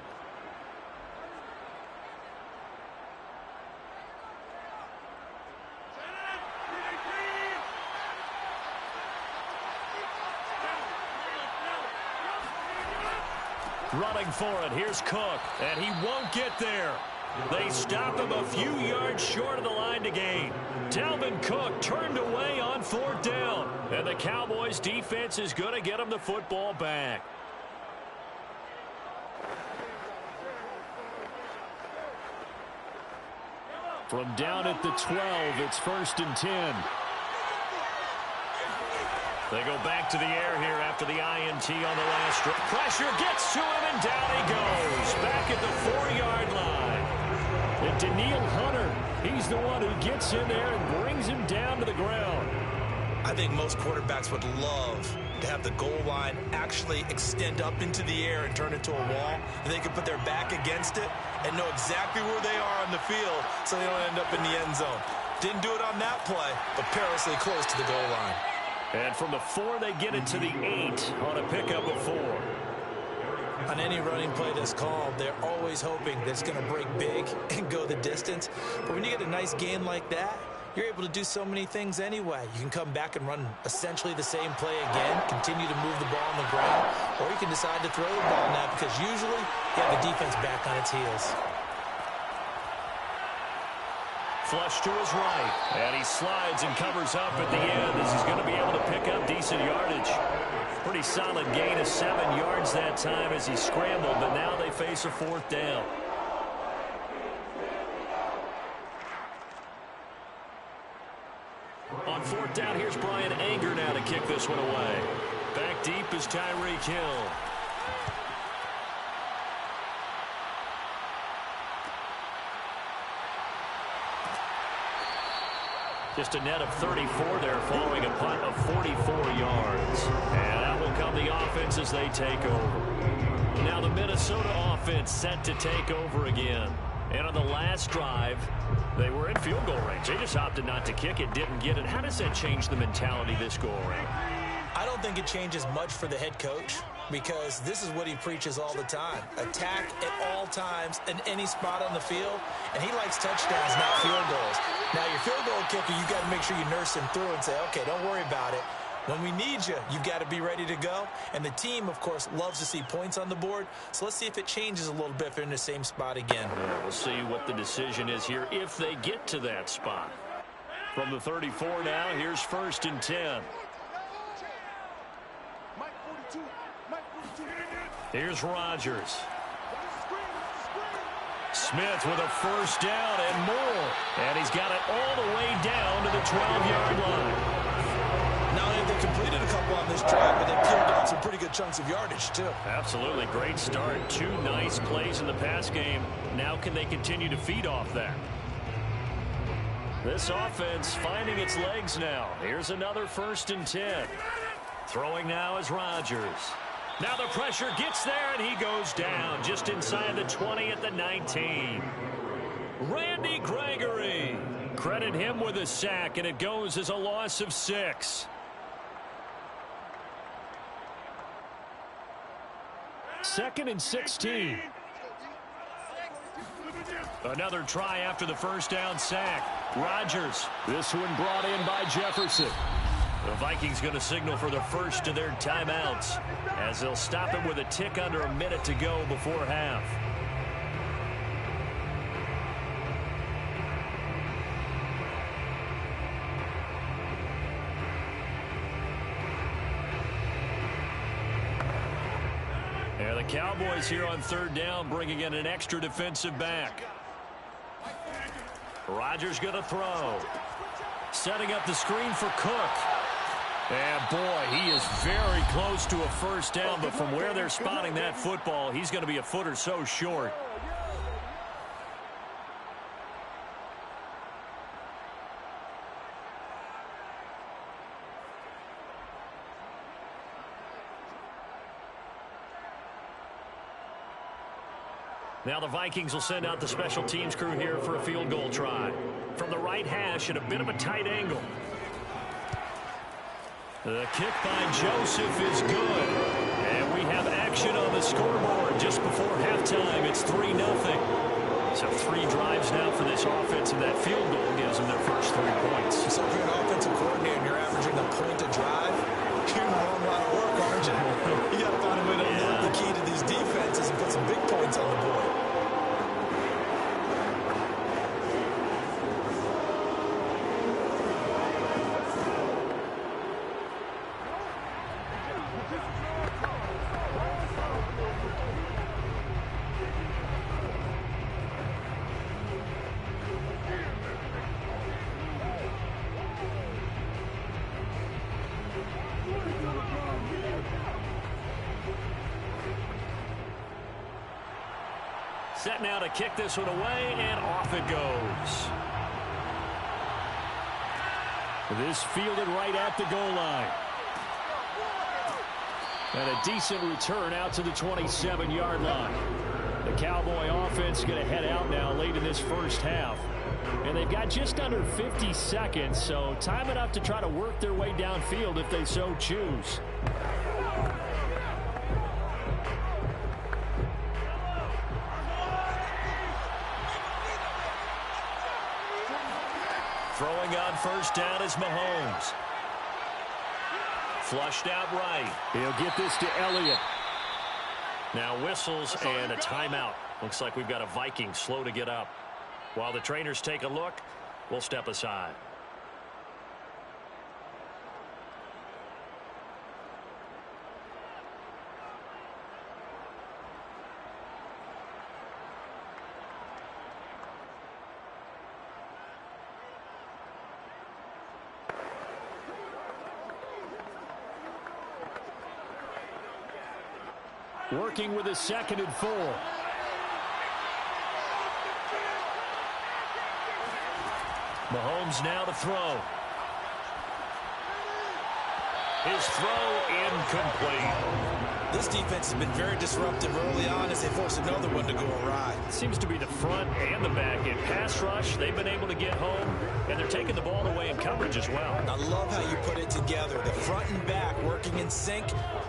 Running for it, here's Cook, and he won't get there. They stop him a few yards short of the line to gain. Dalvin Cook turned away on 4th down, and the Cowboys defense is going to get him the football back. From down at the 12, it's 1st and 10. They go back to the air here after the INT on the last drive. Pressure gets to him, and down he goes. Back at the 4-yard line. And Daniil Hunter, he's the one who gets in there and brings him down to the ground. I think most quarterbacks would love to have the goal line actually extend up into the air and turn into a wall, and they can put their back against it and know exactly where they are on the field so they don't end up in the end zone. Didn't do it on that play, but perilously close to the goal line. And from the 4, they get it to the 8 on a pickup of 4. On any running play that's called, they're always hoping that it's going to break big and go the distance. But when you get a nice gain like that, you're able to do so many things anyway. You can come back and run essentially the same play again, continue to move the ball on the ground, or you can decide to throw the ball now because usually you have the defense back on its heels. Flush to his right. And he slides and covers up at the end as he's going to be able to pick up decent yardage. Pretty solid gain of 7 yards that time as he scrambled, but now they face a 4th down. On 4th down, here's Brian Anger now to kick this one away. Back deep is Tyreek Hill. Just a net of 34 there following a punt of 44 yards. And out will come the offense as they take over. Now the Minnesota offense set to take over again. And on the last drive, they were in field goal range. They just opted not to kick it, didn't get it. How does that change the mentality this go around? I don't think it changes much for the head coach because this is what he preaches all the time. Attack at all times in any spot on the field, and he likes touchdowns, not field goals. Now, your field goal kicker, you got to make sure you nurse him through and say, okay, don't worry about it. When we need you, you've got to be ready to go. And the team, of course, loves to see points on the board. So let's see if it changes a little bit if they're in the same spot again. Yeah, we'll see what the decision is here if they get to that spot. From the 34 now, here's 1st and 10. Here's Rodgers. Smith with a 1st down and more. And he's got it all the way down to the 12-yard line. Not only have they completed a couple on this drive, but they peeled out some pretty good chunks of yardage, too. Absolutely. Great start. 2 nice plays in the pass game. Now can they continue to feed off that? This offense finding its legs now. Here's another 1st and 10. Throwing now is Rodgers. Now the pressure gets there, and he goes down just inside the 20 at the 19. Randy Gregory. Credit him with a sack, and it goes as a loss of 6. 2nd and 16. Another try after the 1st down sack. Rodgers. This one brought in by Jefferson. The Vikings going to signal for the first of their timeouts as they'll stop it with a tick under a minute to go before half. And the Cowboys here on 3rd down bringing in an extra defensive back. Rodgers going to throw. Setting up the screen for Cook. And boy, he is very close to a 1st down, but from where they're spotting that football, he's going to be a foot or so short. Now the Vikings will send out the special teams crew here for a field goal try. From the right hash at a bit of a tight angle. The kick by Joseph is good. And we have action on the scoreboard just before halftime. It's 3-0. So 3 drives now for this offense, and that field goal gives them their first 3 points. So if you're an offensive coordinator and you're averaging a point a drive, you're in a long line of work, aren't you? You got to find a way to unlock the key to these defenses and put some big points on the board. Set now to kick this one away, and off it goes. This fielded right at the goal line. And a decent return out to the 27-yard line. The Cowboy offense going to head out now late in this first half. And they've got just under 50 seconds, so time enough to try to work their way downfield if they so choose. Throwing on 1st down is Mahomes. Flushed out right. He'll get this to Elliott. Now whistles and a timeout. Looks like we've got a Viking slow to get up. While the trainers take a look, will step aside. Working with a 2nd and 4. Mahomes now to throw. His throw incomplete. This defense has been very disruptive early on as they force another one to go awry. Seems to be the front and the back end. Pass rush, they've been able to get home, and they're taking the ball away in coverage as well. I love how you put it together. The front and back working in sync,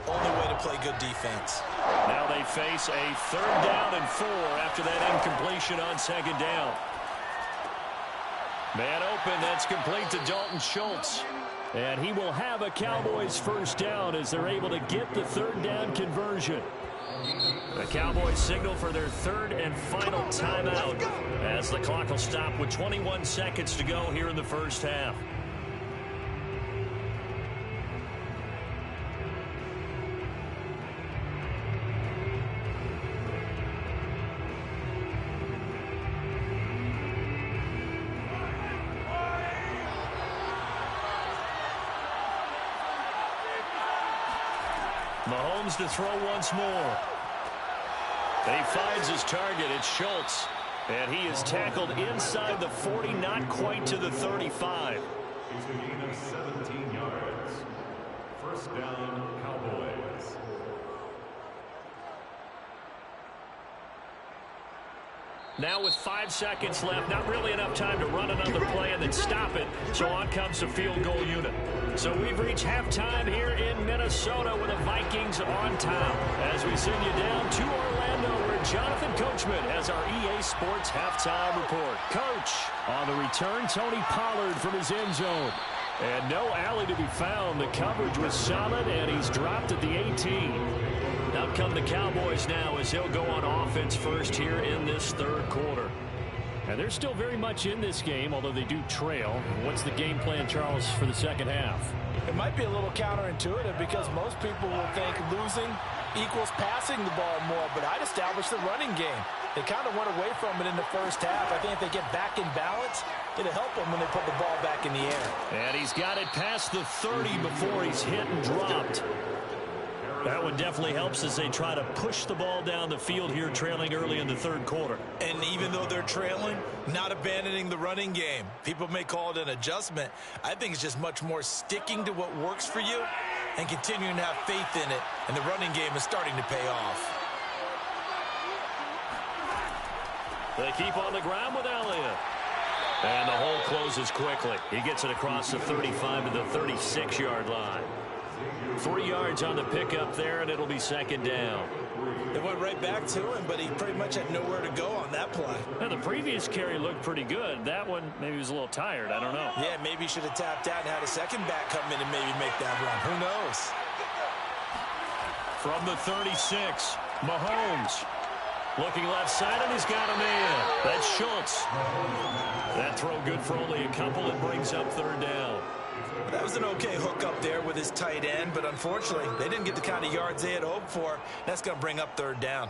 only way to play good defense. Now they face a 3rd down and 4 after that incompletion on 2nd down. Man open, that's complete to Dalton Schultz. And he will have a Cowboys 1st down as they're able to get the 3rd down conversion. The Cowboys signal for their 3rd and final timeout as the clock will stop with 21 seconds to go here in the 1st half. Mahomes to throw once more. And he finds his target. It's Schultz. And he is tackled inside the 40, not quite to the 35. He's a gain of 17 yards. 1st down, Cowboys. Now with 5 seconds left, not really enough time to run another play and then stop it. So on comes the field goal unit. So we've reached halftime here in Minnesota with the Vikings on top. As we send you down to Orlando where Jonathan Coachman has our EA Sports halftime report. Coach, on the return, Tony Pollard from his end zone. And no alley to be found. The coverage was solid, and he's dropped at the 18. Out come the Cowboys now as they'll go on offense first here in this 3rd quarter. And they're still very much in this game, although they do trail. What's the game plan, Charles, for the 2nd half? It might be a little counterintuitive because most people will think losing equals passing the ball more, but I'd establish the running game. They kind of went away from it in the 1st half. I think if they get back in balance, it'll help them when they put the ball back in the air. And he's got it past the 30 before he's hit and dropped. That one definitely helps as they try to push the ball down the field here, trailing early in the 3rd quarter. And even though they're trailing, not abandoning the running game. People may call it an adjustment. I think it's just much more sticking to what works for you and continuing to have faith in it. And the running game is starting to pay off. They keep on the ground with Elliott. And the hole closes quickly. He gets it across the 35 to the 36-yard line. 3 yards on the pickup there, and it'll be 2nd down. It went right back to him, but he pretty much had nowhere to go on that play. Now, the previous carry looked pretty good. That one, maybe he was a little tired. I don't know. Yeah, maybe he should have tapped out and had a second back come in and maybe make that run. Who knows? From the 36, Mahomes. Looking left side, and he's got a man. That's Schultz. That throw good for only a couple. It brings up 3rd down. That was an okay hook up there with his tight end, but unfortunately, they didn't get the kind of yards they had hoped for. That's going to bring up 3rd down.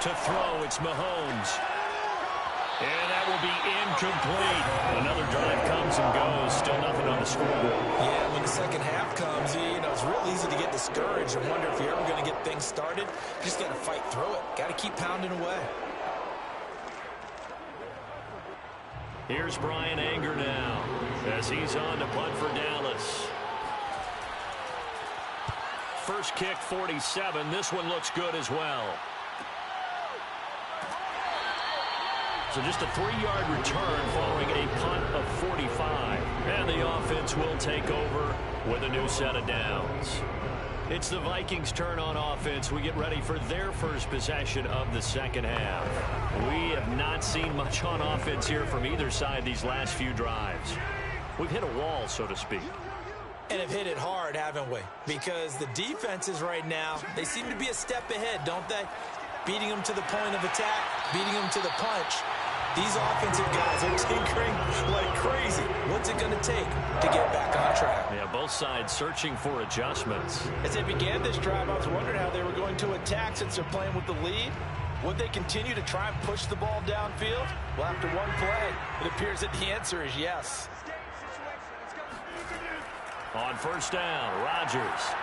To throw, it's Mahomes. And that will be incomplete. Another drive comes and goes. Still nothing on the scoreboard. Yeah, when the 2nd half comes, you know, it's real easy to get discouraged and wonder if you're ever going to get things started. You just got to fight through it. Got to keep pounding away. Here's Brian Anger now as he's on to punt for Dallas. First kick, 47. This one looks good as well. So just a 3-yard return following a punt of 45. And the offense will take over with a new set of downs. It's the Vikings' turn on offense. We get ready for their first possession of the 2nd half. We have not seen much on offense here from either side these last few drives. We've hit a wall, so to speak. And have hit it hard, haven't we? Because the defenses right now, they seem to be a step ahead, don't they? Beating them to the point of attack, beating them to the punch. These offensive guys are tinkering like crazy. What's it going to take to get back on track? Yeah, both sides searching for adjustments. As they began this drive, I was wondering how they were going to attack since they're playing with the lead. Would they continue to try and push the ball downfield? Well, after one play, it appears that the answer is yes. On first down, Rodgers.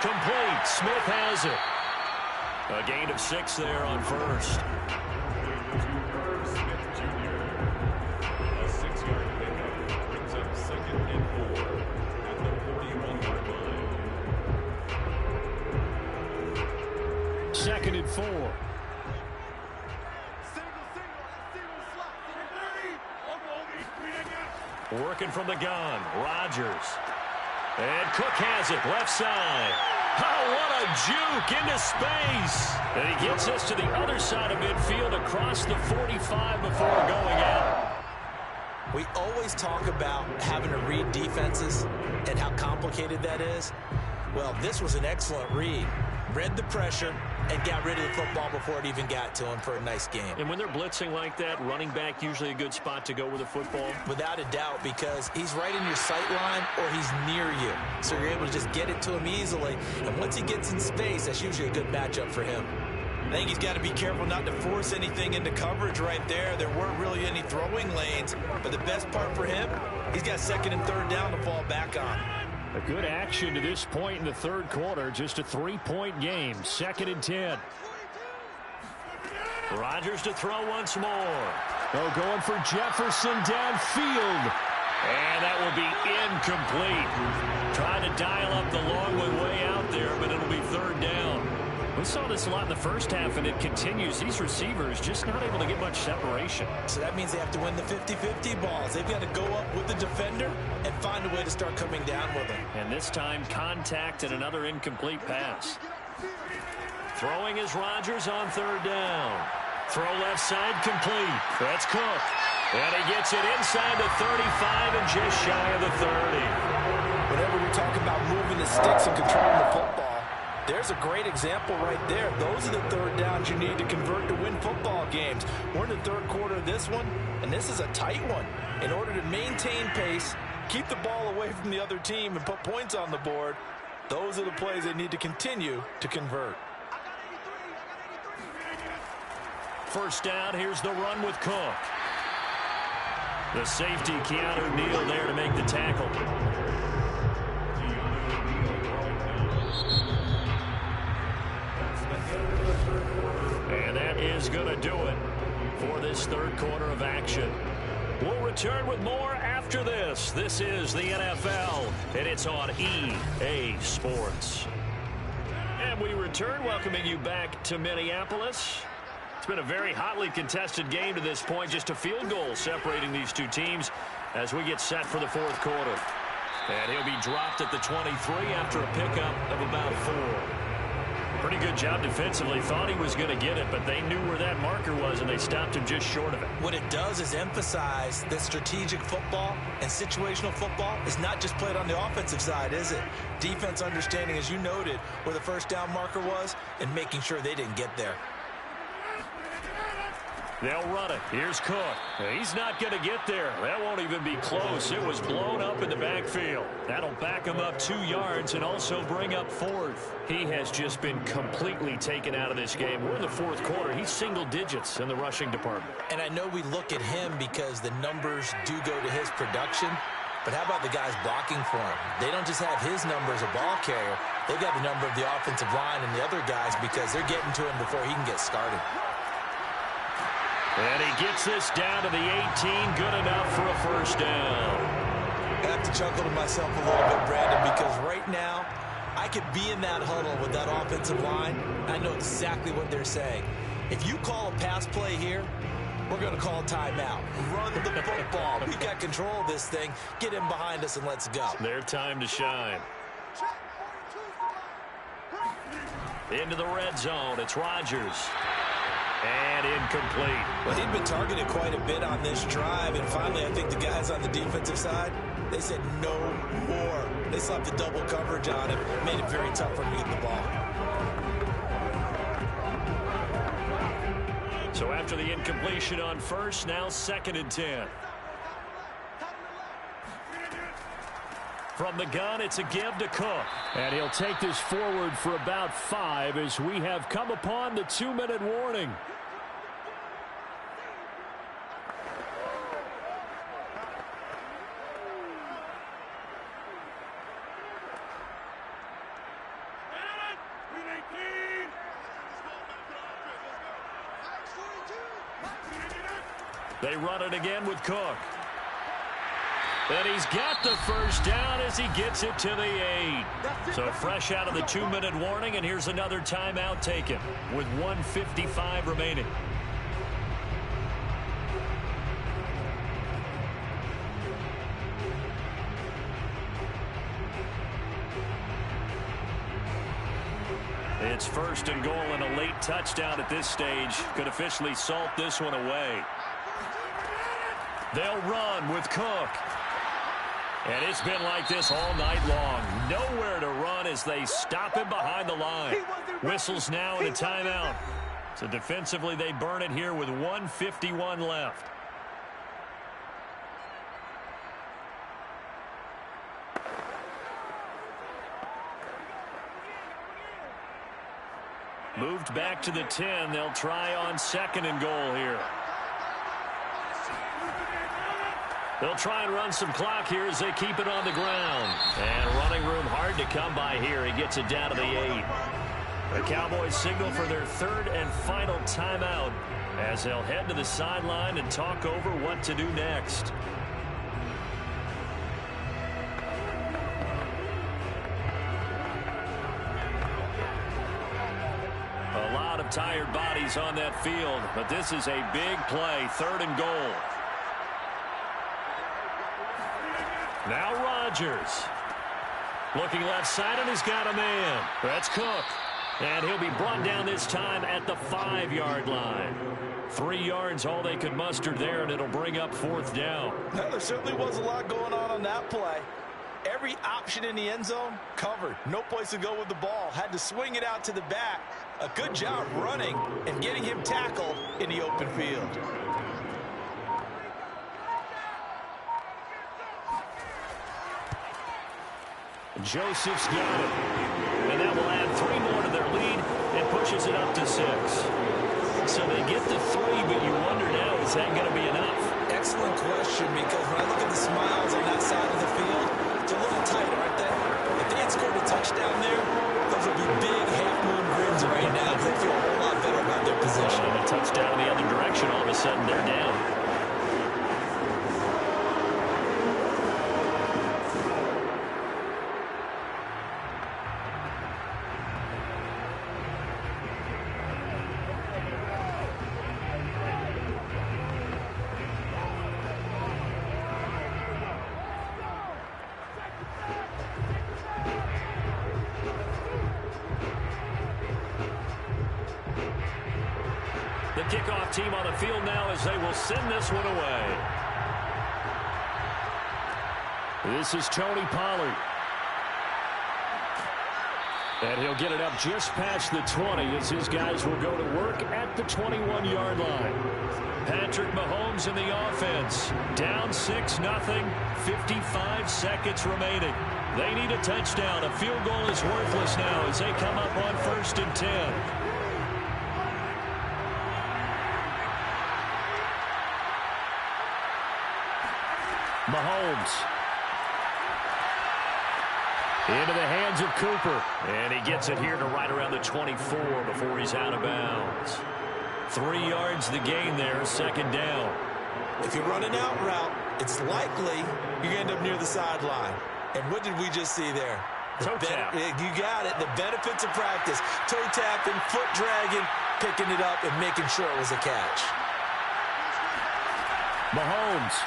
Complete. Smith has it. A gain of 6 there on first. Smith Jr. A 6-yard pickup brings up 2nd and 4 at the 41-yard line. 2nd and 4. Working from the gun, Rodgers. And Cook has it, left side. Oh, what a juke into space. And he gets us to the other side of midfield across the 45 before going out. We always talk about having to read defenses and how complicated that is. Well, this was an excellent read. Read the pressure and got rid of the football before it even got to him for a nice game. And when they're blitzing like that, running back usually a good spot to go with the football? Without a doubt, because he's right in your sight line or he's near you. So you're able to just get it to him easily. And once he gets in space, that's usually a good matchup for him. I think he's got to be careful not to force anything into coverage right there. There weren't really any throwing lanes. But the best part for him, he's got 2nd and 3rd down to fall back on. A good action to this point in the third quarter. Just a 3-point game. 2nd and 10. Rodgers to throw once more. Oh, going for Jefferson downfield. And that will be incomplete. Trying to dial up the long way out there, but it'll be 3rd down. We saw this a lot in the first half, and it continues. These receivers just not able to get much separation. So that means they have to win the 50-50 balls. They've got to go up with the defender and find a way to start coming down with them. And this time, contact and another incomplete pass. Throwing is Rodgers on 3rd down. Throw left side complete. That's Cook. And he gets it inside the 35 and just shy of the 30. Whenever we talk about moving the sticks and controlling the football, there's a great example right there. Those are the 3rd downs you need to convert to win football games. We're in the 3rd quarter of this one, and this is a tight one. In order to maintain pace, keep the ball away from the other team, and put points on the board, those are the plays they need to continue to convert. First down, here's the run with Cook. The safety, Keanu Neal, there to make the tackle. And that is going to do it for this 3rd quarter of action. We'll return with more after this. This is the NFL, and it's on EA Sports. And we return, welcoming you back to Minneapolis. It's been a very hotly contested game to this point. Just a field goal separating these two teams as we get set for the 4th quarter. And he'll be dropped at the 23 after a pickup of about 4. Pretty good job defensively. Thought he was going to get it, but they knew where that marker was, and they stopped him just short of it. What it does is emphasize that strategic football and situational football is not just played on the offensive side, is it? Defense understanding, as you noted, where the first down marker was and making sure they didn't get there. They'll run it. Here's Cook. He's not going to get there. That won't even be close. It was blown up in the backfield. That'll back him up 2 yards and also bring up 4th. He has just been completely taken out of this game. We're in the 4th quarter. He's single digits in the rushing department. And I know we look at him because the numbers do go to his production. But how about the guys blocking for him? They don't just have his number as a ball carrier. They've got the number of the offensive line and the other guys because they're getting to him before he can get started. And he gets this down to the 18. Good enough for a first down. I have to chuckle to myself a little bit, Brandon, because right now I could be in that huddle with that offensive line. I know exactly what they're saying. If you call a pass play here, we're going to call a timeout. Run the football. We've got control of this thing. Get in behind us and let's go. Their time to shine. Into the red zone. It's Rodgers. And incomplete. Well, he'd been targeted quite a bit on this drive, and finally I think the guys on the defensive side, They said no more. They slapped the double coverage on him. Made it very tough for him to get the ball. So after the incompletion on first, now 2nd and 10. From the gun, it's a give to Cook. And he'll take this forward for about 5 as we have come upon the 2-minute warning. They run it again with Cook. And he's got the first down as he gets it to the 8. So fresh out of the 2-minute warning, and here's another timeout taken with 1:55 remaining. It's 1st and goal, and a late touchdown at this stage could officially salt this one away. They'll run with Cook. And it's been like this all night long. Nowhere to run as they stop him behind the line. Whistles now and a timeout. So defensively they burn it here with 1:51 left. Moved back to the 10. They'll try on 2nd and goal here. They'll try and run some clock here as they keep it on the ground. And running room hard to come by here. He gets it down to the 8. The Cowboys signal for their 3rd and final timeout as they'll head to the sideline and talk over what to do next. A lot of tired bodies on that field, but this is a big play, 3rd and goal. Now Rodgers. Looking left side, and he's got a man. That's Cook. And he'll be brought down this time at the 5-yard line. 3 yards, all they could muster there, and it'll bring up 4th down. Well, there certainly was a lot going on that play. Every option in the end zone covered. No place to go with the ball. Had to swing it out to the back. A good job running and getting him tackled in the open field. Joseph's got it. And that will add 3 more to their lead and pushes it up to 6. So they get the 3, but you wonder now, is that going to be enough? Excellent question, because when I look at the smiles on that side of the field, it's a little tight, aren't they? If they had scored a touchdown there, those would be big half-moon grins right now because they feel a whole lot better about their position. And a touchdown in the other direction, all of a sudden they're down. The kickoff team on the field now as they will send this one away. This is Tony Pollard. And he'll get it up just past the 20 as his guys will go to work at the 21-yard line. Patrick Mahomes in the offense. Down 6-0, 55 seconds remaining. They need a touchdown. A field goal is worthless now as they come up on 1st and 10. Mahomes. Into the hands of Cooper. And he gets it here to right around the 24 before he's out of bounds. 3 yards the gain there, 2nd down. If you run an out route, it's likely you're going to end up near the sideline. And what did we just see there? Toe tap. You got it. The benefits of practice. Toe tapping, foot dragging, picking it up, and making sure it was a catch. Mahomes.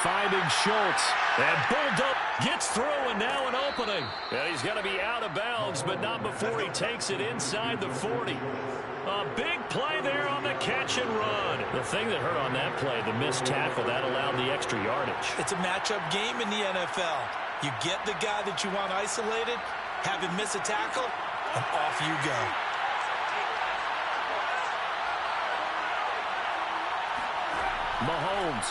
Finding Schultz. And Bulldog gets through, and now an opening. And he's going to be out of bounds, but not before he takes it inside the 40. A big play there on the catch and run. The thing that hurt on that play, the missed tackle, that allowed the extra yardage. It's a matchup game in the NFL. You get the guy that you want isolated, have him miss a tackle, and off you go. Mahomes.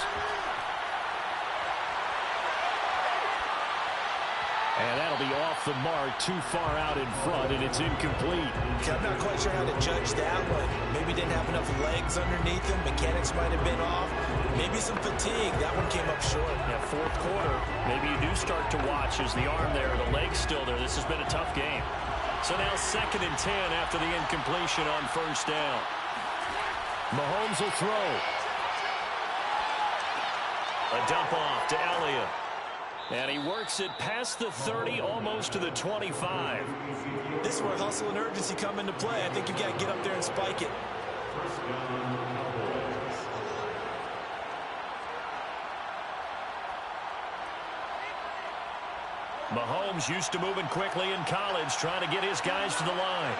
And that'll be off the mark, too far out in front, and it's incomplete. I'm not quite sure how to judge that one. Maybe didn't have enough legs underneath him. Mechanics might have been off. Maybe some fatigue. That one came up short. Yeah, fourth quarter, maybe you do start to watch as the arm there, the leg's still there. This has been a tough game. So now 2nd and 10 after the incompletion on first down. Mahomes will throw. A dump off to Elliott. And he works it past the 30, almost to the 25. This is where hustle and urgency come into play. I think you got to get up there and spike it. Mahomes used to moving quickly in college, trying to get his guys to the line.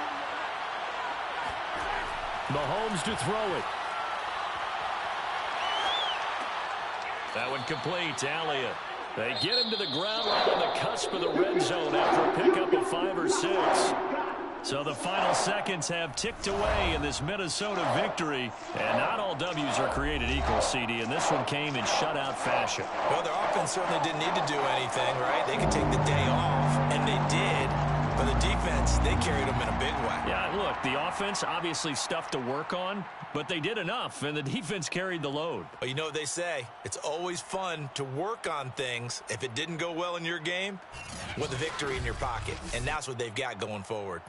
Mahomes to throw it. That one complete to Elliott. They get him to the ground right on the cusp of the red zone after a pickup of 5 or 6. So the final seconds have ticked away in this Minnesota victory. And not all W's are created equal, CD, and this one came in shutout fashion. Well, their offense certainly didn't need to do anything, right? They could take the day off, and they did. But the defense, they carried them in a big way. Yeah, look, the offense, obviously stuff to work on, but they did enough, and the defense carried the load. Well, you know what they say. It's always fun to work on things. If it didn't go well in your game, with a victory in your pocket. And that's what they've got going forward.